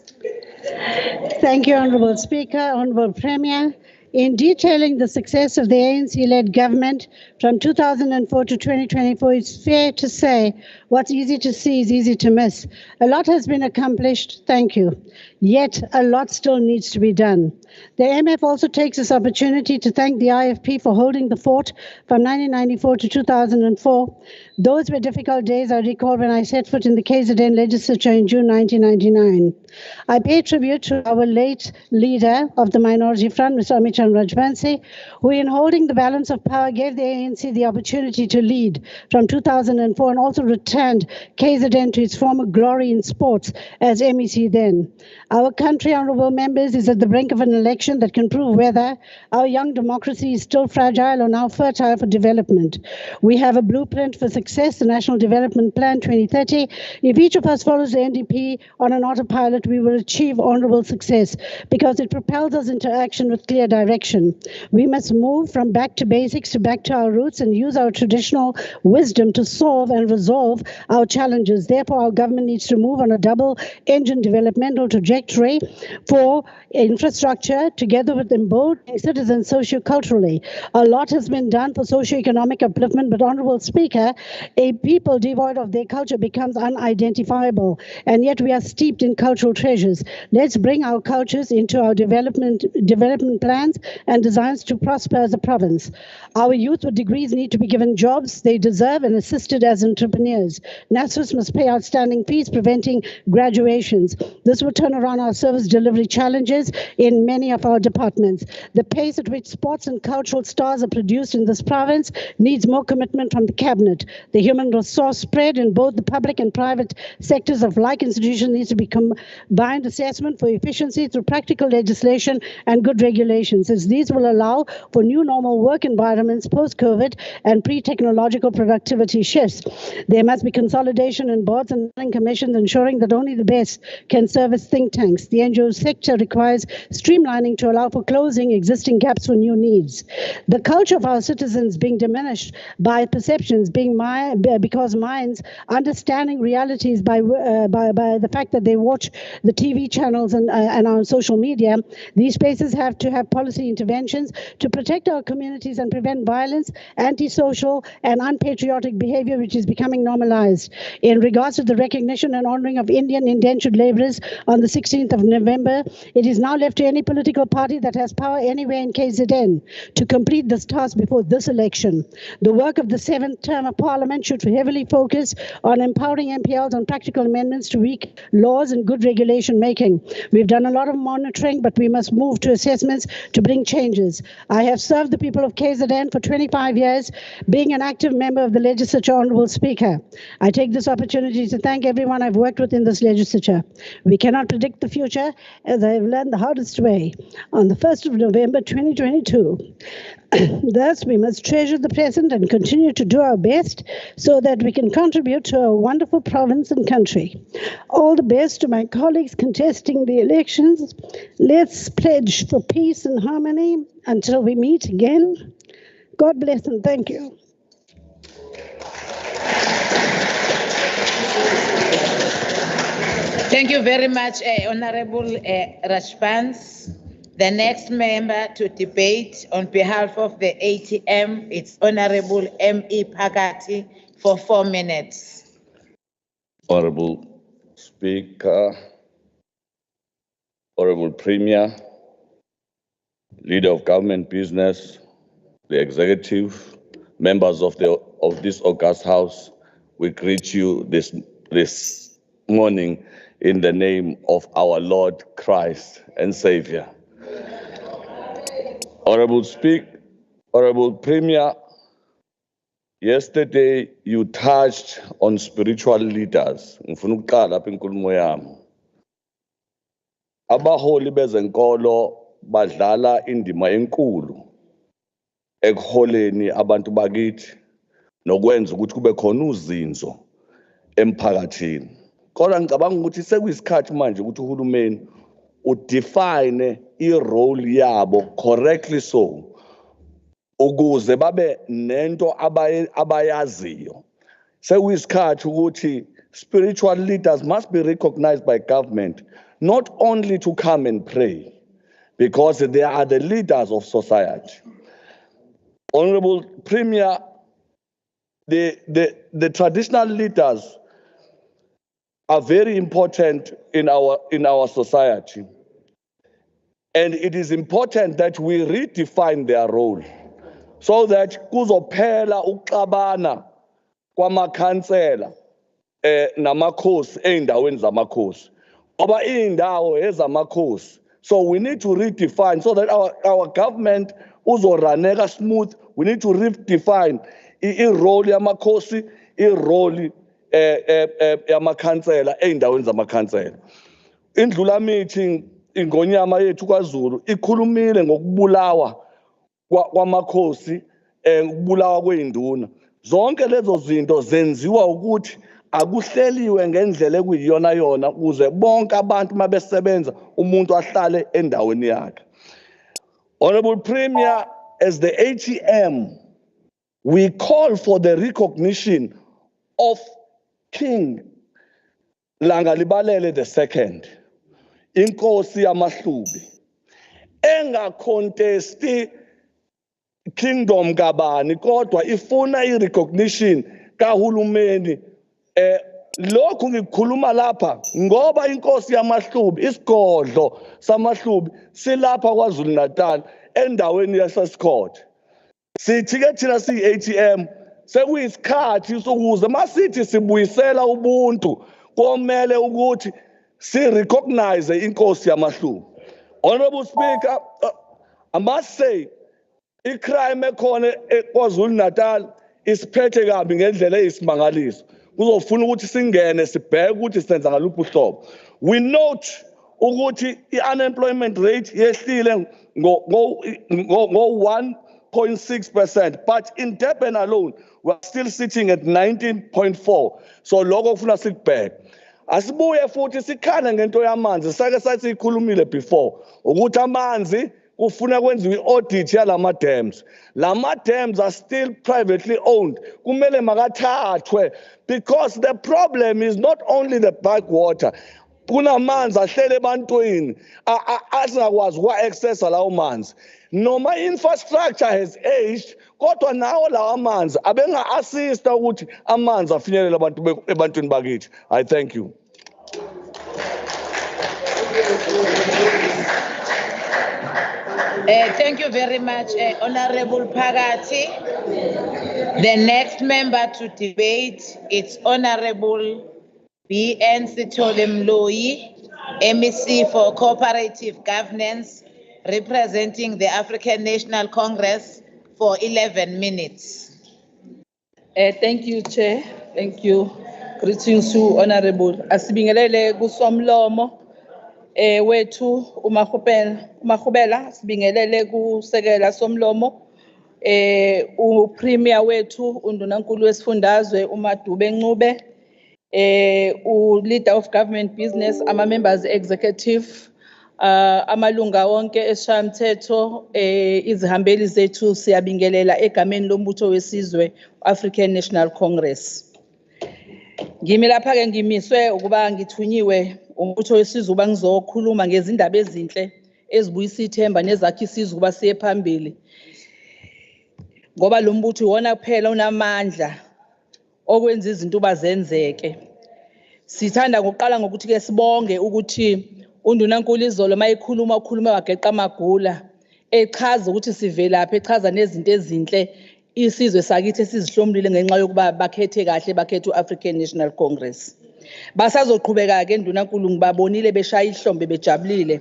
Thank you, Honorable Speaker, Honorable Premier. In detailing the success of the ANC-led government from 2004 to 2024, it's fair to say what's easy to see is easy to miss. A lot has been accomplished. Thank you. Yet, a lot still needs to be done. The MF also takes this opportunity to thank the IFP for holding the fort from 1994 to 2004. Those were difficult days, I recall, when I set foot in the KZN legislature in June 1999. I pay tribute to our late leader of the Minority Front, Mr. Amichan Rajbansi, who in holding the balance of power gave the ANC the opportunity to lead from 2004 and also returned KZN to its former glory in sports as MEC then. Our country, honourable members, is at the brink of an election that can prove whether our young democracy is still fragile or now fertile for development. We have a blueprint for success, the National Development Plan 2030. If each of us follows the NDP on an autopilot, we will achieve honourable success because it propels us into action with clear direction. We must move from back to basics to back to our roots and use our traditional wisdom to solve and resolve our challenges. Therefore, our government needs to move on a double-engine developmental trajectory for infrastructure together with emboldening citizens socio-culturally. A lot has been done for socio-economic upliftment, but Honourable Speaker, a people devoid of their culture becomes unidentifiable, and yet we are steeped in cultural treasures. Let's bring our cultures into our development plans and designs to prosper as a province. Our youth with degrees need to be given jobs they deserve and assisted as entrepreneurs. NASFAS must pay outstanding fees preventing graduations. This will turn around our service delivery challenges in many of our departments. The pace at which sports and cultural stars are produced in this province needs more commitment from the cabinet. The human resource spread in both the public and private sectors of like institutions needs to be combined assessment for efficiency through practical legislation and good regulations, as these will allow for new normal work environments post-COVID and pre-technological productivity shifts. There must be consolidation in boards and commissions, ensuring that only the best can serve as think tanks. The NGO sector requires streamlining to allow for closing existing gaps for new needs. The culture of our citizens being diminished by perceptions, because minds understanding realities by the fact that they watch the TV channels and on social media. These spaces have to have policy interventions to protect our communities and prevent violence, antisocial and unpatriotic behavior which is becoming normalized. In regards to the recognition and honoring of Indian indentured laborers on the 16th of November, it is now left to any political party that has power anywhere in KZN to complete this task before this election. The work of the 7th term of Parliament should heavily focus on empowering MPLs on practical amendments to weak laws and good regulation making. We've done a lot of monitoring, but we must move to assessments to bring changes. I have served the people of KZN for 25 years, being an active member of the Legislature, Honourable Speaker. I take this opportunity to thank everyone I've worked with in this Legislature. We cannot predict the future, as I have learned the hardest way on the 1st of November 2022. Thus, we must treasure the present and continue to do our best so that we can contribute to a wonderful province and country. All the best to my colleagues contesting the elections. Let's pledge for peace and harmony until we meet again. God bless and thank you. Thank you very much, Honorable Rajbans. The next member to debate on behalf of the ATM, it's Honorable M.E. Phakathi for 4 minutes. Honorable Speaker, Honorable Premier, Leader of Government Business, the Executive, members of this august House, we greet you this morning in the name of our Lord Christ and Savior. Honorable Premier, yesterday you touched on spiritual leaders. Ngifuna ukuqala apha inkulumo yami. Abaholi bezenkolo badlala indima enkulu ekuholeni abantu bakithi nokwenza ukuthi kube khona uzinzo emphakathini. Kodwa ngicabanga ukuthi sekuyisikhathi manje ukuthi uhulumeni udefine i-role yabo correctly so ukuze babe nento abayaziyo. Sekuyisikhathi ukuthi spiritual leaders must be recognized by government not only to come and pray because they are the leaders of society. Honorable Premier, the traditional leaders are very important in our society. And it is important that we redefine their role so that kuzophela ukuxabana kwamakhansela namakhosi eindaweni zamakhosi. Ngoba indawo ezamakhosi. So we need to redefine so that our government uzoraneka smooth. We need to redefine i-role yamakhosi, i-role yamakhansela eindaweni zamakhansela. Indlula meeting ingonyama yethu kwaZulu ikhulumile ngokubulawa kwamakhosi, ukubulawa kweinduna. Zonke lezo zinto zenziwa ukuthi akuhleliwe ngendlela ekuyiyona yona ukuze bonke abantu mabesebenza umuntu ahlale endaweni yakhe. Honorable Premier, as the ATM, we call for the recognition of King Langalibalele II, Inkosi yamaHlubi, engacontesti kingdom kabani kodwa ifuna i-recognition kahulumeni. Lokhu ngikhuluma lapha ngoba inkosi yamaHlubi, isigodlo samaHlubi silapha KwaZulu-Natal endaweni yaseScott. Sithi ke thina siyi-ATM sekuyisikhathi sokuze masithi sibuyisela ubuntu komele ukuthi si-recognize inkosi yamaHlubi. Honorable Speaker, I must say i-crime ekhona eKwaZulu-Natal isiphethe kabi ngendlela eyisimangaliso. Kuzofuna ukuthi singene sibheke ukuthi senza ngaluphi uhlobo. We note ukuthi i-unemployment rate yehlile ngo 1.6%, but in Durban alone we're still sitting at 19.4. So lokho kufuna sikubheke. Asibuye futhi sikhana ngento yamanzi, sake sathi ikhulumile before ukuthi amanzi kufuna kwenziwe i-audit yalama dams. Lama dams are still privately owned. Kumele makathathwe because the problem is not only the backwater. Kunamanzi ahlele ebantwini asingakwazi ukwa-accessa lawo manzi. Noma infrastructure has aged, kodwa nawo lawa manzi abenga-assista ukuthi amanzi afinyelele ebantwini bakithi. I thank you. Thank you very much, Honorable Phakathi. The next member to debate is Honorable B.N. Sithole Mloyi, MEC for Cooperative Governance, representing the African National Congress for 11 minutes. Thank you, Chair. Thank you. Greetings to Honorable Asibingelele kusomlomo. Wethu uMahubela sibingelele kusekela somlomo. Upremier wethu undunankulu wesifundazwe uMadube Ncube. Leader of government business, ama-members executive, amalunga wonke esishamthetho, izihambeli zethu siyabingelela egameni lombutho wesizwe African National Congress. Ngimi lapha ke ngimiswe ukuba ngithunyiwe umbutho wesizwe uba ngizokhuluma ngezindaba ezinhle ezibuyisa ithemba nezakha isizwe kuba siye phambili. Ngoba lo mbutho iwona kuphela unamandla okwenza izinto bazenzeke. Sithanda ngokuqala ngokuthi ke sibonge ukuthi undunankulu izolo mayikhuluma ukhuluma wageqa amagula echaza ukuthi sivelaphi, echaza nezinto ezinhle isizwe sakithi esizihlomulile ngenxa yokuba bakhethe kahle bakhethe uAfrican National Congress. Basazoqhubeka ke ndunankulu ngibabonile beshaya ihlombe bejabulile.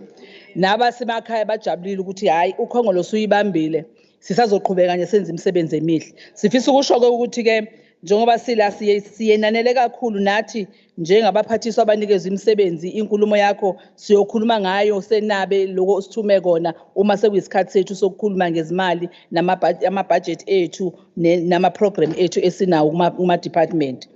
Nabasemakhaya bajabulile ukuthi hayi ukhongolo suyibambile. Sisazoqhubeka nje senza imisebenzi emihle. Sifisa ukusho ukuthi ke njengoba sila siyenanele kakhulu nathi njengabaphathiswa abanikezwe imisebenzi, inkulumo yakho siyokhuluma ngayo senabe lokho sithume kona uma sekuyisikhathi sethu sokukhuluma ngezimali nama-budget ethu nama-program ethu esinawo kuma-department.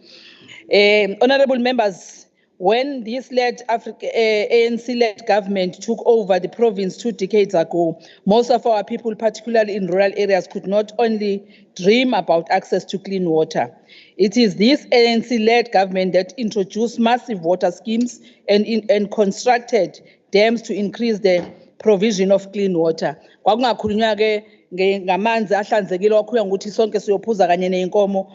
Honorable members, when this ANC-led government took over the province 2 decades ago, most of our people, particularly in rural areas, could not only dream about access to clean water. It is this ANC-led government that introduced massive water schemes and constructed dams to increase the provision of clean water. Kwakungakhulunywa ke ngamanzi ahlanzekile wakhulunywa ngokuthi sonke siyophuza kanye neinkomo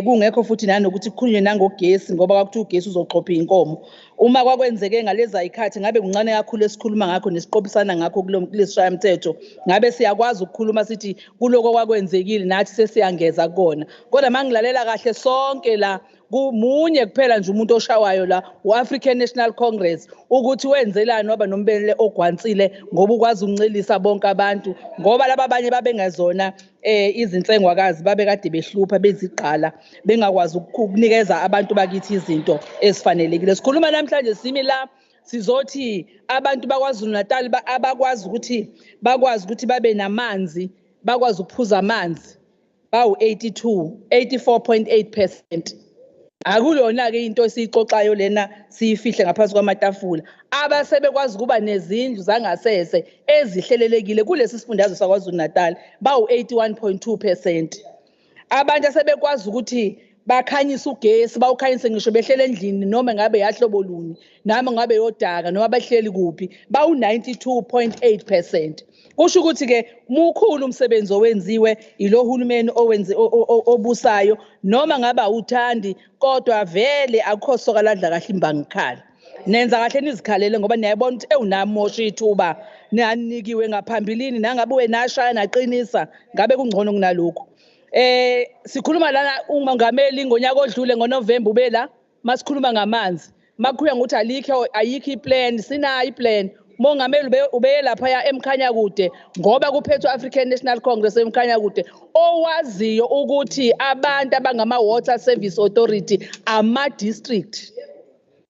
kungekho futhi nanokuthi kukhulunywe nangogesi ngoba kwakuthi ugesi uzoxhopha inkomo. Uma kwakwenzeke ngalezi ayikhathi ngabe kuncane kakhulu esikhuluma ngakho nesiqophisana ngakho kulesishaya mthetho ngabe siyakwazi ukukhuluma sithi kuloko kwakwenzekile nathi sesiyangeza kona. Kodwa mangilalela kahle sonke la kumunye kuphela nje umuntu oshawayo la u-African National Congress ukuthi wenzelani waba nombele ogwansile ngoba ukwazi ukuncelisa bonke abantu ngoba laba abanye babengazona izinsengwakazi babekade behlupha beziqala bengakwazi ukunikeza abantu bakithi izinto ezifanelekile. Sikhuluma namhlanje simi la sizothi abantu bakwaZulu-Natal abakwazi ukuthi babe namanzi bakwazi ukuphuza amanzi bawu 84.8%. Akulona-ke into esiyixoxayo lena siyifihle ngaphansi kwamatafula. Abasebekwazi ukuba nezindlu zangasese ezihlelelekile kulesi sifundazwe sakwaZulu-Natal bawu 81.2%. Abantu asebekwazi ukuthi bakhanyisa ugesi bawukhanyise ngisho behlele endlini noma ngabe yahlobo luni noma ngabe yodaka noma bahleli kuphi bawu 92.8%. Kusho ukuthi-ke mukhulu umsebenzi owenziwe ilo hulumeni obusayo noma ngabe awuthandi kodwa vele akukho sokaladla kahle imbangikhala. Nenza kahle nizikhalele ngoba niyabona ukuthi ewunamosha ithuba nanikiwe ngaphambilini nangabe wenashaya naqinisa ngabe kungcono kunalokho. Sikhuluma lana umongameli ngonyaka odlule ngoNovember ubela masikhuluma ngamanzi makuya ngokuthi ayikho iplan sinayo iplan. Mongameli ubeye lapha emkhanya kude ngoba kuphethwe African National Congress emkhanya kude owaziyo ukuthi abantu abangama Water Service Authority ama district.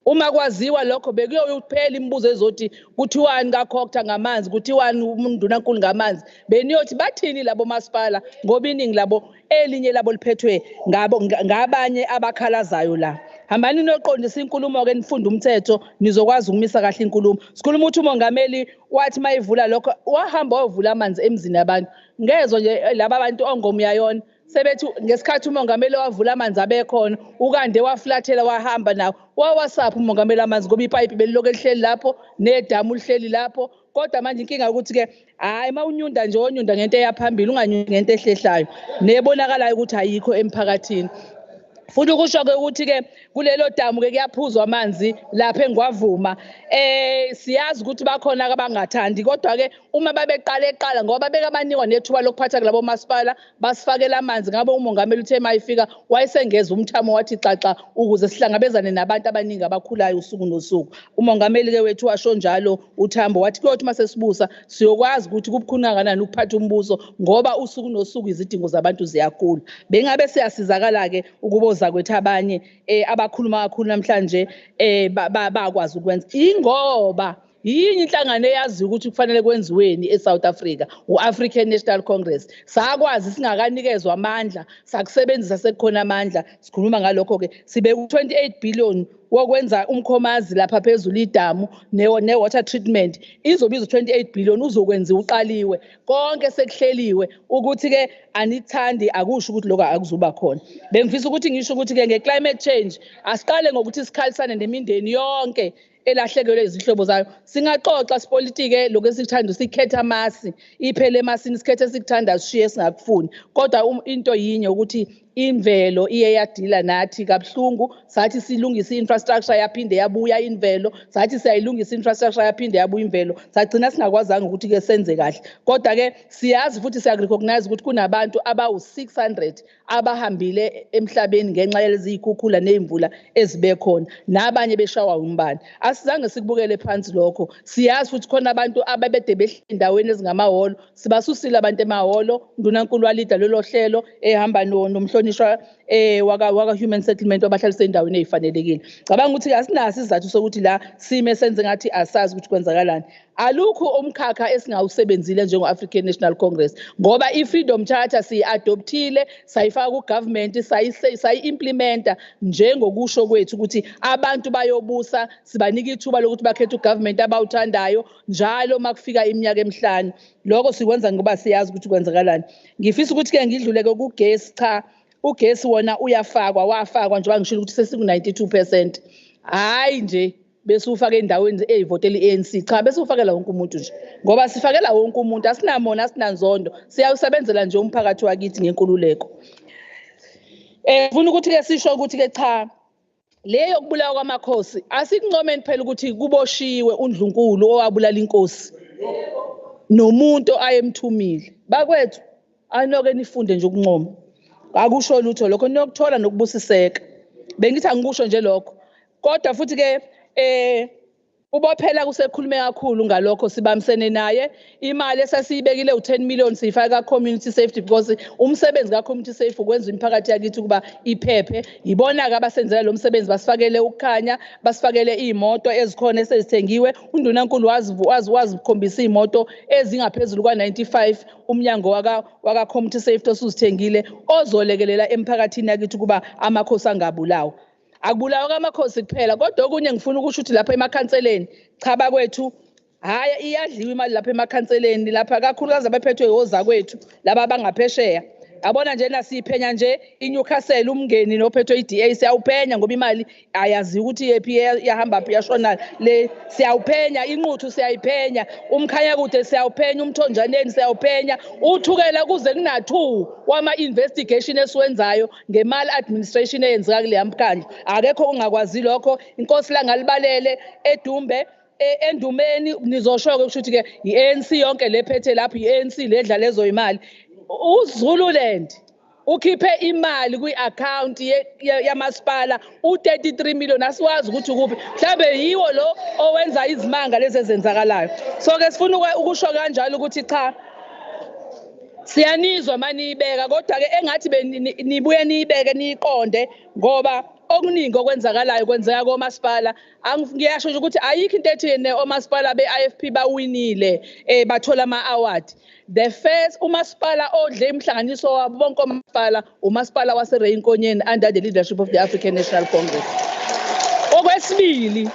Uma kwaziwa lokho bekuyophela imibuzo ezoti kuthiwani kakhokta ngamanzi kuthiwani uMndunankulu ngamanzi beniyothi bathini labo masipala ngoba iningi labo elinye labo liphethwe ngabanye abakhalazayo la. Hambani noqondisa inkulumo ke nifunda umthetho nizokwazi ukumisa kahle inkulumo. Sikhuluma ukuthi umongameli wathi mayivula lokho wahamba wavula amanzi emzini yabantu. Ngezwe nje laba abantu ongomyayona sebethi ngesikhathi umongameli wavula amanzi abekhona ukande waflathela wahamba nawo wawasapha umongameli amanzi ngoba ipipe beliloko elihleli lapho nedamu lihleli lapho. Kodwa manje inkinga ukuthi ke hayi mawunyunda nje onyunda ngento eyaphambili unganyundi ngento ehlehlayo nebonakalayo ukuthi ayikho emphakathini. Futhi kusho-ke ukuthi-ke kulelo damu-ke kuyaphuzwa amanzi lapha engwavuma. Siyazi ukuthi bakhona-ke abangathandi kodwa-ke uma babeqala ngoba bekabanikwa nethuba lokuphatha kulabo masipala basifakela amanzi ngabe umongameli uthe mayifika wayesengeza umthamo wathi xaxa ukuze sihlangabezane nabantu abaningi abakhulayo usuku nosuku. Umongameli-ke wethu washo njalo uThambo wathi kuyothi mase sibusa siyokwazi ukuthi kubukhulu kangakanani ukuphatha umbuso ngoba usuku nosuku izidingo zabantu ziyakhula. Bengabe siyasizakala-ke ukuboza kwethu abanye abakhuluma kakhulu namhlanje bakwazi ukwenza ingoba yinye inhlangano eyazi ukuthi kufanele kwenziweni eSouth Africa u-African National Congress sakwazi singakanikezwa amandla sakusebenzisa sekukhona amandla. Sikhuluma ngalokho-ke sibe ku-28 billion wokwenza umkhomazi lapha phezulu idamu ne-water treatment izobiza 28 billion uzokwenziwa uqaliwe konke sekuhleliwe ukuthi-ke anithandi akusho ukuthi lokho akuzuba khona. Bengifisa ukuthi ngisho ukuthi-ke nge-climate change asiqale ngokuthi sikhalisane nemindeni yonke elahlekelwe izihlobo zayo. Singaxoxa sipolitike lokho esikuthanda sikhetha amasi iphele emasini sikhethe sikuthandayo sishiye singakufuni kodwa into yinye ukuthi imvelo iye yadila nathi kabuhlungu sathi silungisa infrastructure yaphinde yabuya imvelo sathi siyayilungisa infrastructure yaphinde yabuya imvelo sagcina singakwazanga ukuthi ke senze kahle. Kodwa ke siyazi futhi siyarecognize ukuthi kunabantu abawu600 abahambile emhlabeni ngenxa yezikhukhula nezimvula ezibekhona nabanye beshawa umbani. Asizange sikubukele phansi lokho. Siyazi futhi khona abantu ababede behle endaweni ezingamahholo sibasusile abantu emahholo. Ndunankulu walida lelo hlelo ehamba nomhlonishwa waka human settlement wabahlalisa endaweni ezifanelekile. Cabanga ukuthi asinaso isizathu sokuthi la sime senze ngathi asazi ukuthi kwenzakalani. Alukho umkhakha esingawusebenzile njengo-African National Congress ngoba i-Freedom Charter siyi-adoptile sayifaka ku-government sayi-implementa njengokusho kwethu ukuthi abantu bayobusa sibanika ithuba lokuthi bakhethe u-government abawuthandayo njalo makufika iminyaka emihlanu. Lokho sikwenza ngoba siyazi ukuthi kwenzakalani. Ngifisa ukuthi-ke ngidluleke kugesi. Cha, ugesi wona wafakwa njengoba ngishilo ukuthi sesiku 92%. Hayi nje bese ufake endaweni eyivotela iANC. Cha, bese ufakela wonke umuntu nje. Ngoba sifakela wonke umuntu, asinamona asinanzondo. Siyawusebenzela nje umphakathi wakithi ngenkululeko. Ufuna ukuthi ke sisho ukuthi ke cha, leyo kubulawa kwamakhosi asikuncomeni phela ukuthi kuboshiwe uNdlunkulu owabulala inkosi nomuntu ayemthumile. Bakwethu anoke nifunde nje ukuncoma. Akusho lutho lokho niyokuthola nokubusiseka. Bengithi angikusho nje lokho. Kodwa futhi ke ubophela kusekhulume kakhulu ngalokho sibamsene naye. Imali esasiyibekile u10 million siyifaka community safety because umsebenzi ka community safety ukwenza imiphakathi yakithi kuba iphephe. Yibona ke abasenzela lo msebenzi basifakele ukukhanya, basifakele imoto ezikhona esezithengiwe. UNdunankulu wazikhombisa imoto ezingaphezulu kwa95 umnyango waka community safety osuzithengile ozolekelela emphakathini yakithi kuba amakhosi angabulawa. Akubulawa kwamakhosi kuphela kodwa okunye ngifuna ukusho ukuthi lapha emakhanseleni cha bakwethu haya iyadliwa imali lapha emakhanseleni lapha kakhulukazi abaphethwe ozakwethu laba bangaphesheya. Yabona nje nasiphenya nje iNewcastle umngeni nophethwe iDA siyawuphenya ngoba imali ayazi ukuthi yephi yahamba phi yashona le siyawuphenya inquthu siyayiphenya umkhanya kude siyawuphenya umthonjaneni siyawuphenya uthukela kuze kuna2 wama investigation esiwenzayo ngemali administration eyenzeka kule yamkhandla akekho ungakwazi lokho inkosi la ngalibalele edumbe endumeni nizosho ke ukuthi ke iANC yonke lephethe lapha iANC ledla lezo imali uZululand ukhiphe imali kwi-account yamasipala u33 million asiwazi ukuthi ukuphi mhlambe yiwo lo owenza izimanga lezi ezenzakalayo. So ke sifuna ukusho kanjalo ukuthi cha siyanizwa maniyibeka kodwa ke engathi nibuye niyibeke niyiqonde ngoba okuningi okwenzakalayo kwenzeka komasipala ngiyasho nje ukuthi ayikho into ethi omasipala beIFP bawinile bathola ama-award. The first umasipala odle imhlanganiso wabo bonke omasipala umasipala waseReinkonyeni under the leadership of the African National Congress. Okwesibili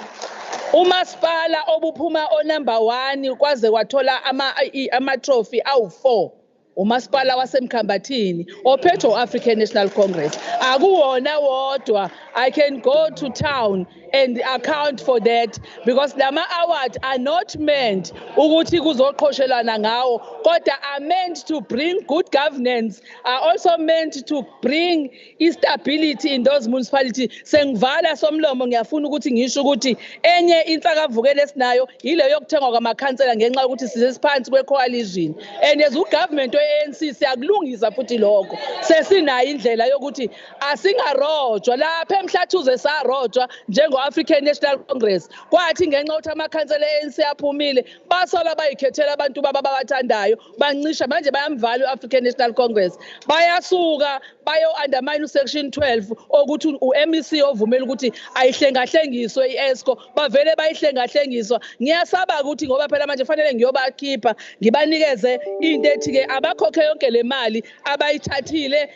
umasipala obuphuma onumber 1 kwaze wathola ama-trophy awu4 umasipala wasemkhambathini ophethwe African National Congress akuwona wodwa. I can go to town and account for that because lama awards are not meant ukuthi kuzoqhoshelana ngawo kodwa are meant to bring good governance, are also meant to bring stability in those municipalities. Sengivala somlomo ngiyafuna ukuthi ngisho ukuthi enye insakavukele esinayo ile yokuthengwa kwamakhansela ngenxa ukuthi sisiphansi kwecoalition and as ugovernment ANC siyakulungisa futhi lokho sesinayo indlela yokuthi asingarojwa lapha emhlathuze sarojwa njengo-African National Congress kwathi ngenxa ukuthi amakhansela ANC aphumile basola bayikhethela abantu babathandayo bancisha manje bayamvala u-African National Congress bayasuka bayo-undermine usection 12 ukuthi u-MEC ovumela ukuthi ayihlengahlengiswe i-ESCO bavele bayihlengahlengiswa. Ngiyasaba ukuthi ngoba phela manje fanele ngiyobakhipha ngibanikeze into ethi-ke abakhokhe yonke le mali abayithathile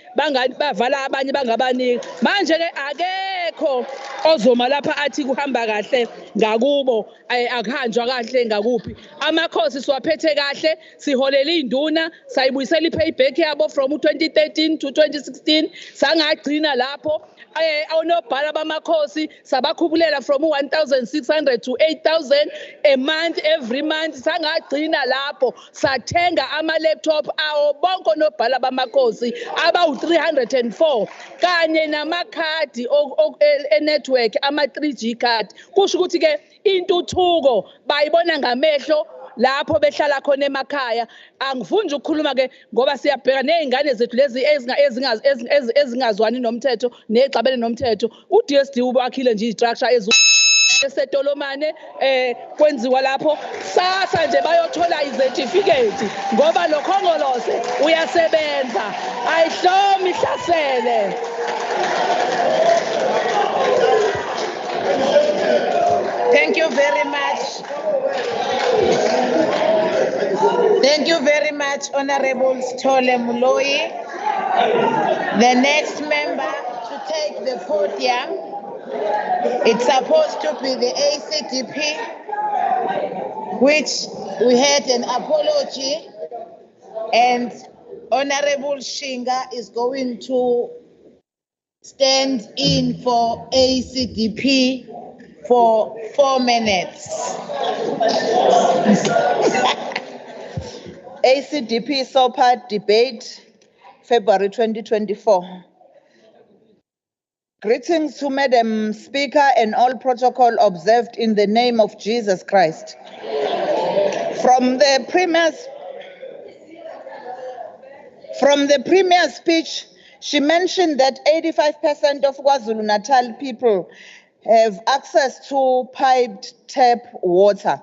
bavala abanye bangabaniki manje-ke akekho ozoma lapha athi kuhamba kahle ngakubo akuhanjwa kahle ngakuphi. Amakhosi siwaphethe kahle siholela induna sayibuyisela i-payback yabo from 2013 to 2016 sangagcina lapho onobhala bamakhosi sabakhubulela from 1,600 to 8,000 a month every month sangagcina lapho sathenga ama-laptop awo bonke onobhala bamakhosi abawu-304 kanye namakhadi e-network ama-3G card. Kusho ukuthi-ke intuthuko bayibona ngamehlo lapho behlala khona emakhaya. Angifuni nje ukukhuluma ke ngoba siyabheka nezingane zethu lezi ezingazwani nomthetho nezixabene nomthetho. uDSD ubakhile nje istructure esetolomane kwenziwa lapho sasa nje bayothola izertificate ngoba lo khongolose uyasebenza ayihlomi ihlasele. Thank you very much. Thank you very much, Honorable Stole Muloi. The next member to take the podium, it's supposed to be the ACDP, which we had an apology, and Honorable Shinga is going to stand in for ACDP for 4 minutes. ACDP SOPA debate, February 2024. Greetings to Madam Speaker and all protocol observed in the name of Jesus Christ. From the Premier's speech, she mentioned that 85% of KwaZulu-Natal people have access to piped tap water.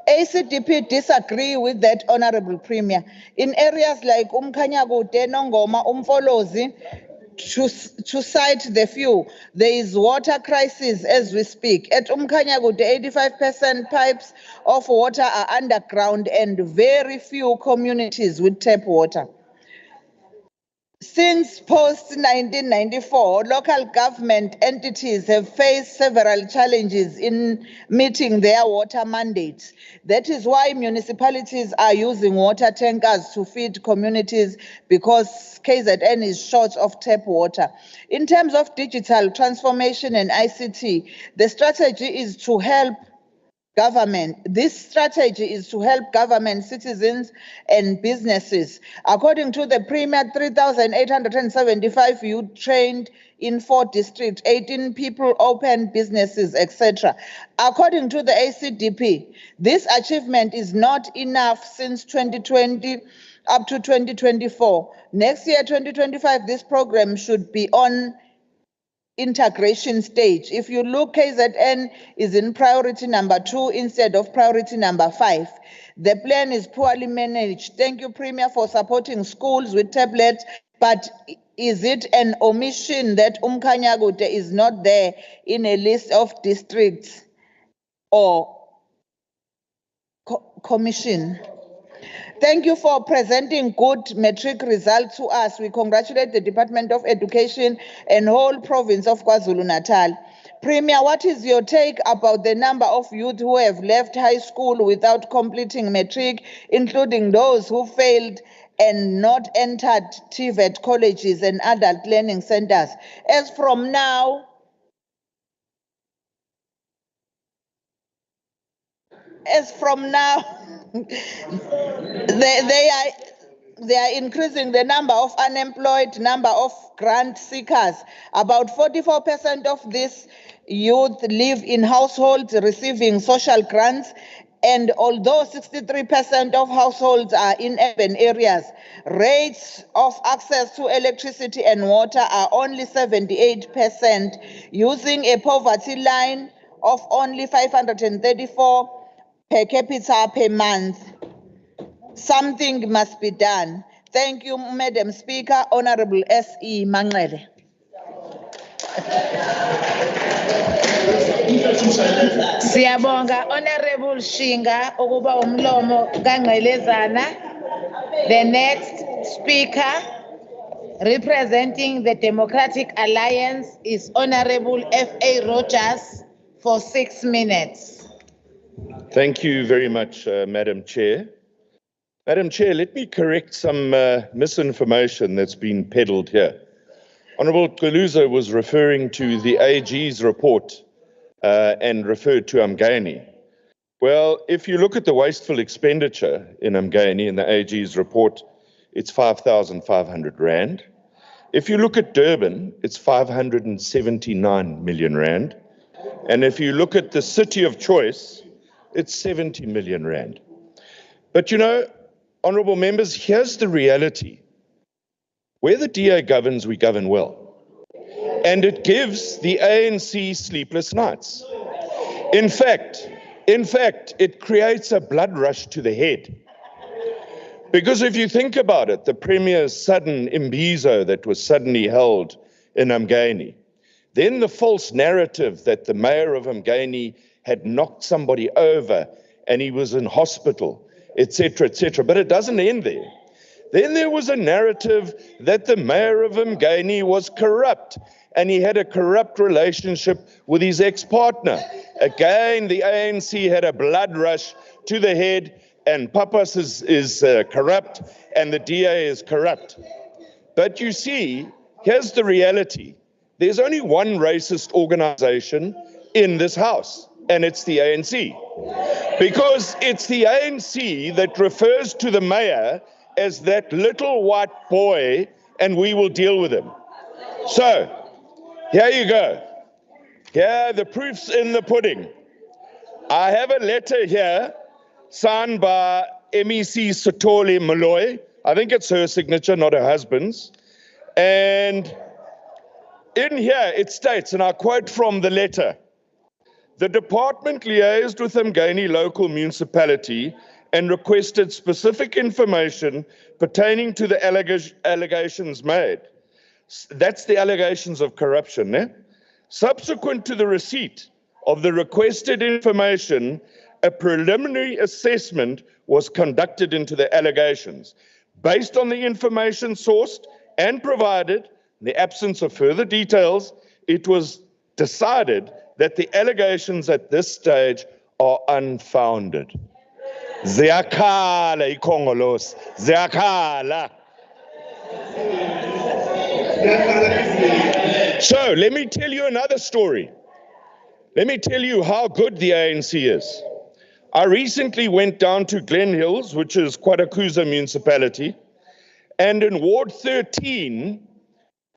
ACDP disagree with that, Honorable Premier. In areas like Umkhanyakude, Nongoma, Umfolozi, to cite the few, there is water crisis as we speak. At Umkhanyakude, 85% pipes of water are underground and very few communities with tap water. Since post-1994, local government entities have faced several challenges in meeting their water mandates. That is why municipalities are using water tankers to feed communities because KZN is short of tap water. In terms of digital transformation and ICT, the strategy is to help government. This strategy is to help government, citizens, and businesses. According to the Premier, 3,875 youth trained in 4 districts, 18 people opened businesses, etc. According to the ACDP, this achievement is not enough since 2020 up to 2024. Next year, 2025, this program should be on integration stage. If you look, KZN is in priority number 2 instead of priority number 5. The plan is poorly managed. Thank you, Premier, for supporting schools with tablets, but is it an omission that Umkhanyakude is not there in a list of districts or commission? Thank you for presenting good matric results to us. We congratulate the Department of Education and whole province of KwaZulu-Natal. Premier, what is your take about the number of youth who have left high school without completing matric, including those who failed and not entered TVET colleges and adult learning centers? As from now, they are increasing the number of unemployed, number of grant seekers. About 44% of this youth live in households receiving social grants, and although 63% of households are in urban areas, rates of access to electricity and water are only 78%, using a poverty line of only 534 per capita per month. Something must be done. Thank you, Madam Speaker. Honorable S.E. Manqele. Siyabonga Honorable Shinga ukuba umlomo kaNgqelezana. The next speaker representing the Democratic Alliance is Honorable F.A. Rogers for 6 minutes. Thank you very much, Madam Chair. Madam Chair, let me correct some misinformation that's been peddled here. Honourable Guluza was referring to the AG's report and referred to Umgani. Well, if you look at the wasteful expenditure in Umgani in the AG's report, it's 5,500 Rand. If you look at Durban, it's 579 million Rand. And if you look at the city of choice, it's 70 million Rand. But you know, honourable members, here's the reality. Where the DA governs, we govern well. And it gives the ANC sleepless nights. In fact, it creates a blood rush to the head. Because if you think about it, the Premier's sudden imbizo that was suddenly held in Umgani, then the false narrative that the mayor of Umgani had knocked somebody over and he was in hospital, etc., etc. But it doesn't end there. Then there was a narrative that the mayor of Umgani was corrupt and he had a corrupt relationship with his ex-partner. Again, the ANC had a blood rush to the head, and Papas is corrupt and the DA is corrupt. But you see, here's the reality. There's only one racist organization in this House, and it's the ANC. Because it's the ANC that refers to the mayor as that little white boy, and we will deal with him. So, here you go. Here, the proof's in the pudding. I have a letter here signed by MEC Sotoli Moloi. I think it's her signature, not her husband's. And in here it states, and I quote from the letter, "The department liaised with Mgeni local municipality and requested specific information pertaining to the allegations made." That's the allegations of corruption, eh? Subsequent to the receipt of the requested information, a preliminary assessment was conducted into the allegations. Based on the information sourced and provided, in the absence of further details, it was decided that the allegations at this stage are unfounded. Ziyakhala iKongolos, ziyakhala. So let me tell you another story. Let me tell you how good the ANC is. I recently went down to Glen Hills, which is KwaZulu-Natal municipality, and in Ward 13,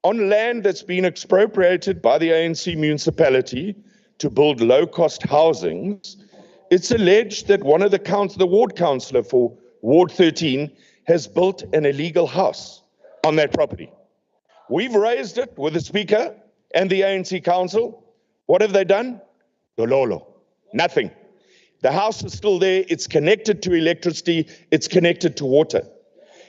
on land that's been expropriated by the ANC municipality to build low-cost housings, it's alleged that one of the ward councillor for Ward 13 has built an illegal house on that property. We've raised it with the Speaker and the ANC Council. What have they done? Dololo. Nothing. The house is still there. It's connected to electricity. It's connected to water.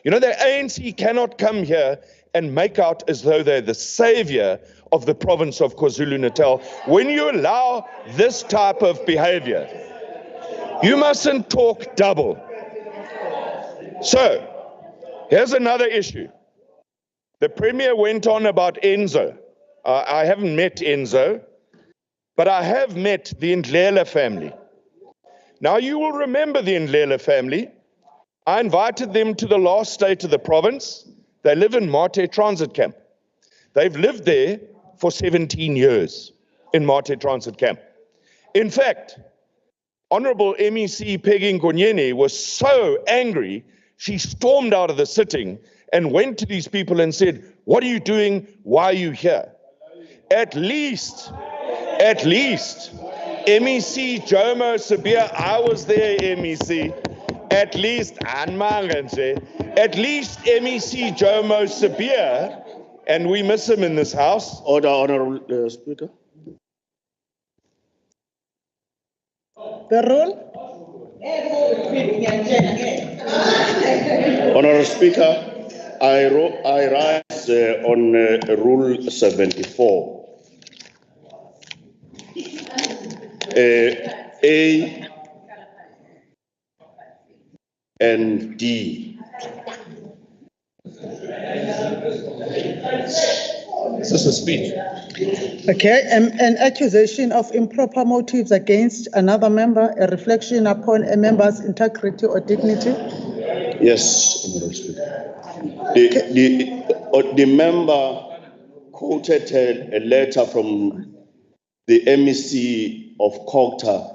You know, the ANC cannot come here and make out as though they're the savior of the province of KwaZulu-Natal. When you allow this type of behavior, you mustn't talk double. So, here's another issue. The Premier went on about Enzo. I haven't met Enzo, but I have met the Ndlela family. Now, you will remember the Ndlela family. I invited them to the last state of the province. They live in Mate Transit Camp. They've lived there for 17 years in Mate Transit Camp. In fact, Honorable MEC Peggy Ngonyeni was so angry, she stormed out of the sitting and went to these people and said, "What are you doing? Why are you here?" At least, MEC Jomo Sabia, I was there, MEC. At least MEC Jomo Sabia, and we miss him in this house. Order, Honorable Speaker. The rule? Honorable Speaker, I rise on Rule 74. A and D. This is a speech. Okay, an accusation of improper motives against another member, a reflection upon a member's integrity or dignity. Yes, Honorable Speaker. The member quoted a letter from the MEC of Kokta,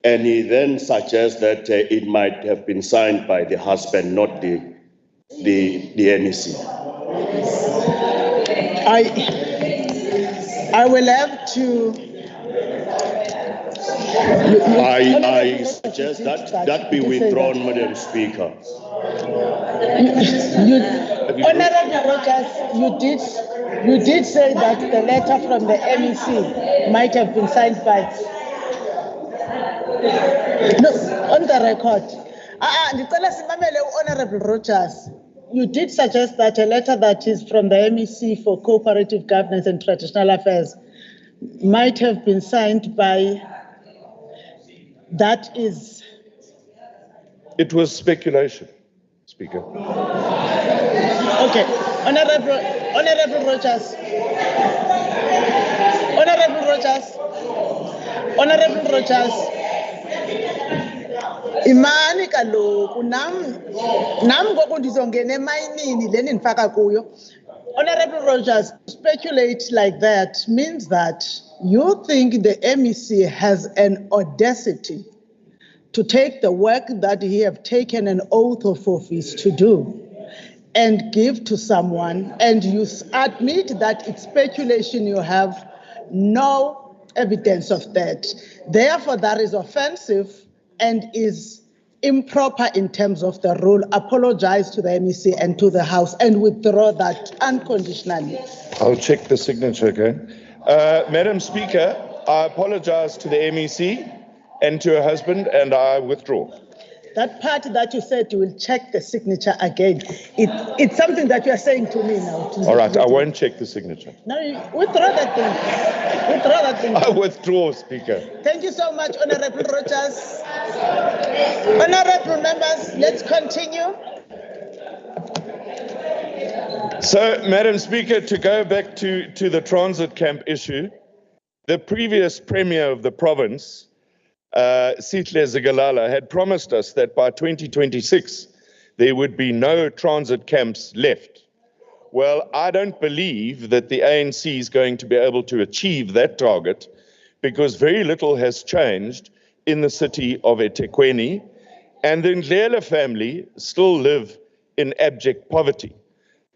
and he then suggests that it might have been signed by the husband, not the MEC. I will have to. I suggest that be withdrawn, Madam Speaker. Honorable Rogers, you did say that the letter from the MEC might have been signed by. No, on the record. Honorable Rogers, you did suggest that a letter that is from the MEC for Cooperative Governance and Traditional Affairs might have been signed by. That is. It was speculation, Speaker. Okay, Honorable Rogers. Honorable Rogers. Imani kaloku nam ngoku ndizongena emayinini le nindifaka kuyo. Honorable Rogers, speculate like that means that you think the MEC has an audacity to take the work that he have taken an oath of office to do and give to someone, and you admit that it's speculation, you have no evidence of that. Therefore, that is offensive and is improper in terms of the rule. Apologize to the MEC and to the House and withdraw that unconditionally. I'll check the signature again. Madam Speaker, I apologize to the MEC and to her husband, and I withdraw. That part that you said you will check the signature again, it's something that you are saying to me now. All right, I won't check the signature. No, withdraw that thing. Withdraw that thing. I withdraw, Speaker. Thank you so much, Honorable Rogers. Honorable members, let's continue. So, Madam Speaker, to go back to the transit camp issue, the previous Premier of the province, Sihle Zigalala, had promised us that by 2026 there would be no transit camps left. Well, I don't believe that the ANC is going to be able to achieve that target because very little has changed in the city of eThekwini, and the Ndlela family still live in abject poverty.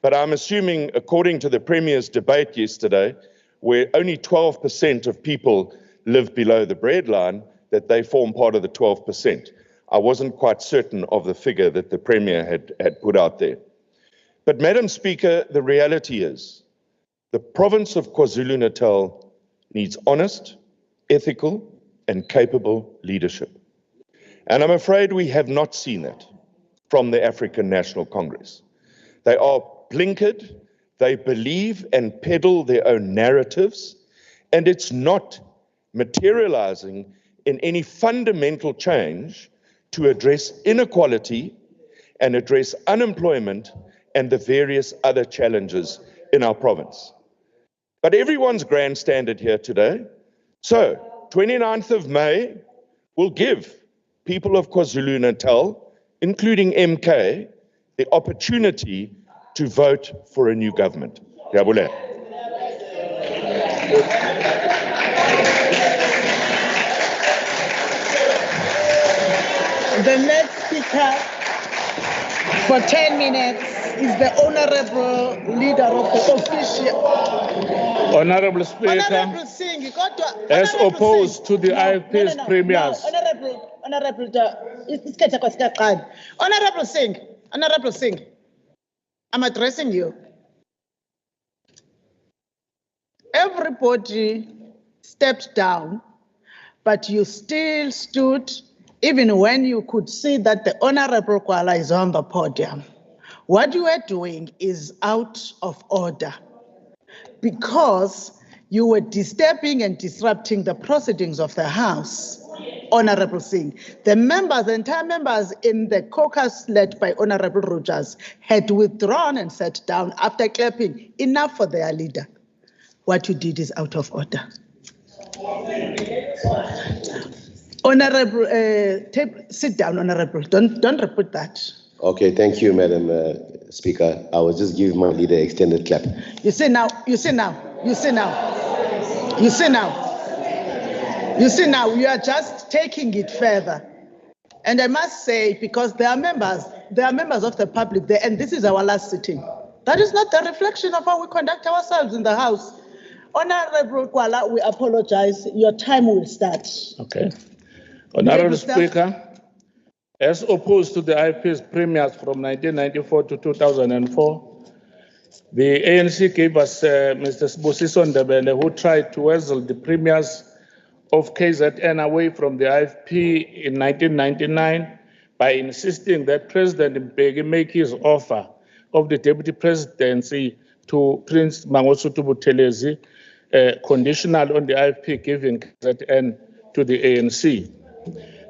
But I'm assuming, according to the Premier's debate yesterday, where only 12% of people live below the breadline, that they form part of the 12%. I wasn't quite certain of the figure that the Premier had put out there. But Madam Speaker, the reality is the province of KwaZulu-Natal needs honest, ethical, and capable leadership. And I'm afraid we have not seen that from the African National Congress. They are blinkered, they believe and peddle their own narratives, and it's not materializing in any fundamental change to address inequality and address unemployment and the various other challenges in our province. But everyone's grandstanded here today. So, 29th of May will give people of KwaZulu-Natal, including MK, the opportunity to vote for a new government. Ngiyabuleka. The next speaker for 10 minutes is the Honorable Leader of the Official. Honorable Speaker, Honorable Singh, you got to, as opposed to the IFP's premiers. Honorable Singh, I'm addressing you. Everybody stepped down, but you still stood even when you could see that the Honorable Kwala is on the podium. What you are doing is out of order because you were disturbing and disrupting the proceedings of the House, Honorable Singh. The members, the entire members in the caucus led by Honorable Rogers had withdrawn and sat down after clapping enough for their leader. What you did is out of order. Honorable, sit down, Honorable. Don't repeat that. Okay, thank you, Madam Speaker. I was just giving my leader extended clap. You see now, you see now, you see now, you see now, you see now, you are just taking it further. And I must say, because they are members of the public there, and this is our last sitting. That is not the reflection of how we conduct ourselves in the House. Honorable Kwala, we apologize. Your time will start. Okay. Honorable Speaker, as opposed to the IFP's premiers from 1994 to 2004, the ANC gave us Mr. Sibusiso Ndebele, who tried to wrestle the premiers of KZN away from the IFP in 1999 by insisting that President Mbeki make his offer of the deputy presidency to Prince Mangosuthu Buthelezi, conditional on the IFP giving KZN to the ANC.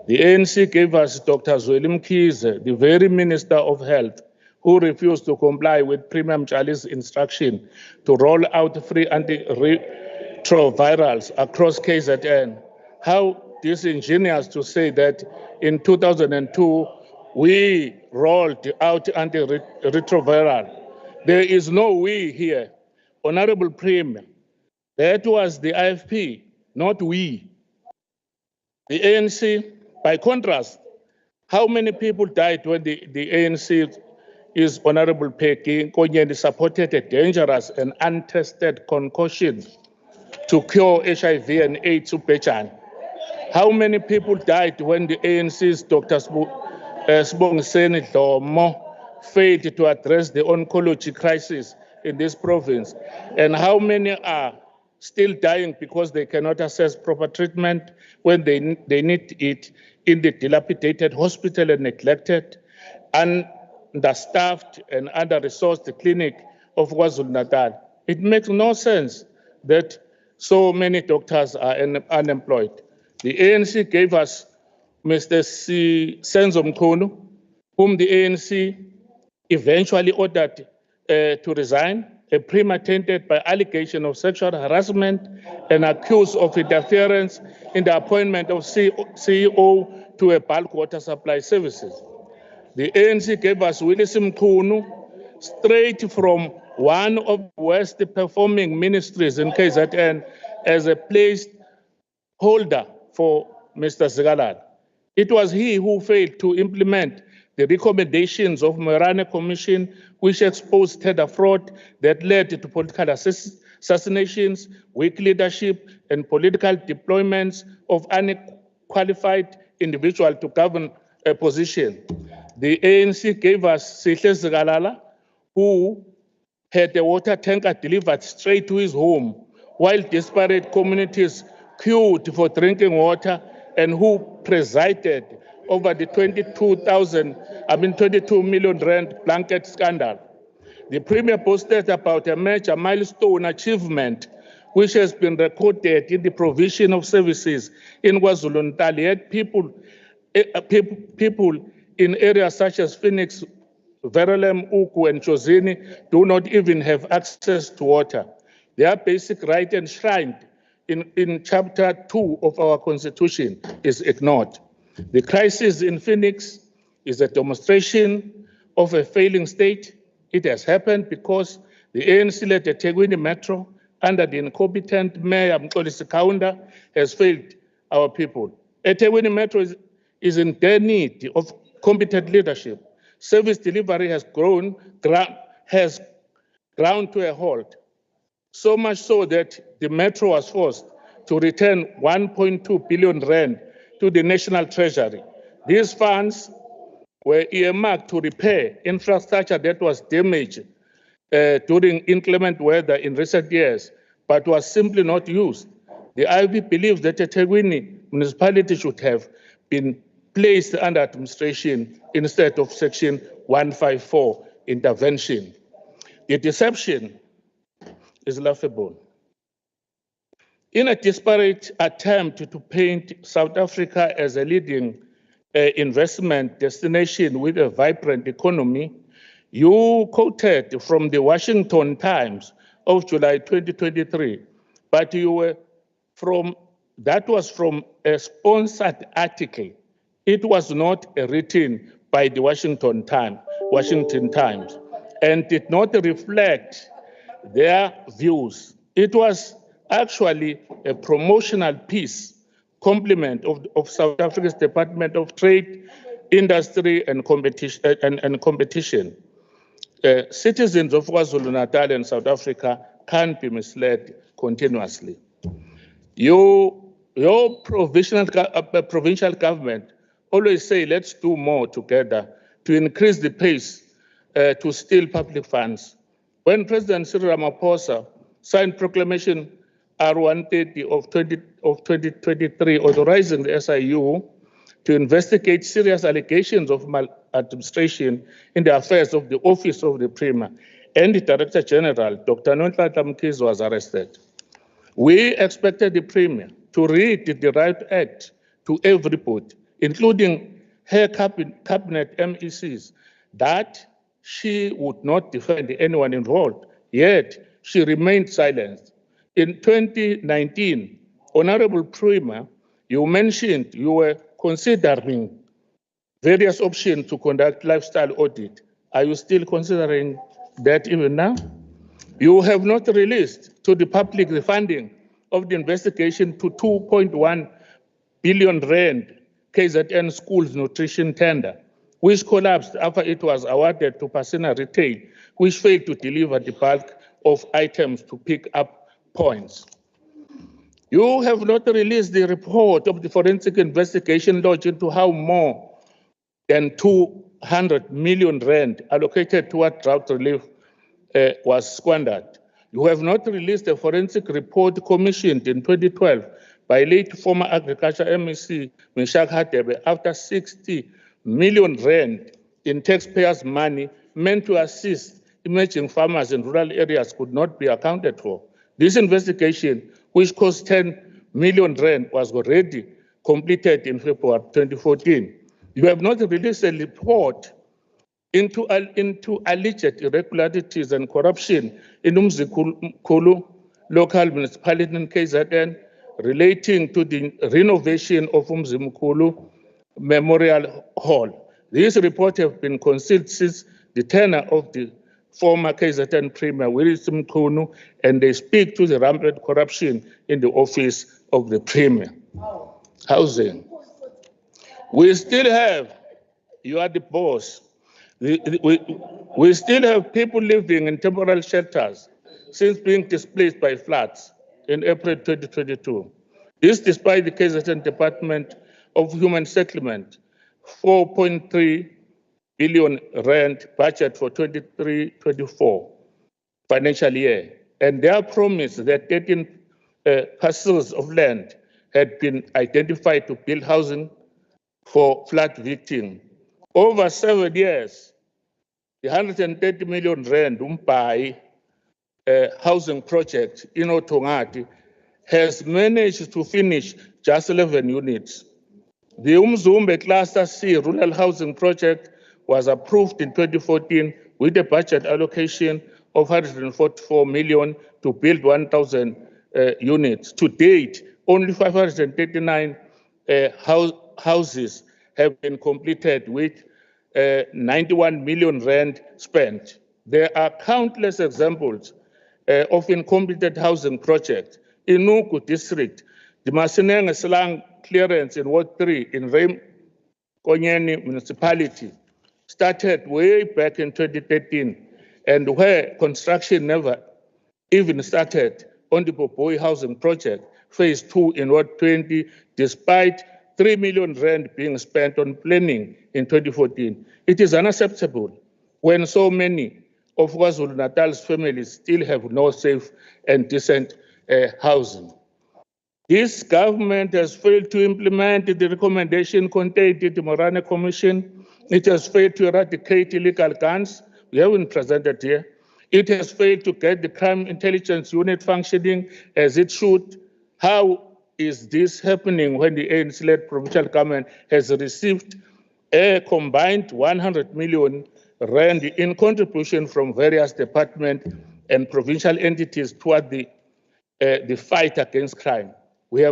The ANC gave us Dr. Zweli Mkhize, the very Minister of Health, who refused to comply with Premier Mtshali's instruction to roll out free antiretrovirals across KZN. How disingenuous to say that in 2002, we rolled out antiretroviral. There is no we here. Honorable Premier, that was the IFP, not we. The ANC, by contrast, how many people died when the ANC is Honorable Peggy Nkonyeni supported a dangerous and untested concoction to cure HIV and AIDS to Pechan? How many people died when the ANC's Dr. Sibongiseni Dlomo failed to address the oncology crisis in this province? And how many are still dying because they cannot access proper treatment when they need it in the dilapidated hospital and neglected, understaffed and under-resourced clinic of KwaZulu-Natal? It makes no sense that so many doctors are unemployed. The ANC gave us Mr. Senzo Mkhunu, whom the ANC eventually ordered to resign, a premier tainted by allegation of sexual harassment and accused of interference in the appointment of CEO to a bulk water supply services. The ANC gave us Willis Mkhunu, straight from one of the worst performing ministries in KZN, as a placeholder for Mr. Zigalala. It was he who failed to implement the recommendations of Morane Commission, which exposed tender fraud that led to political assassinations, weak leadership, and political deployments of unqualified individual to govern a position. The ANC gave us Sihle Zigalala, who had a water tanker delivered straight to his home, while disparate communities queued for drinking water, and who presided over the 22 million rand blanket scandal. The Premier boasted about a major milestone achievement which has been recorded in the provision of services in KwaZulu-Natal, yet people in areas such as Phoenix, Verulam, Uku, and Jozini do not even have access to water. Their basic right enshrined in Chapter 2 of our Constitution is ignored. The crisis in Phoenix is a demonstration of a failing state. It has happened because the ANC-led eThekwini Metro, under the incompetent Mayor Mxolisi Kaunda, has failed our people. eThekwini Metro is in dire need of competent leadership. Service delivery has ground to a halt, so much so that the Metro was forced to return 1.2 billion rand to the National Treasury. These funds were earmarked to repair infrastructure that was damaged during inclement weather in recent years, but was simply not used. The IB believes that eThekwini municipality should have been placed under administration instead of Section 154 intervention. The deception is laughable. In a desperate attempt to paint South Africa as a leading investment destination with a vibrant economy, you quoted from the Washington Times of July 2023, but that was from a sponsored article. It was not written by the Washington Times, and did not reflect their views. It was actually a promotional piece, compliment of South Africa's Department of Trade, Industry and Competition. Citizens of KwaZulu-Natal and South Africa can't be misled continuously. Your provincial government always say, let's do more together to increase the pace to steal public funds. When President Cyril Ramaphosa signed Proclamation R130 of 2023 authorizing the SIU to investigate serious allegations of maladministration in the affairs of the Office of the Premier and the Director General, Dr. Nonhlanhla Mkhize, was arrested. We expected the Premier to read the Right Act to everybody, including her cabinet MECs, that she would not defend anyone involved, yet she remained silent. In 2019, Honorable Premier, you mentioned you were considering various options to conduct lifestyle audit. Are you still considering that even now. You have not released to the public the funding of the investigation to 2.1 billion rand KZN schools nutrition tender, which collapsed after it was awarded to Pasina Retail, which failed to deliver the bulk of items to pick up points. You have not released the report of the forensic investigation lodged into how more than 200 million rand allocated toward drought relief was squandered. You have not released a forensic report commissioned in 2012 by late former Agriculture MEC Meshach Hadebe after 60 million rand in taxpayers' money meant to assist emerging farmers in rural areas could not be accounted for. This investigation, which cost 10 million rand, was already completed in February 2014. You have not released a report into alleged irregularities and corruption in Umzikulu local municipality in KZN relating to the renovation of Umzimkulu Memorial Hall. These reports have been concealed since the tenure of the former KZN Premier Willis Mkhunu, and they speak to the rampant corruption in the office of the Premier. Housing. We still have, you are the boss, we still have people living in temporary shelters since being displaced by floods in April 2022. This despite the KZN Department of Human Settlement 4.3 billion rand budget for 23-24 financial year, and their promise that 13 parcels of land had been identified to build housing for flood victims. Over 7 years, the 130 million rand Umpai housing project in Otongati has managed to finish just 11 units. The Umzumbe Cluster C rural housing project was approved in 2014 with a budget allocation of 144 million to build 1,000 units. To date, only 539 houses have been completed with 91 million rand spent. There are countless examples of incompleted housing projects. In Nuku district, the Masineng Slang clearance in Ward 3 in Rem Konyeni municipality started way back in 2013, and where construction never even started on the Popoi housing project, phase 2 in Ward 20, despite 3 million rand being spent on planning in 2014. It is unacceptable when so many of KwaZulu-Natal's families still have no safe and decent housing. This government has failed to implement the recommendation contained in the Morane Commission. It has failed to eradicate illegal guns. We haven't presented here. It has failed to get the crime intelligence unit functioning as it should. How is this happening when the ANC-led provincial government has received a combined 100 million rand in contribution from various departments and provincial entities toward the fight against crime? We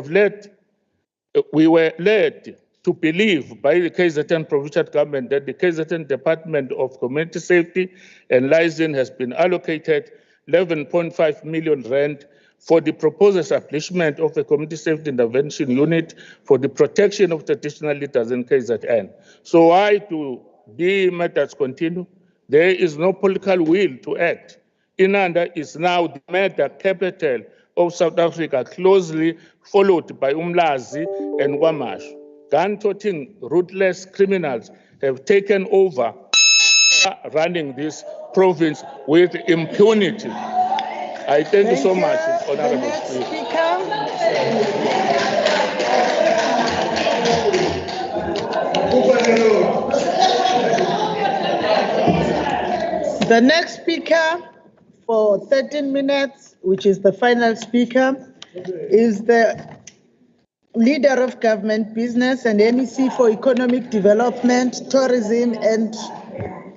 were led to believe by the KZN provincial government that the KZN Department of Community Safety and Liaison has been allocated 11.5 million rand for the proposed establishment of a community safety intervention unit for the protection of traditional leaders in KZN. So why do the matters continue? There is no political will to act. Inanda is now the murder capital of South Africa, closely followed by Umlazi and Wamash. Gun-toting, ruthless criminals have taken over, running this province with impunity. I thank you so much, Honorable Speaker. The next speaker for 13 minutes, which is the final speaker, is the Leader of Government Business and MEC for Economic Development, Tourism and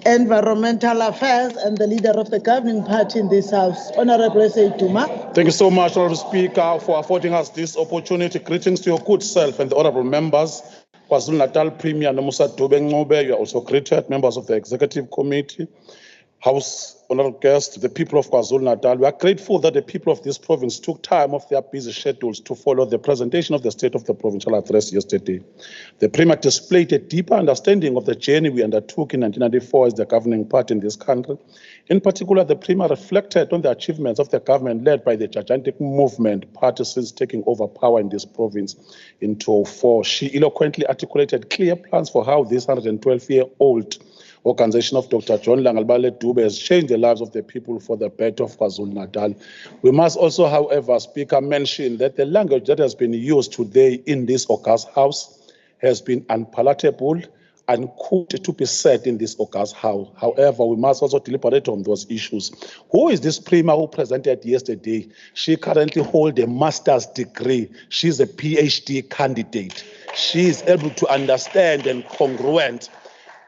Environmental Affairs, and the Leader of the Governing Party in this House, Honorable Seituma. Thank you so much, Honorable Speaker, for affording us this opportunity. Greetings to your good self and the honorable members. KwaZulu-Natal Premier Nomusa Dube Ngcobe, you are also greeted, members of the Executive Committee, House honorable guests, the people of KwaZulu-Natal, we are grateful that the people of this province took time off their busy schedules to follow the presentation of the State of the Provincial Address yesterday. The Premier displayed a deeper understanding of the journey we undertook in 1994 as the governing party in this country. In particular, the Premier reflected on the achievements of the government led by the gigantic movement party since taking over power in this province in 2004. She eloquently articulated clear plans for how this 112-year-old organization of Dr. John Langalbale Dube has changed the lives of the people for the better of KwaZulu-Natal. We must also, however, Speaker, mention that the language that has been used today in this august house has been unpalatable and could to be said in this august house. However, we must also deliberate on those issues. Who is this Premier who presented yesterday? She currently holds a master's degree. She's a PhD candidate. She is able to understand and congruent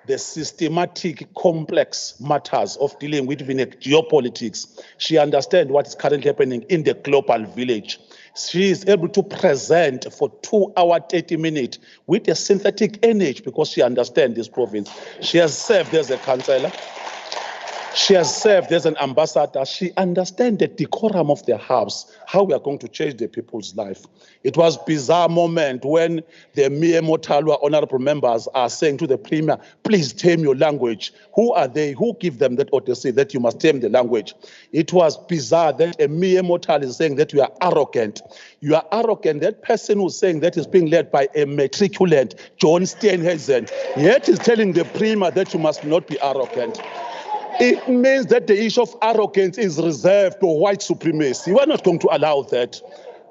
the systematic, complex matters of dealing with geopolitics. She understands what is currently happening in the global village. She is able to present for 2 hours, 30 minutes with a synthetic energy because she understands this province. She has served as a councillor. She has served as an ambassador. She understands the decorum of the house, how we are going to change the people's life. It was a bizarre moment when the Mie Motalwa honorable members are saying to the Premier, please tame your language. Who are they? Who give them that audacity that you must tame the language? It was bizarre that a Mie Motal is saying that you are arrogant. You are arrogant. That person who's saying that is being led by a matriculant, John Steenhuisen, yet is telling the Premier that you must not be arrogant. It means that the issue of arrogance is reserved for white supremacy. We are not going to allow that.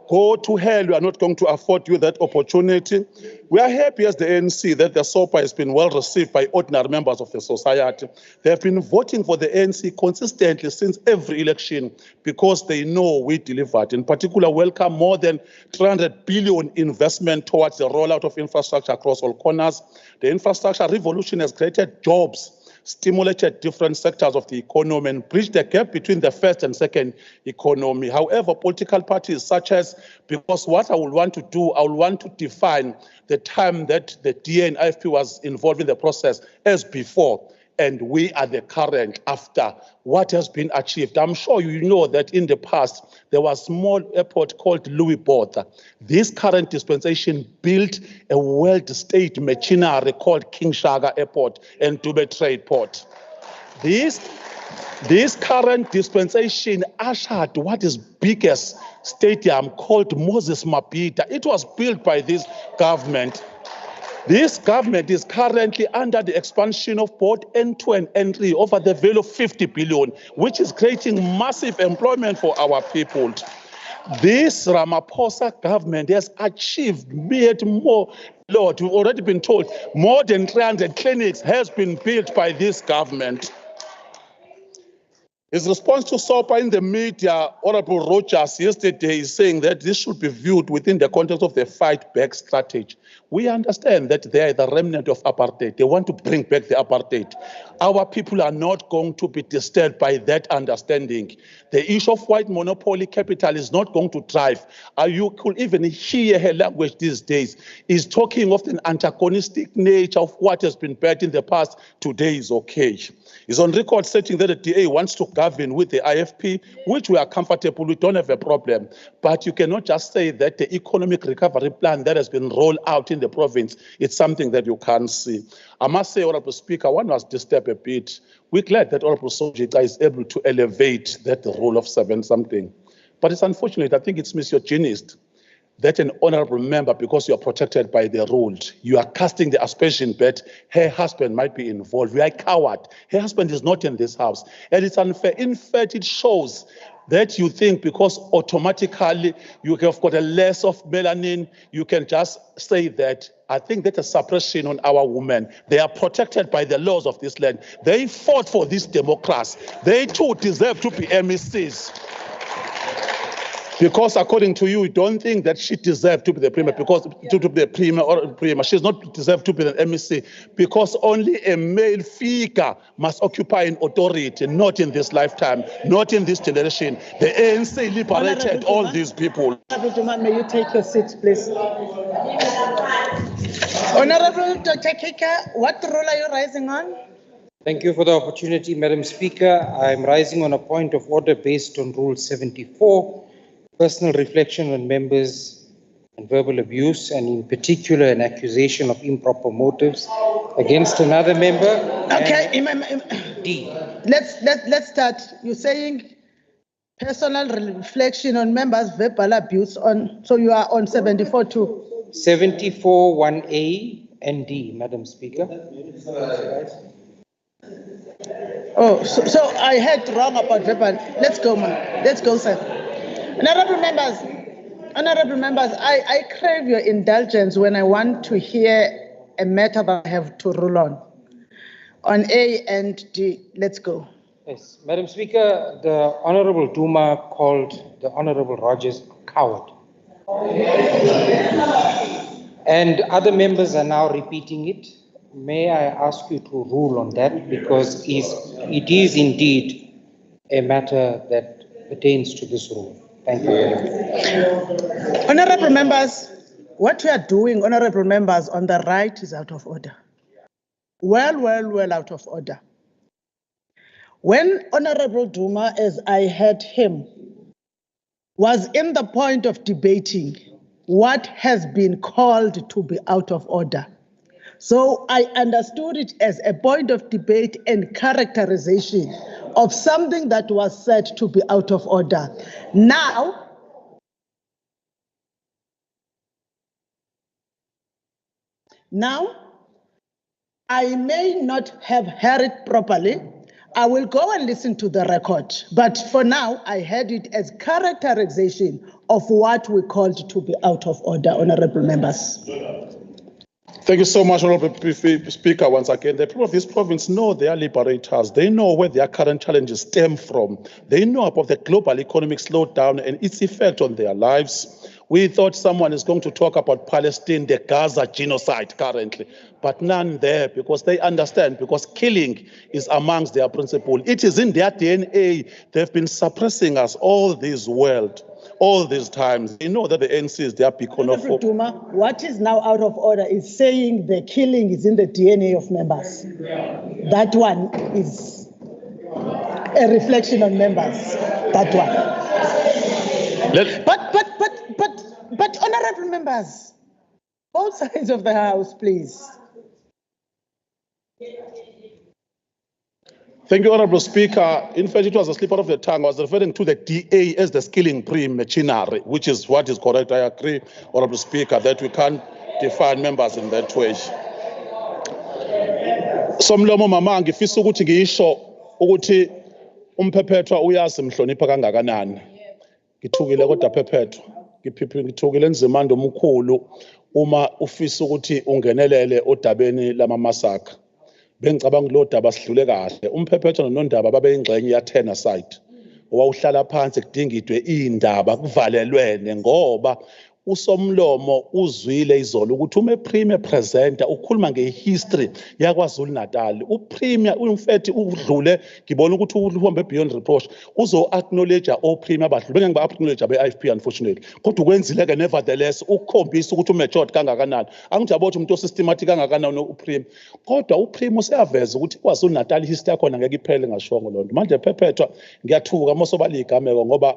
Go to hell, we are not going to afford you that opportunity. We are happy as the ANC that the SOPA has been well received by ordinary members of the society. They have been voting for the ANC consistently since every election because they know we delivered. In particular, welcome more than 300 billion investment towards the rollout of infrastructure across all corners. The infrastructure revolution has created jobs, stimulated different sectors of the economy and bridged the gap between the first and second economy. However, political parties such as, because what I would want to do, I would want to define the time that the DA and IFP was involved in the process as before, and we are the current after what has been achieved. I'm sure you know that in the past, there was a small airport called Louis Botha. This current dispensation built a world state machinery called King Shaka Airport and Dube Trade Port. This current dispensation ushered what is biggest stadium called Moses Mabhida. It was built by this government. This government is currently under the expansion of both N2 and N3 over the value of 50 billion, which is creating massive employment for our people. This Ramaphosa government has achieved, made more, Lord, we've already been told, more than 300 clinics has been built by this government. His response to SOPA in the media, Honorable Rogers, yesterday is saying that this should be viewed within the context of the fight back strategy. We understand that they are the remnant of apartheid. They want to bring back the apartheid. Our people are not going to be disturbed by that understanding. The issue of white monopoly capital is not going to drive. You could even hear her language these days is talking of an antagonistic nature of what has been bad in the past. Today is okay. It's on record stating that the DA wants to govern with the IFP, which we are comfortable, we don't have a problem. But you cannot just say that the economic recovery plan that has been rolled out in the province, it's something that you can't see. I must say, Honorable Speaker, one must disturb a bit. We're glad that Honorable Sojita is able to elevate that role of 7-something. But it's unfortunate, I think it's misogynist that an honorable member, because you are protected by the rules, you are casting the aspersion that her husband might be involved. You are a coward. Her husband is not in this house. And it's unfair. In fact, it shows that you think because automatically you have got a less of melanin, you can just say that. I think that's a suppression on our women. They are protected by the laws of this land. They fought for this democracy. They too deserve to be MECs. Because according to you don't think that she deserved to be the Premier, because to be the Premier or Premier, she's not deserved to be an MEC, because only a male figure must occupy an authority, not in this lifetime, not in this generation. The ANC liberated all these people. Honorable Duma, may you take your seat, please? Honorable Dr. Kika, what role are you rising on? Thank you for the opportunity, Madam Speaker. I'm rising on a point of order based on Rule 74, personal reflection on members and verbal abuse, and in particular an accusation of improper motives against another member. Okay, D. Let's start. You're saying personal reflection on members' verbal abuse on, so you are on 74 too. 74, 1A and D, Madam Speaker. Oh, so I heard wrong about verbal. Let's go, man. Let's go, sir. Honorable members, I crave your indulgence when I want to hear a matter that I have to rule on. On A and D, let's go. Yes, Madam Speaker, the Honorable Duma called the Honorable Rogers a coward. And other members are now repeating it. May I ask you to rule on that, because it is indeed a matter that pertains to this rule. Thank you very much. Honorable members, what we are doing, honorable members, on the right is out of order. Well out of order. When Honorable Duma, as I heard him, was in the point of debating what has been called to be out of order. So I understood it as a point of debate and characterization of something that was said to be out of order. Now, I may not have heard it properly. I will go and listen to the record. But for now, I heard it as characterization of what we called to be out of order, honorable members. Thank you so much, Honorable Speaker. Once again, the people of this province know they are liberators. They know where their current challenges stem from. They know about the global economic slowdown and its effect on their lives. We thought someone is going to talk about Palestine, the Gaza genocide currently, but none there, because they understand, because killing is amongst their principles. It is in their DNA. They've been suppressing us all this world. All these times, they know that the ANC is their beacon of hope. Duma, what is now out of order is saying the killing is in the DNA of members. That one is a reflection on members. That one. But honorable members, both sides of the house, please. Thank you, Honorable Speaker. In fact, it was a slip out of the tongue. I was referring to the DA as the skilling pre-machinery, which is what is correct. I agree, Honorable Speaker, that we can't define members in that way. Somlomo mama ngifisa ukuthi ngisho ukuthi umphephetwa uyasimhlonipha kangakanani. Ngithukile kodwa phephetwa. Ngithukile enzimando omkhulu uma ufisa ukuthi ungenelele odabeni lamamasaka. Bengicabanga lo daba sidlule kahle. Umphephetho nonondaba babeyingxenye ya-10 aside. Owawuhlala phansi kudingidwe indaba kuvalelwene ngoba uSomlomo uzwile izolo ukuthi uMeprime presenter ukhuluma ngehistory yaKwaZulu-Natal. uPremier umfethi udlule ngibona ukuthi uhambe beyond reproach. Uzo acknowledge oPremier abadlule bengeke ba acknowledge abe-IFP unfortunately. Kodwa ukwenzile ke nevertheless ukukhombisa ukuthi umatured kangakanani. Angijabona umuntu osystematic kangakanani uPremier. Kodwa uPremier useyaveza ukuthi KwaZulu-Natal history yakho ngeke iphele ngashongo lonto. Manje phephetwa ngiyathuka mosobala igameko ngoba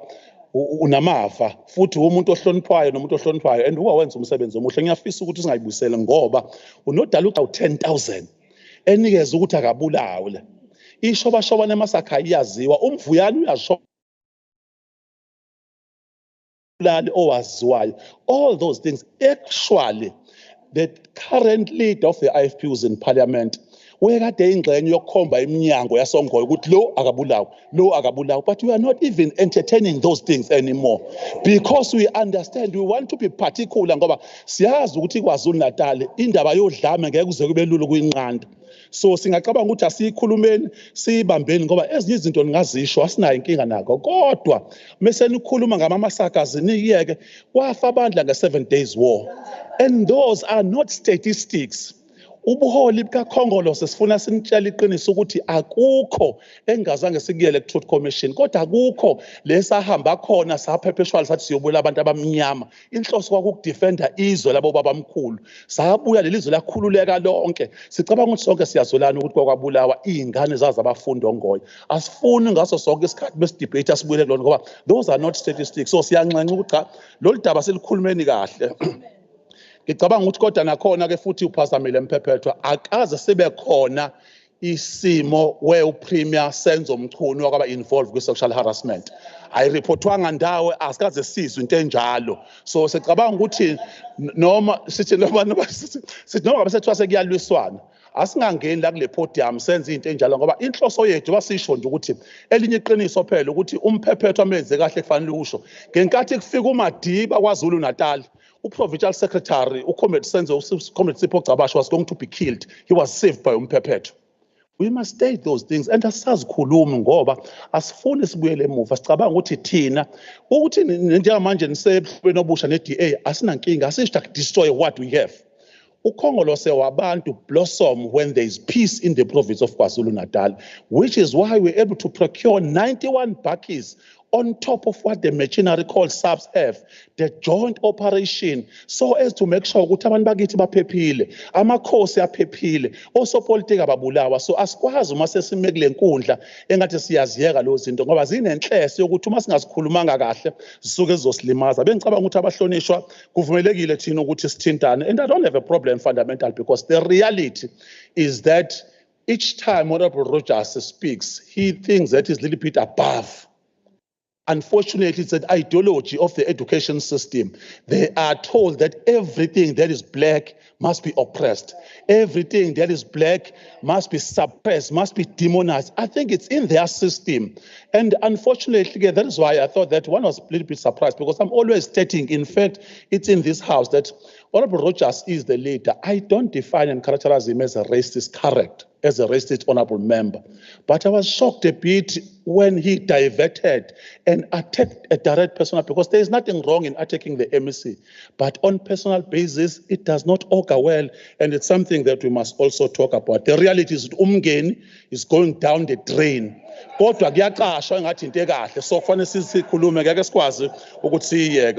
unamafa futhi umuntu ohloniphwayo nomuntu ohloniphwayo and uwawenza umsebenzi omuhle. Ngiyafisa ukuthi singayibuyisele ngoba unodala uqa 10,000 enikeza ukuthi akabulawe. Ishobashoba nemasakha iyaziwa, umvuyani uyasho owaziwayo. All those things, actually the current leader of the IFP was in parliament. Wekade ingxenye yokukhomba iminyango yasongoyo ukuthi lo akabulawo, but we are not even entertaining those things anymore because we understand, we want to be particular ngoba siyazi ukuthi KwaZulu-Natal indaba yodlame ngeke kuze kube lula ukuyinqanda. So singacabanga ukuthi asiyikhulumeni siyibambeni ngoba ezinye izinto ningazisho asinayo inkinga nako, kodwa mase nikhuluma ngamamasaka zinikiyeke kwafa abandla nge7 days war, and those are not statistics. ubuholi bukaKhongolose sifuna sinitshela iqiniso ukuthi akukho engazange sikuyele ku-Truth Commission kodwa akukho lesahamba khona saphepheshwala sathi siyobula abantu abamnyama inhloso kwakukudefenda izwe labo babamkhulu sabuya lelizwe lakhululeka lonke sicabanga ukuthi sonke siyazolana ukuthi kwabulawa izingane zabafundi ongoye asifuni ngaso sonke isikhathi besidebate asibuyele kulona ngoba those are not statistics so siyanxenxa ukuthi cha lolu daba selikhulumeni kahle ngicabanga ukuthi kodwa nakhona ke futhi uphazamile emphephetho akaze sibe khona isimo where uPremier senzo umchunu wakaba involved kwi-sexual harassment ayireportwanga ndawo asikaze sizwe into enjalo so sicabanga ukuthi noma sithi noma besethiwa sekuyalwiswana asingangeni la kule podium senze into enjalo ngoba inhloso yethu basisho nje ukuthi elinye iqiniso phela ukuthi umphephetho amenze kahle kufanele usho ngenkathi kufika uMadiba kwaZulu-Natal uProvincial Secretary uComrade Senzo uComrade Sipho Gcabashe was going to be killed he was saved by umphephetho we must state those things and asisazikhulumi ngoba asifuni sibuyele emuva sicabanga ukuthi thina ukuthi njengamanje nisebhlweni obusha neDA asinankinga asisho to destroy what we have uKhongolose wabantu blossom when there is peace in the province of KwaZulu-Natal which is why we're able to procure 91 bakkies on top of what the machinery called subs have, the joint operation, so as to make sure ukuthi abantu bakithi baphephile, amakhosi aphephile, osopolitika babulawa. So asikwazi uma sesimeke le nkundla engathi siyaziyeka lo zinto ngoba zinenhleso yokuthi uma singazikhulumanga kahle zisuke zizosilimaza. Bengicabanga ukuthi abahlonishwa kuvumelekile thina ukuthi sithintane and I don't have a problem fundamental because the reality is that each time Honorable Rogers speaks, he thinks that he's a little bit above. Unfortunately, it's an ideology of the education system. They are told that everything that is black must be oppressed. Everything that is black must be suppressed, must be demonized. I think it's in their system. And unfortunately, that is why I thought that one was a little bit surprised because I'm always stating, in fact, it's in this house that Honorable Rogers is the leader. I don't define and characterize him as a racist, correct, as a racist honorable member. But I was shocked a bit when he diverted and attacked a direct personal, because there is nothing wrong in attacking the MEC. But on personal basis, it does not augur well, and it's something that we must also talk about. The reality is that Umgeni is going down the drain. Kodwa kuyaqashwa engathi into ekahle so kufanele sikhulume ngeke sikwazi ukuthi siyeke.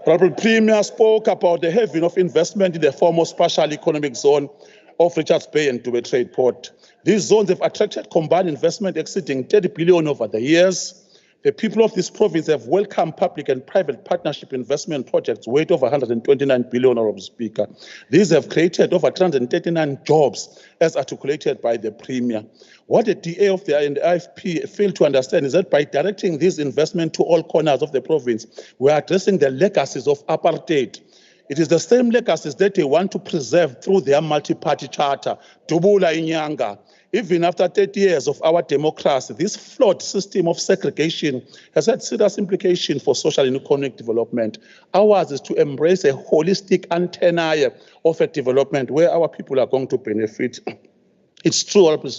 Honorable Premier spoke about the having of investment in the former special economic zone of Richards Bay and Dube Trade Port. These zones have attracted combined investment exceeding 30 billion over the years. The people of this province have welcomed public and private partnership investment projects worth over 129 billion, Honorable Speaker. These have created over 339 jobs, as articulated by the Premier. What the DA of the IFP failed to understand is that by directing this investment to all corners of the province, we are addressing the legacies of apartheid. It is the same legacies that they want to preserve through their multi-party charter, Dubula Inyanga. Even after 30 years of our democracy, this flawed system of segregation has had serious implications for social and economic development. Ours is to embrace a holistic antenna of a development where our people are going to benefit. It's true, Honorable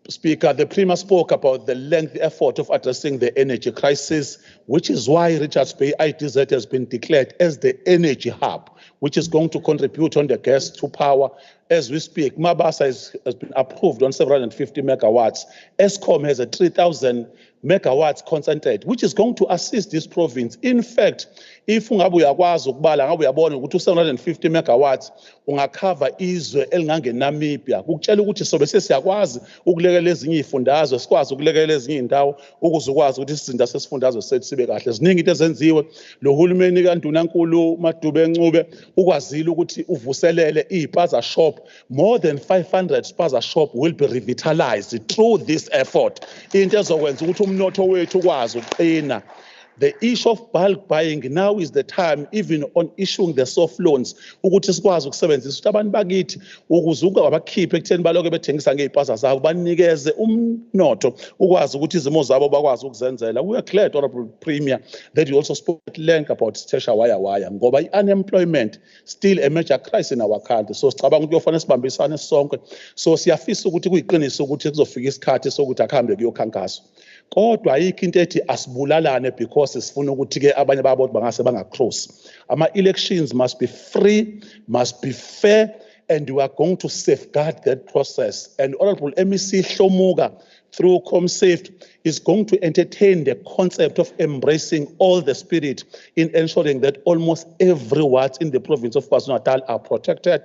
Speaker, the Premier spoke about the lengthy effort of addressing the energy crisis, which is why Richards Bay ITZ has been declared as the energy hub, which is going to contribute on the gas to power. As we speak, Mabasa has been approved on 750 megawatts. ESCOM has a 3,000 megawatts concentrate, which is going to assist this province. In fact, if ungabe uyakwazi ukubala ngabe uyabona ukuthi 750 megawatts ungakhava izwe elingangeNamibia, ukutshela ukuthi sobe sesiyakwazi ukulekelela ezinye izifundazwe, sikwazi ukulekelela ezinye indawo ukuze ukwazi ukuthi isizinda sesifundazwe sethu sibe kahle. Ziningi into ezenziwe lo hulumeni kaNdunankulu Madube Ncube ukwazile ukuthi uvuselele ipaza shop. More than 500 spaza shop will be revitalized through this effort. Into ezokwenza ukuthi umnotho wethu ukwazi ukuqina. The issue of bulk buying now is the time, even on issuing the soft loans, ukuthi sikwazi ukusebenzisa ukuthi abantu bakithi ukuze abakhiphe ekutheni baloke bethengisa ngeipaza zabo banikeze umnotho ukwazi ukuthi izimo zabo bakwazi ukuzenzela. We are glad, Honorable Premier, that you also spoke at length about Tesha Waya ngoba unemployment still a major crisis in our country. So sicabanga ukuthi kuyofanele sibambisane sonke. So siyafisa ukuthi kuyiqiniso ukuthi kuzofika isikhathi sokuthi akuhambe kuyokhankaswa. Kodwa ayikho into ethi asibulalane because sifuna ukuthi ke abanye babo bangase bangacross. Ama elections must be free, must be fair, and we are going to safeguard that process. And Honorable MEC Shomuga, through ComSafe, is going to entertain the concept of embracing all the spirit in ensuring that almost every ward in the province of KwaZulu-Natal are protected.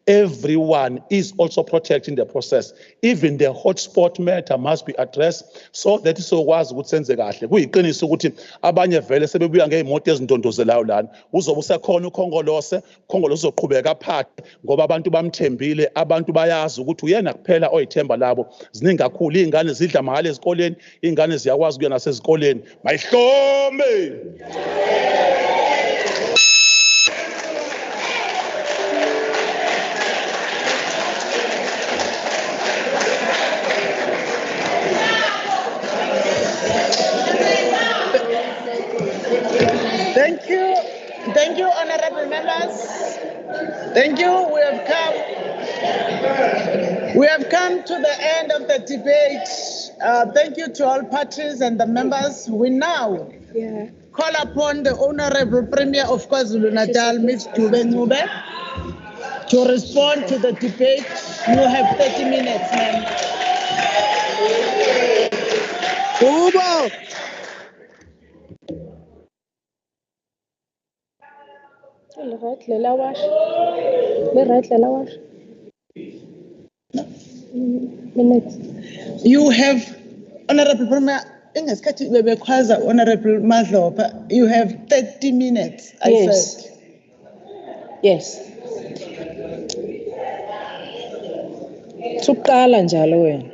Everyone is also protected in the process. Even the hotspot matter must be addressed so that isokwazi ukuthi senze kahle. Kuyiqiniso ukuthi abanye vele sebebuya ngezimoto ezindondozelayo lana. Uzobe usekhona ukhongolose uzoqhubeka phakathi ngoba abantu bamthembile, abantu bayazi ukuthi uyena kuphela oyithemba labo. Ziningi kakhulu izingane zidla mahhala ezikoleni, izingane ziyakwazi kuya nasezikoleni. Mayihlome. Thank you, honorable members. Thank you. We have come to the end of the debate. Thank you to all parties and the members. We now call upon the Honorable Premier of KwaZulu-Natal, Ms. Dube Ncube, to respond to the debate. You have 30 minutes, ma'am. You have, Honorable Premier, Honorable Madlopa, you have 30 minutes, I said. Yes. Tuqala njalo wena.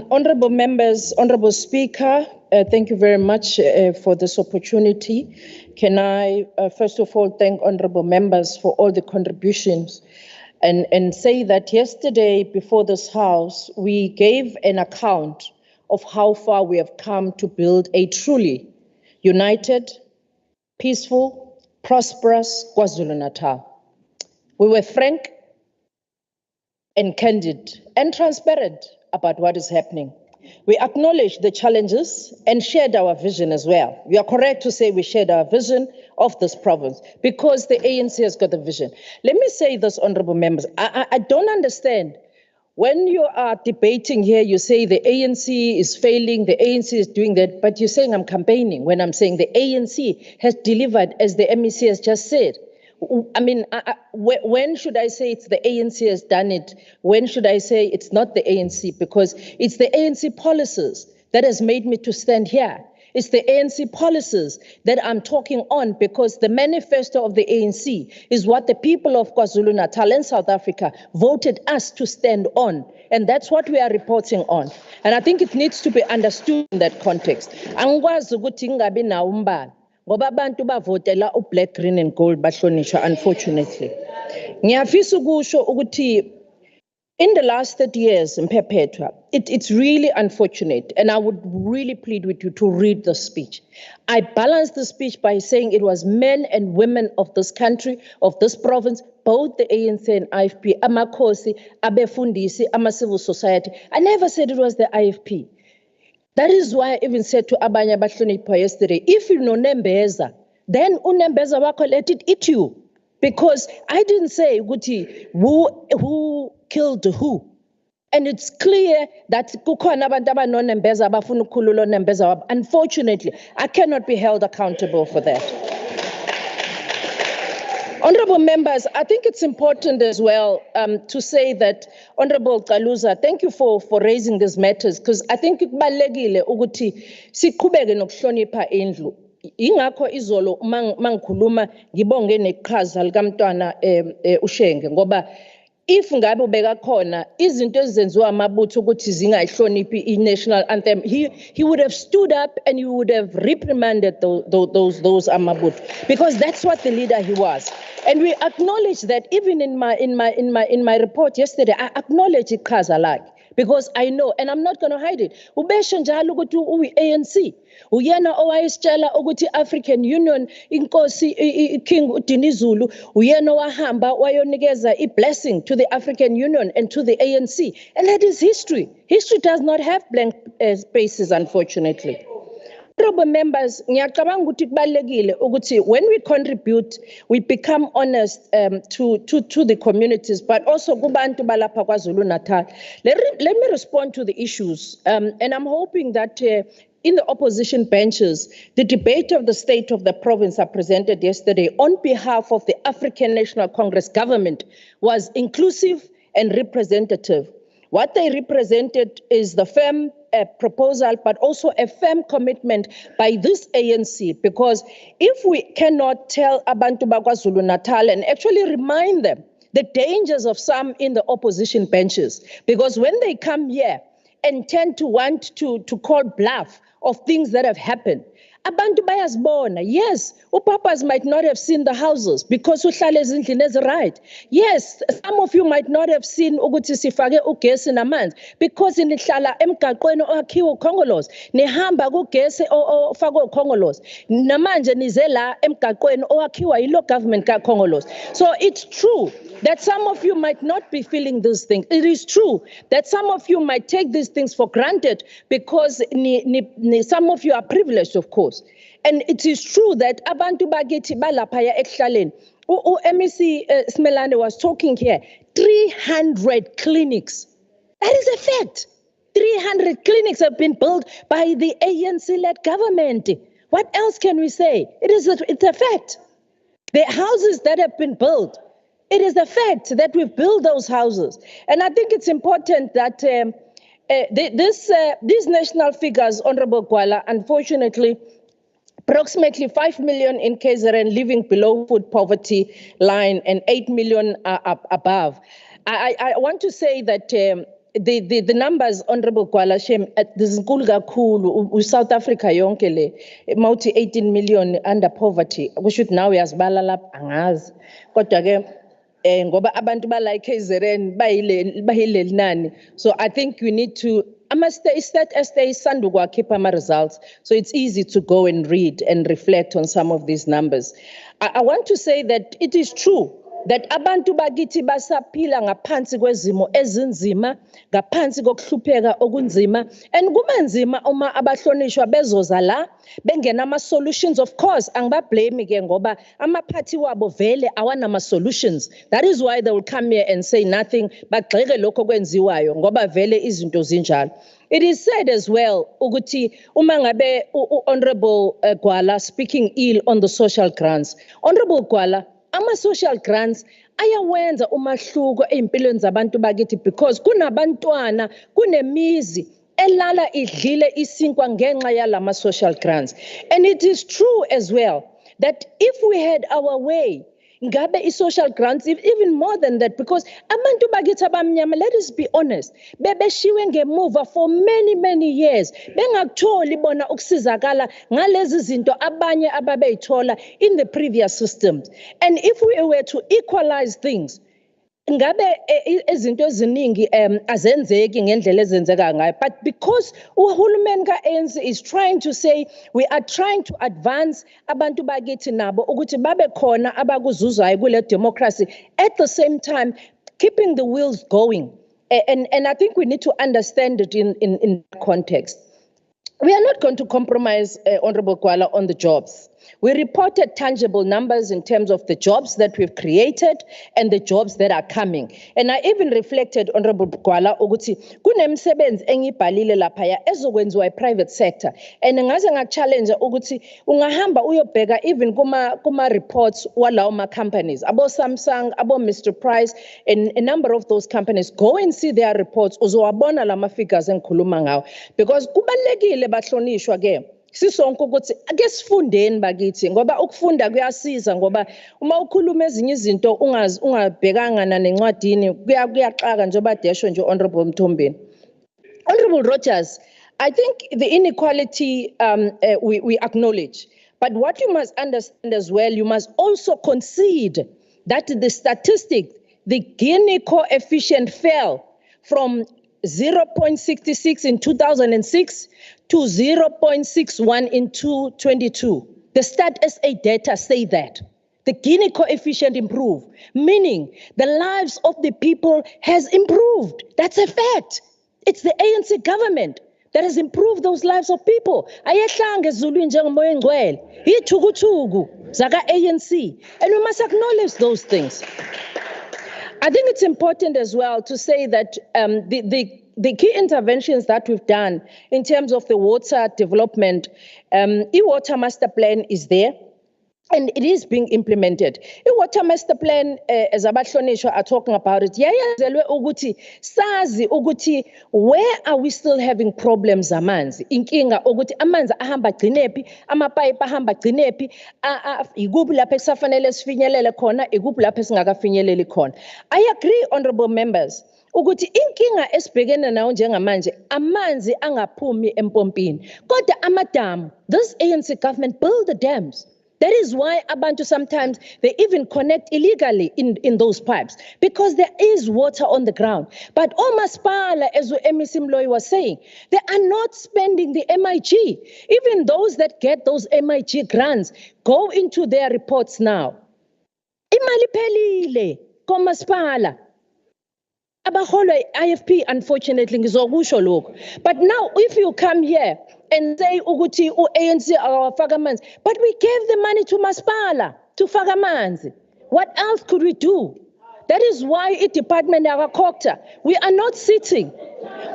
Honorable members, Honorable Speaker, thank you very much for this opportunity. Can I, first of all, thank honorable members for all the contributions and say that yesterday before this House, we gave an account of how far we have come to build a truly united, peaceful, prosperous KwaZulu-Natal. We were frank and candid and transparent about what is happening. We acknowledged the challenges and shared our vision as well. We are correct to say we shared our vision of this province because the ANC has got the vision. Let me say this, honorable members. I don't understand. When you are debating here, you say the ANC is failing, the ANC is doing that, but you're saying I'm campaigning when I'm saying the ANC has delivered, as the MEC has just said. I mean, when should I say it's the ANC has done it? When should I say it's not the ANC? Because it's the ANC policies that has made me to stand here. It's the ANC policies that I'm talking on because the manifesto of the ANC is what the people of KwaZulu-Natal and South Africa voted us to stand on. And that's what we are reporting on. And I think it needs to be understood in that context. Ngoba abantu bavotela u-black, green and gold bahlonishwa, unfortunately. Ngiyafisa ukusho ukuthi in the last 30 years in Perpetua, it's really unfortunate, and I would really plead with you to read the speech. I balanced the speech by saying it was men and women of this country, of this province, both the ANC and IFP, amakhosi, abefundisi, civil society. I never said it was the IFP. That is why I even said to Abanya Bahlonipha yesterday, if you know Nembeza, then Unembeza wako let it eat you. Because I didn't say Guti who killed who. And it's clear that unfortunately, I cannot be held accountable for that. Honorable members, I think it's important as well to say that, Honorable Kaluza, thank you for raising these matters, because I think kubalulekile ukuthi siqhubeke nokuhlonipha indlu. Ingakho izolo mangikhuluma ngibonge neqhaza likamntwana uShenge ngoba if ngabe ubeka khona izinto ezenziwa amabutho ukuthi zingayihloniphi i-national anthem, he would have stood up and he would have reprimanded those amabutho, because that's what the leader he was. And we acknowledge that even in my report yesterday, I acknowledge iqhaza lakhe, because I know, and I'm not going to hide it. Ubesho njalo ukuthi uyi-ANC. Uyena owayesitshela ukuthi African Union inkosi King Dinizulu uyena wahamba wayonikeza blessing to the African Union and to the ANC, and that is history. History does not have blank spaces, unfortunately. Honorable members, ngiyacabanga ukuthi kubalekile ukuthi when we contribute, we become honest to the communities, but also kubantu balapha KwaZulu-Natal. Let me respond to the issues, and I'm hoping that in the opposition benches, the debate of the state of the province I presented yesterday on behalf of the African National Congress government was inclusive and representative. What they represented is the firm proposal, but also a firm commitment by this ANC, because if we cannot tell Abantu KwaZulu-Natal and actually remind them the dangers of some in the opposition benches, because when they come here and tend to want to call bluff of things that have happened, Abantu bayazibona. Yes, upapas might not have seen the houses because uhlala ezindlini ezi-right. Yes, some of you might not have seen ukuthi sifake ugesi namanzi because nihlala emgaqweni owakhiwa ukhongolose. Nihamba kugesi ofakwe ukhongolose. Namanje nize la emgaqweni owakhiwa yilo government kakhongolose. So it's true that some of you might not be feeling these things. It is true that some of you might take these things for granted because some of you are privileged, of course. And it is true that abantu bakithi balaphaya ekuhlaleni. MEC Smelane was talking here, 300 clinics. That is a fact. 300 clinics have been built by the ANC-led government. What else can we say? It's a fact. The houses that have been built, it is a fact that we've built those houses. And I think it's important that these national figures, Honorable Gwala, unfortunately, approximately 5 million in KZN living below food poverty line and 8 million above. I want to say that the numbers, Honorable Gwala, this is kakhulu South Africa yonke le multi 18 million under poverty. We should now yazibala lapha angazi. Kodwa ke ngoba abantu bala KZN bayileli nani. So I think we need to keep our results. So it's easy to go and read and reflect on some of these numbers. I want to say that it is true that abantu bakithi basaphila ngaphansi kwezimo ezinzima, ngaphansi kokuhlupheka okunzima, and kubanzima uma abahlonishwa bezoza la bengena ama solutions. Of course angibablame ke ngoba amaphathi wabo vele awanama solutions. That is why they will come here and say nothing, bagxeke lokho kwenziwayo ngoba vele izinto zinjalo. It is said as well ukuthi uma ngabe Honorable Gwala speaking ill on the social grants. Honorable Gwala, ama-social grants ayawenza umahluko ey'mpilweni zabantu bakithi because kunabantwana, kunemizi elala idlile isinkwa ngenxa yalama social grants. And it is true as well that if we had our way, ngabe i-social grants, even more than that, because abantu bakithi abamnyama, let us be honest, bebeshiwe ngemuva for many years, bengakutholi bona ukusizakala ngalezi zinto abanye ababeyithola in the previous systems. And if we were to equalize things, ngabe izinto eziningi azenzeki ngendlela ezenzeka ngayo, but because uhulumeni ka-ANC is trying to say we are trying to advance abantu bakithi nabo ukuthi babe khona abakuzuzayo kule democracy, at the same time keeping the wheels going, and I think we need to understand it in context. We are not going to compromise, Honorable Gwala, on the jobs. We reported tangible numbers in terms of the jobs that we've created and the jobs that are coming. And I even reflected, Honorable Gwala, ukuthi kunemsebenzi engibhalile laphaya ezokwenziwa private sector. And ngaze ngachallenge ukuthi ungahamba uyobheka even kuma reports walawo ma companies, abo Samsung, abo Mr. Price, and a number of those companies, go and see their reports, uzowabona lama figures engikhuluma ngawo. Because kubalekile bahlonishwa ke. Sisonke ukuthi ake sifundeni bakithi ngoba ukufunda kuyasiza ngoba uma ukhuluma ezinye izinto ungabhekanga nencwadini kuyaxaka njengoba desho nje Honorable Mthombeni. Honorable Rogers, I think the inequality we acknowledge, but what you must understand as well, you must also concede that the statistic, the Gini coefficient fell from 0.66 in 2006 to 0.61 in 2022. The Stat SA data say that. The Gini coefficient improved, meaning the lives of the people has improved. That's a fact. It's the ANC government. that has improved those lives of people. Ayehlange ezulwini njengomoya engcwele, ithukuthukhu zaka ANC, and we must acknowledge those things. I think it's important as well to say that the key interventions that we've done in terms of the water development, water master plan is there. And it is being implemented. The water master plan, as abahlonishwa are talking about it, yayenzelwe ukuthi sazi ukuthi where are we still having problems amanzi? Inkinga ukuthi amanzi ahamba gcinephi, amapipe ahamba gcinephi, ikuphi lapho kusafanele sifinyelele khona, ikuphi lapho singakafinyeleli khona. I agree, honorable members, ukuthi inkinga esibhekene nayo njengamanje amanzi angaphumi empompini. Kodwa amadamu, this ANC government built the dams. That is why abantu sometimes they even connect illegally in those pipes because there is water on the ground. But Omaspala, as MEC Mloyi was saying, they are not spending the MIG. Even those that get those MIG grants go into their reports now. Imali pelile komaspala. Abaholwe IFP, unfortunately, ngizokusho lokho. But now, if you come here and say ukuthi ANC awafaka amanzi, but we gave the money to Maspala to faka amanzi. What else could we do? That is why it department yakakokta. We are not sitting.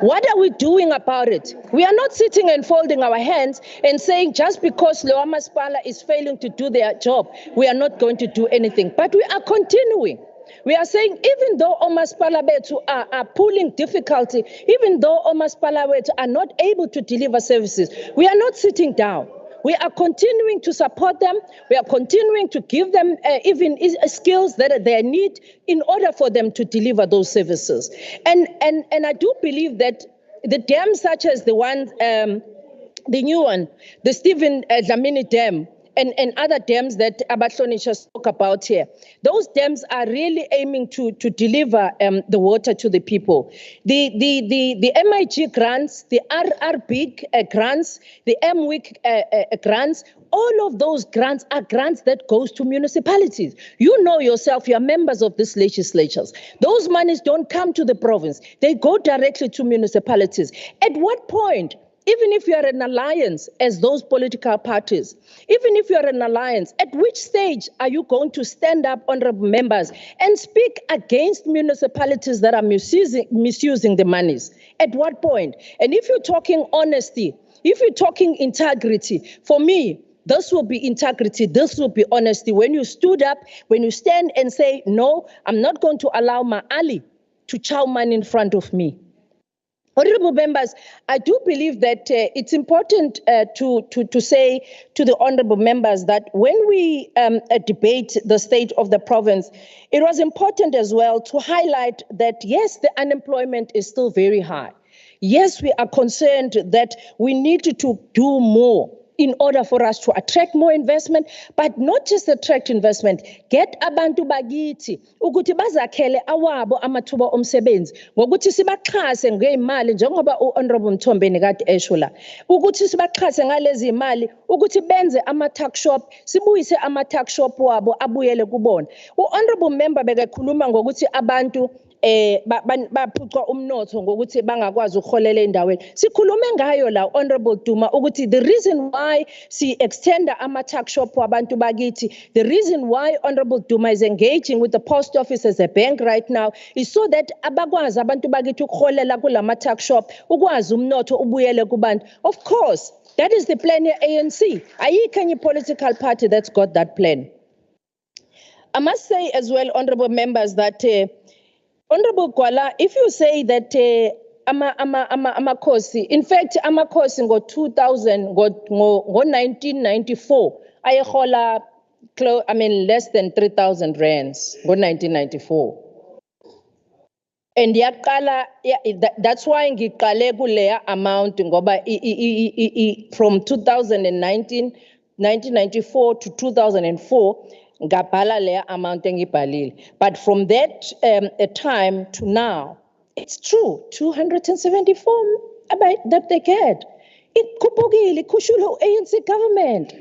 What are we doing about it? We are not sitting and folding our hands and saying just because Lower Maspala is failing to do their job, we are not going to do anything. But we are continuing. We are saying even though Omaspala Betu are pulling difficulty, even though Omaspala Betu are not able to deliver services, we are not sitting down. We are continuing to support them. We are continuing to give them even skills that they need in order for them to deliver those services. And I do believe that the dams such as the one, the new one, the Stephen Dlamini Dam, and other dams that Abatlonisha spoke about here. Those dams are really aiming to deliver the water to the people. The MIG grants, the RRB grants, the MWIC grants, all of those grants are grants that goes to municipalities. You know yourself, you are members of these legislatures. Those monies don't come to the province. They go directly to municipalities. At what point, even if you are an alliance as those political parties, even if you are an alliance, at which stage are you going to stand up, honorable members, and speak against municipalities that are misusing the monies? At what point? And if you're talking honesty, if you're talking integrity, for me, this will be integrity, this will be honesty. When you stood up, when you stand and say, no, I'm not going to allow my ally to chow money in front of me. Honorable members, I do believe that it's important to say to the honorable members that when we debate the state of the province, it was important as well to highlight that, yes, the unemployment is still very high. Yes, we are concerned that we need to do more in order for us to attract more investment, but not just attract investment, get abantu bakithi ukuthi bazakhele awabo amathuba omsebenzi ngokuthi sibaxhase ngeimali njengoba uHonorable Mthombeni kade esho la ukuthi sibaxhase ngalezi imali ukuthi benze ama-tuck shop, sibuyise ama-tuck shop wabo abuyele kubona. uHonorable member bekakhuluma ngokuthi abantu baphucwa umnotho ngokuthi bangakwazi ukuholela endaweni. Sikhulume ngayo la Honorable Duma ukuthi the reason why si extenda ama-tuck shop wabantu bakithi, the reason why Honorable Duma is engaging with the post office as a bank right now is so that abakwazi abantu bakithi ukuholela kulama-tuck shop, ukwazi umnotho ubuyele kubantu. Of course, that is the plan of ANC. Ayikho enye political party that's got that plan. I must say as well, honorable members, that Honorable Kwala, if you say that amakhosi, in fact, amakhosi ngo-1994, ayehola, less than 3,000 rands, ngo-1994. And that's why ngiqale kuleya amount ngoba from 1994 to 2004, ngabhala leya amount engibhalile. But from that time to now, it's true, 274 that they get. It khuphukile, khushula ANC government.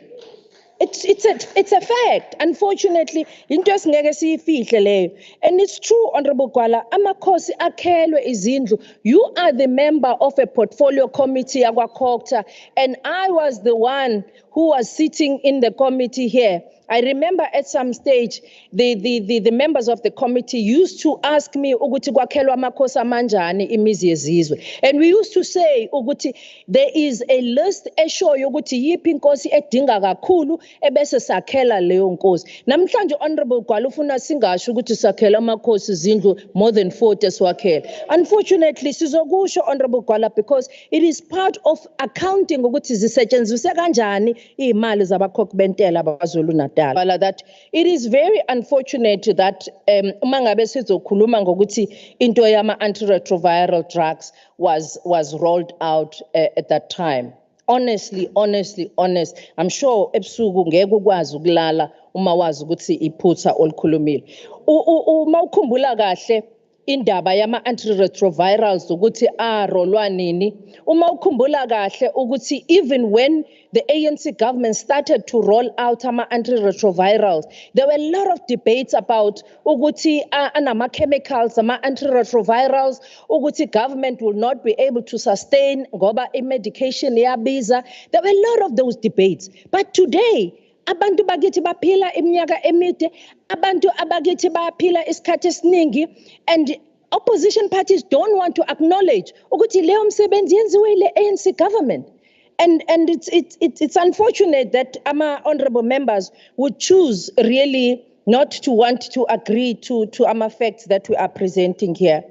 It's a fact. Unfortunately, into esingeke siyifihle leyo. And it's true, Honorable Gwala, amakhosi akhelwe izindlu. You are the member of a portfolio committee akwaKhokta, and I was the one who was sitting in the committee here. I remember at some stage, the members of the committee used to ask me, ukuthi kwakhelwa amakhosi amanjani imizi yezizwe. And we used to say, ukuthi there is a list eshoyo ukuthi yiphi inkosi edinga kakhulu ebese sakhela leyo nkosi. Namhlanje Honorable Gwala ufuna singasho ukuthi sakhela amakhosi izindlu more than 40 esiwakhela. Unfortunately, sizokusho Honorable Gwala because it is part of accounting ukuthi zisetshenziswe kanjani imali zabakhokhi bentela baKwaZulu-Natal. That it is very unfortunate that uma ngabe sizokhuluma ngokuthi into yama antiretroviral drugs was rolled out at that time. Honestly, I'm sure ebusuku ngeke ukwazi ukulala uma wazi ukuthi iphutha olikhulumile. Uma ukhumbula kahle indaba yama antiretrovirals ukuthi arolwa nini, uma ukhumbula kahle ukuthi even when the ANC government started to roll out ama antiretrovirals, there were a lot of debates about ukuthi anama chemicals ama antiretrovirals, ukuthi government will not be able to sustain ngoba medication yabiza. There were a lot of those debates. But today, abantu bakithi baphila iminyaka emide, abantu abakithi baphila isikhathi esiningi, and opposition parties don't want to acknowledge ukuthi leyo msebenzi yenziwe ile ANC government. And it's unfortunate that our honorable members would choose really not to want to agree to our facts that we are presenting here.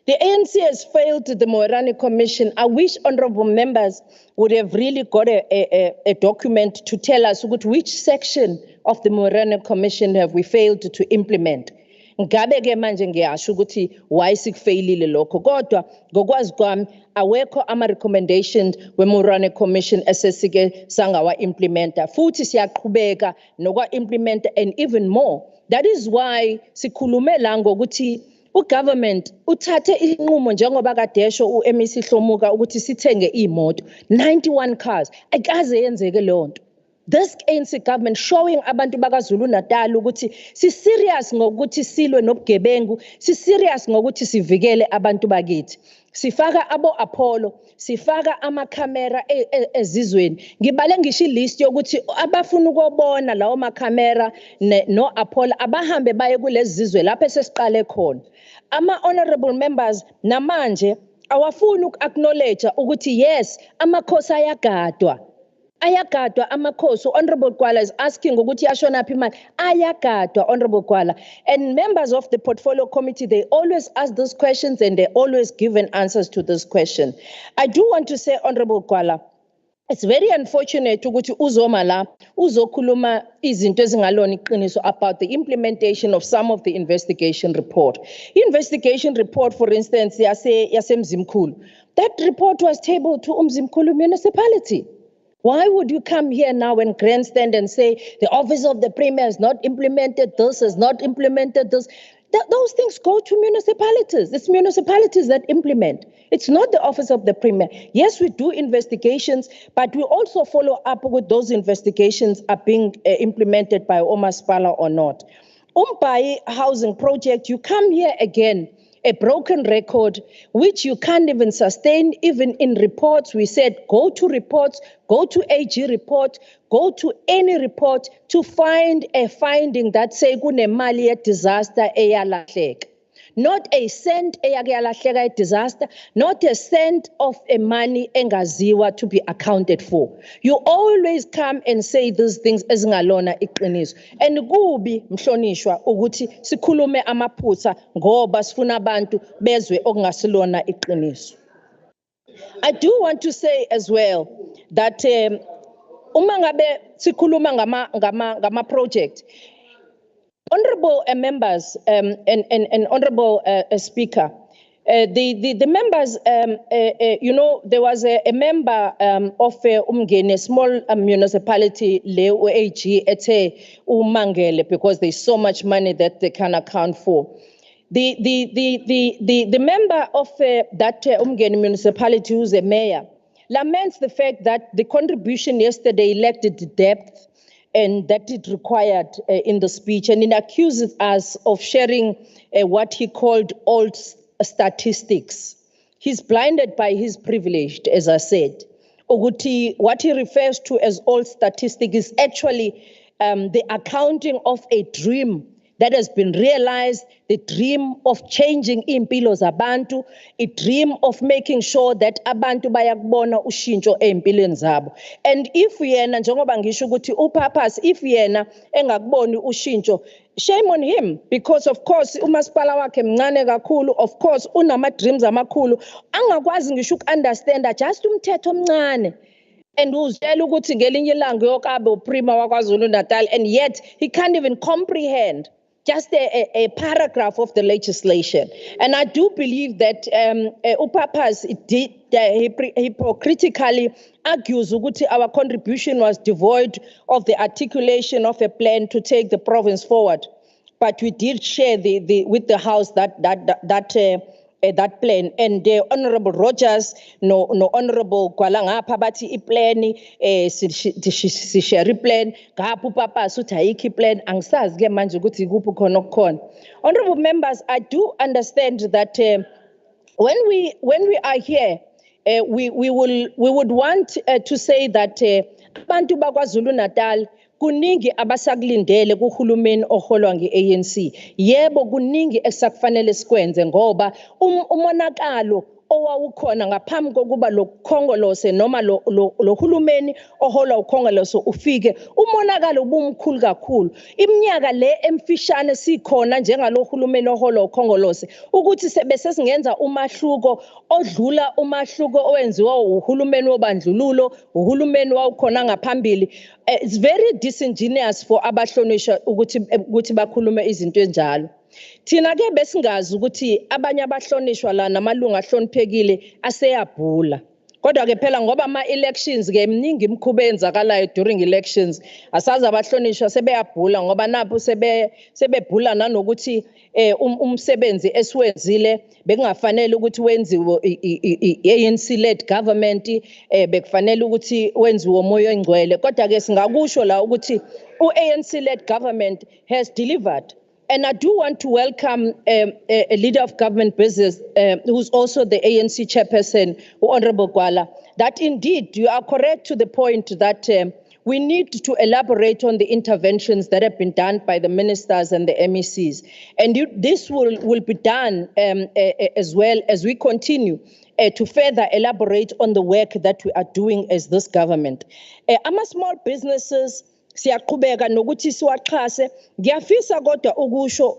The ANC has failed the Moerane Commission. I wish honorable members would have really got a document to tell us which section of the Moerane Commission have we failed to implement. Ngabe ke manje ngiyasho ukuthi why sikufeyilile lokho, kodwa ngokwazi kwami awekho ama recommendations weMoerane Commission esesike sangawa implementa, futhi siyaqhubeka nokwa implementa and even more. That is why sikhulume la ngokuthi ugovernment uthathe inqumo njengoba kadesho uMC Hlomuka ukuthi sithenge imoto 91 cars, akaze yenzeke lonto. This ANC government showing abantu bakaZulu-Natal ukuthi si serious ngokuthi silwe nobugebengu, si serious ngokuthi sivikele abantu bakithi. Sifaka abo Apollo, sifaka amakhamera ezizweni. Ngibale ngisho ilist yokuthi abafuna ukubona lawo makhamera no Apollo abahambe baye kulezi zizwe lapho sesiqale khona. Ama honorable members namanje awafuni uku-acknowledge ukuthi yes amakhosi ayagadwa. Ayagadwa amakhosi. Honorable Gwala is asking ukuthi yashona phi imali. Ayagadwa Honorable Gwala. And members of the portfolio committee, they always ask those questions and they always give answers to this question. I do want to say, Honorable Gwala, it's very unfortunate ukuthi uzoma la uzokhuluma izinto ezingalona iqiniso about the implementation of some of the investigation report. Investigation report, for instance, yase Mzimkhulu. That report was tabled to Mzimkhulu municipality. Why would you come here now and grandstand and say the office of the premier has not implemented this, has not implemented this? Those things go to municipalities. It's municipalities that implement. It's not the office of the premier. Yes, we do investigations, but we also follow up with those investigations are being implemented by Omasipala or not. Umpai housing project, you come here again, a broken record, which you can't even sustain. Even in reports, we said, go to reports, go to AG report, go to any report to find a finding that say kunemali ye disaster eyalahleka. Not a cent eyalahleka disaster, not a cent of a money engaziwa to be accounted for. You always come and say these things ezingalona iqiniso. And kubi mhlonishwa ukuthi sikhulume amaphutha ngoba sifuna abantu bezwe okungasilona iqiniso. I do want to say as well that uma ngabe sikhuluma ngama project, honorable members and honorable speaker, the members, you know, there was a member of Umgeni, a small municipality, le AG, ete umangele, because there's so much money that they can account for. The member of that Umgeni municipality, who's a mayor, laments the fact that the contribution yesterday lacked the depth and that it required in the speech, and it accuses us of sharing what he called old statistics. He's blinded by his privilege, as I said. What he refers to as old statistics is actually the accounting of a dream that has been realized, the dream of changing impilo zabantu, a dream of making sure that abantu bayakubona ushintsho empilweni zabo. And if yena njengoba ngisho ukuthi uPurpose, if yena engakuboni ushintsho, shame on him, because of course umasipala wakhe mncane kakhulu, of course unama dreams amakhulu, angakwazi ngisho ukunderstanda just umthetho omncane. And uzela ukuthi ngelinye ilanga yokabe uprima waKwaZulu-Natal, and yet he can't even comprehend just a paragraph of the legislation. And I do believe that uPurpose did hypocritically argues ukuthi our contribution was devoid of the articulation of a plan to take the province forward. But we did share with the House that plan, and Honorable Rogers no Honorable Kwalangapha bathi iplani si-share plan ngapha uPurpose uthi ayikho plan, angisazi ke manje ukuthi kuphi khona okukhona. Honorable members, I do understand that when we are here, we would want to say that abantu bakwaZulu-Natal kuningi abasakulindele kuhulumeni oholwa nge-ANC. Yebo kuningi esakufanele sikwenze ngoba umonakalo owawukhona ngaphambi kokuba lo Khongolose noma lo hulumeni oholwa uKhongolose ufike, umonakalo ubumkhulu kakhulu. Iminyaka le emfishane sikhona njengalo hulumeni oholwa uKhongolose ukuthi sebese singenza umahluko odlula umahluko owenziwa uhulumeni wobandlululo, uhulumeni wawukhona ngaphambili. It's very disingenuous for abahlonishwa ukuthi bakhulume izinto enjalo. Thina ke besingazi ukuthi abanye abahlonishwa la namalungu ahloniphekile aseyabhula. Kodwa ke phela ngoba ama-elections ke mningi imikhuba eyenzakalayo during elections, asazi abahlonishwa sebeyabhula ngoba napho sebebhula nanokuthi umsebenzi esiwenzile bekungafanele ukuthi wenziwe i-ANC-led government, bekufanele ukuthi wenziwe umoya engcwele. Kodwa ke singakusho la ukuthi u-ANC-led government has delivered. And I do want to welcome a leader of government business who's also the ANC chairperson, Honorable Gwala, that indeed you are correct to the point that we need to elaborate on the interventions that have been done by the ministers and the MECs. And this will be done as well as we continue to further elaborate on the work that we are doing as this government. Small businesses, siyaqhubeka nokuthi siwaxhase. Ngiyafisa kodwa ukusho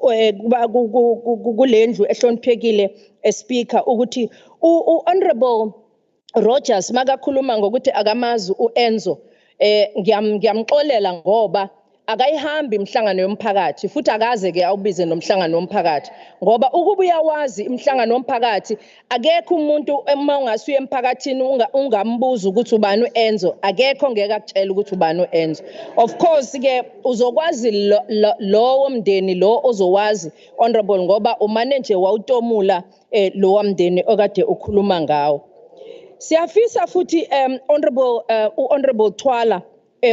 kulendlu ehloniphekile speaker ukuthi Honorable Rogers makakhuluma ngokuthi akamazi uEnzo, ngiyamxolela ngoba akayihambi imhlangano yomphakathi futhi akaze ke awubize nomhlangano womphakathi ngoba ukuba uyawazi imhlangano womphakathi akekho umuntu uma ungasuye emphakathini ungambuza ukuthi ubani uEnzo, akekho ngeke akutshela ukuthi ubani uEnzo. Of course ke uzokwazi lo mndeni lo ozowazi Honorable ngoba umane nje wawutomula lo wamndeni okade ukhuluma ngawo. Siyafisa futhi Honorable Twala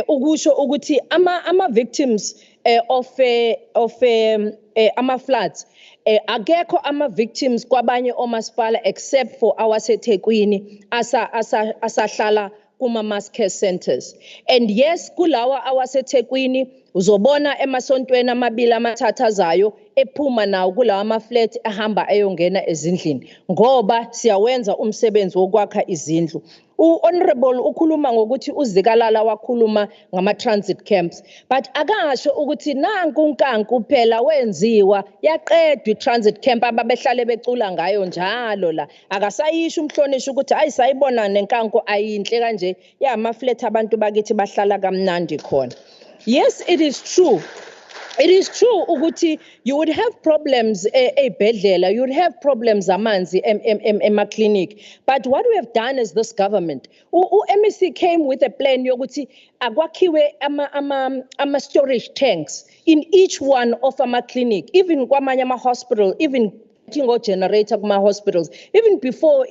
ukusho ukuthi ama victims of ama floods akekho ama victims kwabanye omasipala except for awaseThekwini asahlala kuma mass care centers. And yes, kulawa awaseThekwini uzobona emasontweni amabili amathathu azayo ephuma nawo kulawa ama-flat ahamba ayongena ezindlini ngoba siyawenza umsebenzi wokwakha izindlu. U-Honorable ukhuluma ngokuthi uZikalala wakhuluma ngama-transit camps, but akasho ukuthi nanku unkanku phela wenziwa yaqedwa i-transit camp ababehlale becula ngayo njalo la. Akasayisho umhlonishwa ukuthi hayi sayibona nenkanku ayinhle kanje yama-flat abantu bakithi bahlala kamnandi khona. Yes, it is true. It is true ukuthi you would have problems ebhedlela, you would have problems amanzi ema-clinic. But what we have done as this government, MEC came with a plan yokuthi akwakhiwe ama storage tanks in each one of our clinic, even kwamanye ama hospital, even generator kuma hospitals even before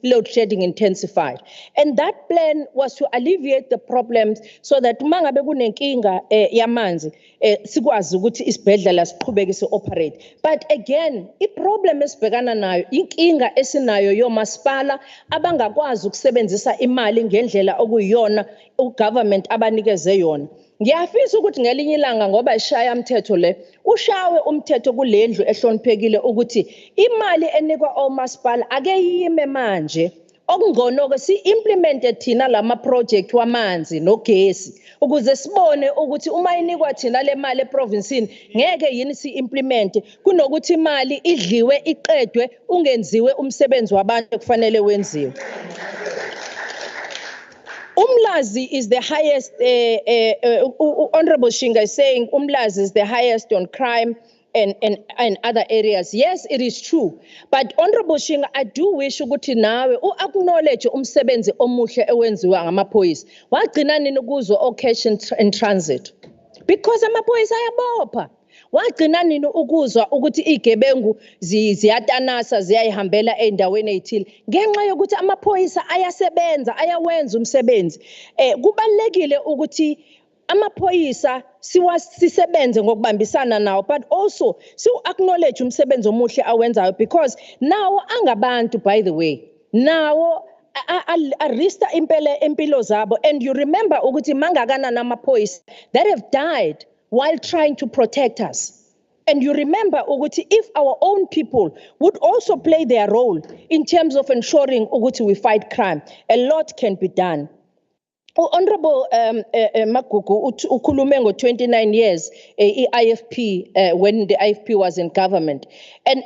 load shedding intensified, and that plan was to alleviate the problems so that mangabe kunenkinga yamanzi sikwazi ukuthi isibhedlela siqhubeke si-operate. But again, i-problem esibhekana nayo inkinga esinayo yomasipala abangakwazi ukusebenzisa imali ngendlela okuyiyona ugovernment abanikeze yona. Ngiyafisa ukuthi ngelinye ilanga ngoba ishaya umthetho le ushawe umthetho kulendlu ehloniphekile ukuthi imali enikwa omasipala ake yime manje okungcono ke si-implemente thina lama project wamanzi nogesi ukuze sibone ukuthi uma inikwa thina le mali eprovinsini ngeke yini si-implemente kunokuthi imali idliwe iqedwe ungenziwe umsebenzi wabantu ekufanele wenziwe. Umlazi is the highest, Honorable Shinga is saying Umlazi is the highest on crime and other areas. Yes, it is true. But Honorable Shinga, I do wish ukuthi nawe acknowledge umsebenzi omuhle ewenziwa ngamaphoyisa. Wagcina nini ukuzwa cash in transit? Because amaphoyisa ayabopha. Wagcina nini ukuzwa ukuthi igebengu ziyatanasa ziyayihambela endaweni ezithile ngenxa yokuthi amaphoyisa ayasebenza ayawenza umsebenzi. Kubalekile ukuthi amaphoyisa sisebenze ngokubambisana nawo, but also acknowledge umsebenzi omuhle awenzayo because nawo angabantu, by the way, nawo arista impilo zabo. And you remember ukuthi mangakana namaphoyisa that have died while trying to protect us. And you remember ukuthi if our own people would also play their role in terms of ensuring ukuthi we fight crime, a lot can be done. Honorable Magugu ukhulume ngo 29 years IFP when the IFP was in government, and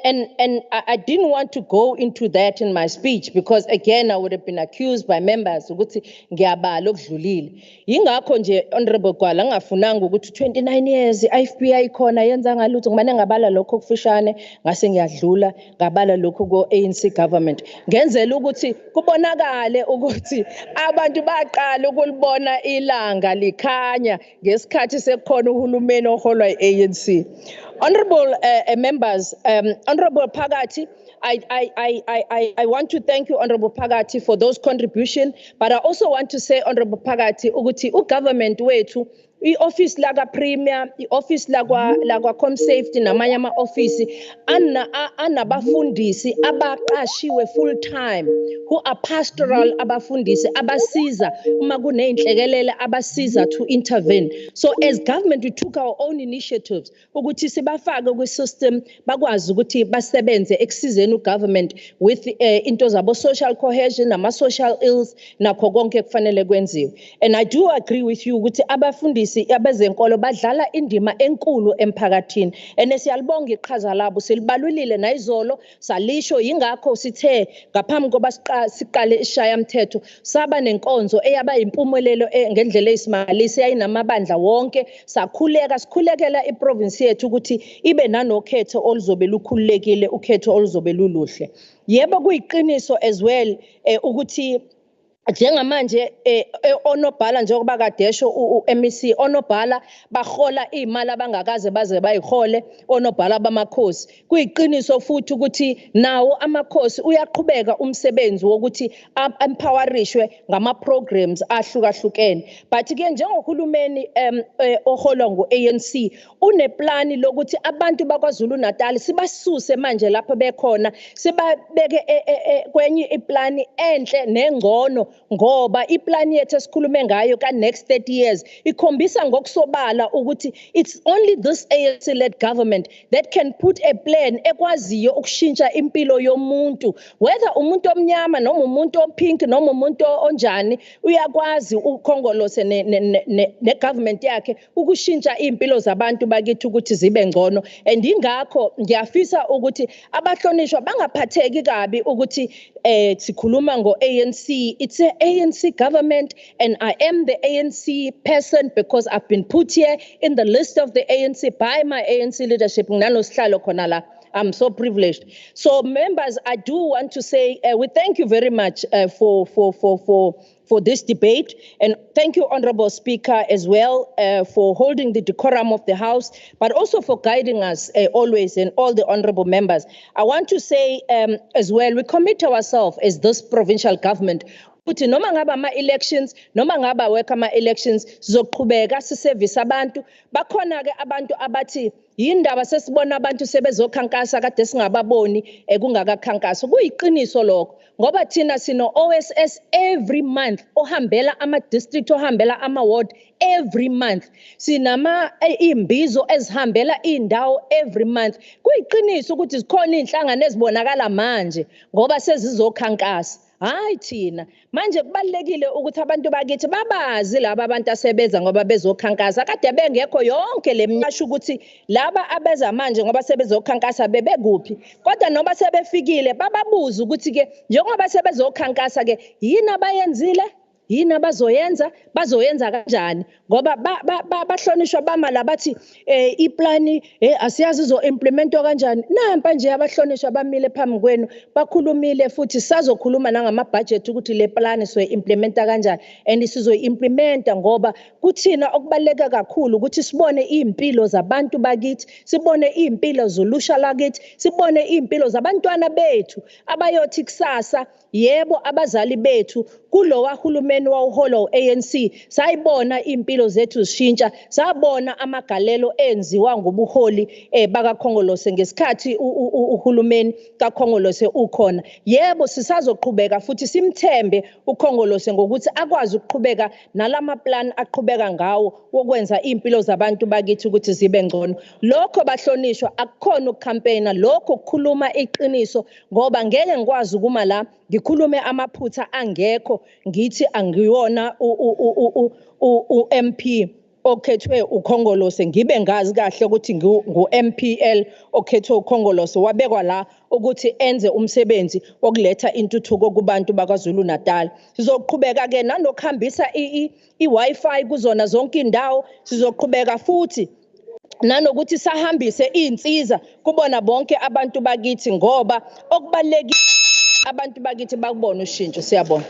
I didn't want to go into that in my speech because again I would have been accused by members ukuthi ngiyabala okudlulile. Yingakho nje Honorable Gwala ngafunanga ukuthi 29 years IFP ayikhona yenza ngalutho ngimane ngabala lokho okufishane ngase ngiyadlula ngabala lokho go ANC government ngenzela ukuthi kubonakale ukuthi abantu baqala kulibona ilanga likhanya ngesikhathi sekukhona uhulumeni oholwa i-ANC. Honorable members, Honorable Phakathi, I want to thank you, Honorable Phakathi, for those contributions, but I also want to say, Honorable Phakathi, ukuthi ugovernment wethu i-office laga premier, i-office lagwa ComSafety namanye ama-office anabafundisi abaqashiwe full time who are pastoral abafundisi abasiza uma kuneyinhlekelele abasiza to intervene. So as government we took our own initiatives ukuthi sibafake kwi-system bakwazi ukuthi basebenze ekusizeni ugovernment with into zabo social cohesion nama-social ills nakho konke kufanele kwenziwe. And I do agree with you ukuthi abafundisi abezenkolo badlala indima enkulu emphakathini, and siyalibonga iqhaza labo silibalulile nayizolo salisho. Yingakho sithe ngaphambi koba siqale ishaya umthetho saba nenkonzo eyaba impumelelo ngendlela eyisimangaliso eyayinamabandla wonke sikhulekela iprovince yethu ukuthi ibe nanokhetho oluzobe lukhululekile, ukhetho oluzobe luluhle. Yebo kuyiqiniso as well ukuthi njengamanje onobhala njengoba kadesho uMEC onobhala bahola imali abangakaze baze bayihole onobhala bamakhosi. Kuyiqiniso futhi ukuthi nawo amakhosi uyaqhubeka umsebenzi wokuthi empowerishwe ngama programs ahlukahlukene, but ke njengohulumeni oholwa ngo-ANC uneplani lokuthi abantu bakwaZulu-Natal sibasuse manje lapho bekhona sibabeke kwenye iplani enhle nengcono, ngoba iplani yethu esikhulume ngayo ka next 30 years ikhombisa ngokusobala ukuthi it's only this ANC led government that can put a plan ekwaziyo ukushintsha impilo yomuntu, whether umuntu omnyama noma umuntu opink noma umuntu onjani, uyakwazi ukhongolose ne government yakhe ukushintsha impilo zabantu bakithi ukuthi zibe ngcono. And ingakho ngiyafisa ukuthi abahlonishwa bangaphatheki kabi ukuthi sikhuluma ngo-ANC. It's an ANC government and I am the ANC person because I've been put here in the list of the ANC by my ANC leadership. I'm so privileged. So members, I do want to say we thank you very much for this debate, and thank you, Honorable Speaker, as well for holding the decorum of the House, but also for guiding us always, and all the honorable members. I want to say as well, we commit ourselves as this provincial government ukuthi noma ngaba ama-elections noma ngaba weka ama-elections sizoqhubeka siservice abantu. Bakhona ke abantu abathi yindaba sesibona abantu sebezokhankasa kade singababoni kungakakhankaswa. Kuyiqiniso lokho ngoba thina sino OSS every month ohambela ama-district ohambela ama-ward every month. Sinama imbizo ezihambela indawo every month. Kuyiqiniso ukuthi zikhona inhlangano ezibonakala manje ngoba sezizokhankasa. Hayi thina manje kubalekile ukuthi abantu bakithi babazi laba abantu asebenza ngoba bezokhankasa kade bengekho yonke lemnyasho ukuthi laba abeza manje ngoba sebezokhankasa bebekuphi, kodwa noma sebefikile bababuza ukuthi ke njengoba sebezokhankasa ke yini abayenzile, yini bazoyenza kanjani ngoba bahlonishwa bamala bathi iplani asiyazi izo implementwa kanjani. Nampa nje abahlonishwa bamile phambi kwenu bakhulumile futhi sazokhuluma nangama budget ukuthi le plan sizoyi implementa kanjani, and sizoyi implementa ngoba kuthina okubaleka kakhulu ukuthi sibone impilo zabantu bakithi, sibone impilo zolusha lakithi, sibone impilo zabantwana bethu abayothi kusasa. Yebo, abazali bethu kulowa hulumeni wawuhola ANC sayibona impilo zethu zishintsha, sabona amagalelo enziwa ngobuholi bakaKhongolose ngesikhathi uhulumeni kaKhongolose ukhona. Yebo, sisazoqhubeka futhi simthembe uKhongolose ngokuthi akwazi ukuqhubeka nalama plan aqhubeka ngawo wokwenza impilo zabantu bakithi ukuthi zibe ngcono. Lokho bahlonishwa akukhona ukucampaigna, lokho kukhuluma iqiniso ngoba ngeke ngikwazi ukuma la ngikhulume amaphutha angekho ngithi angiwona MP okhethwe uKhongolose ngibe ngazi kahle ukuthi ngu-MPL okhethwe uKhongolose wabekwa la ukuthi enze umsebenzi wokuletha intuthuko kubantu bakwaZulu-Natal. Sizoqhubeka ke nanokuhambisa i-Wi-Fi kuzona zonke indawo, sizoqhubeka futhi nanokuthi sahambise insiza kubona bonke abantu bakithi ngoba okubalekile abantu bakithi bakubona ushintsho. Siyabona.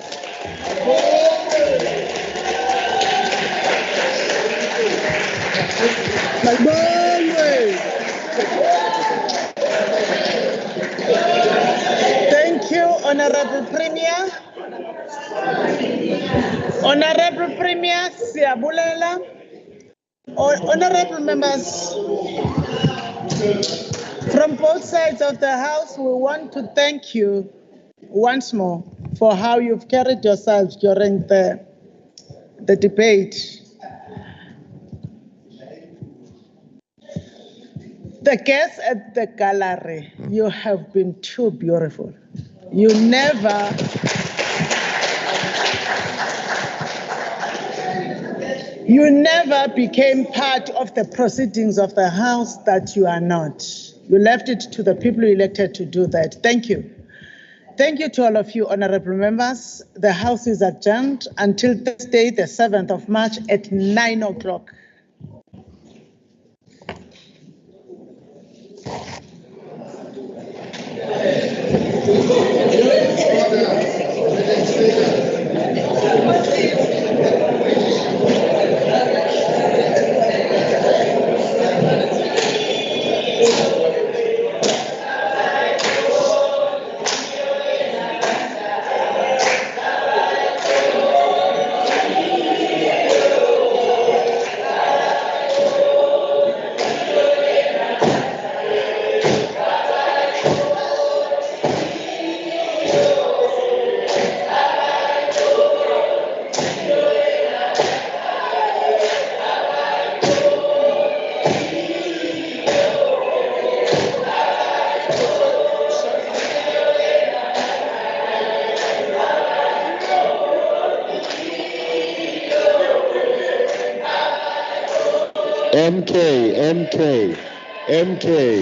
Thank you, Honorable Premier. Honorable Premier, siyabulela. Honorable members, from both sides of the House, we want to thank you once more for how you've carried yourselves during the debate. The guests at the gallery, you have been too beautiful. You never became part of the proceedings of the House that you are not. You left it to the people you elected to do that. Thank you. Thank you to all of you, honorable members. The House is adjourned until Thursday, the 7th of March at 9 o'clock.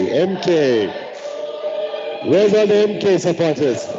MK. Where's all the MK supporters?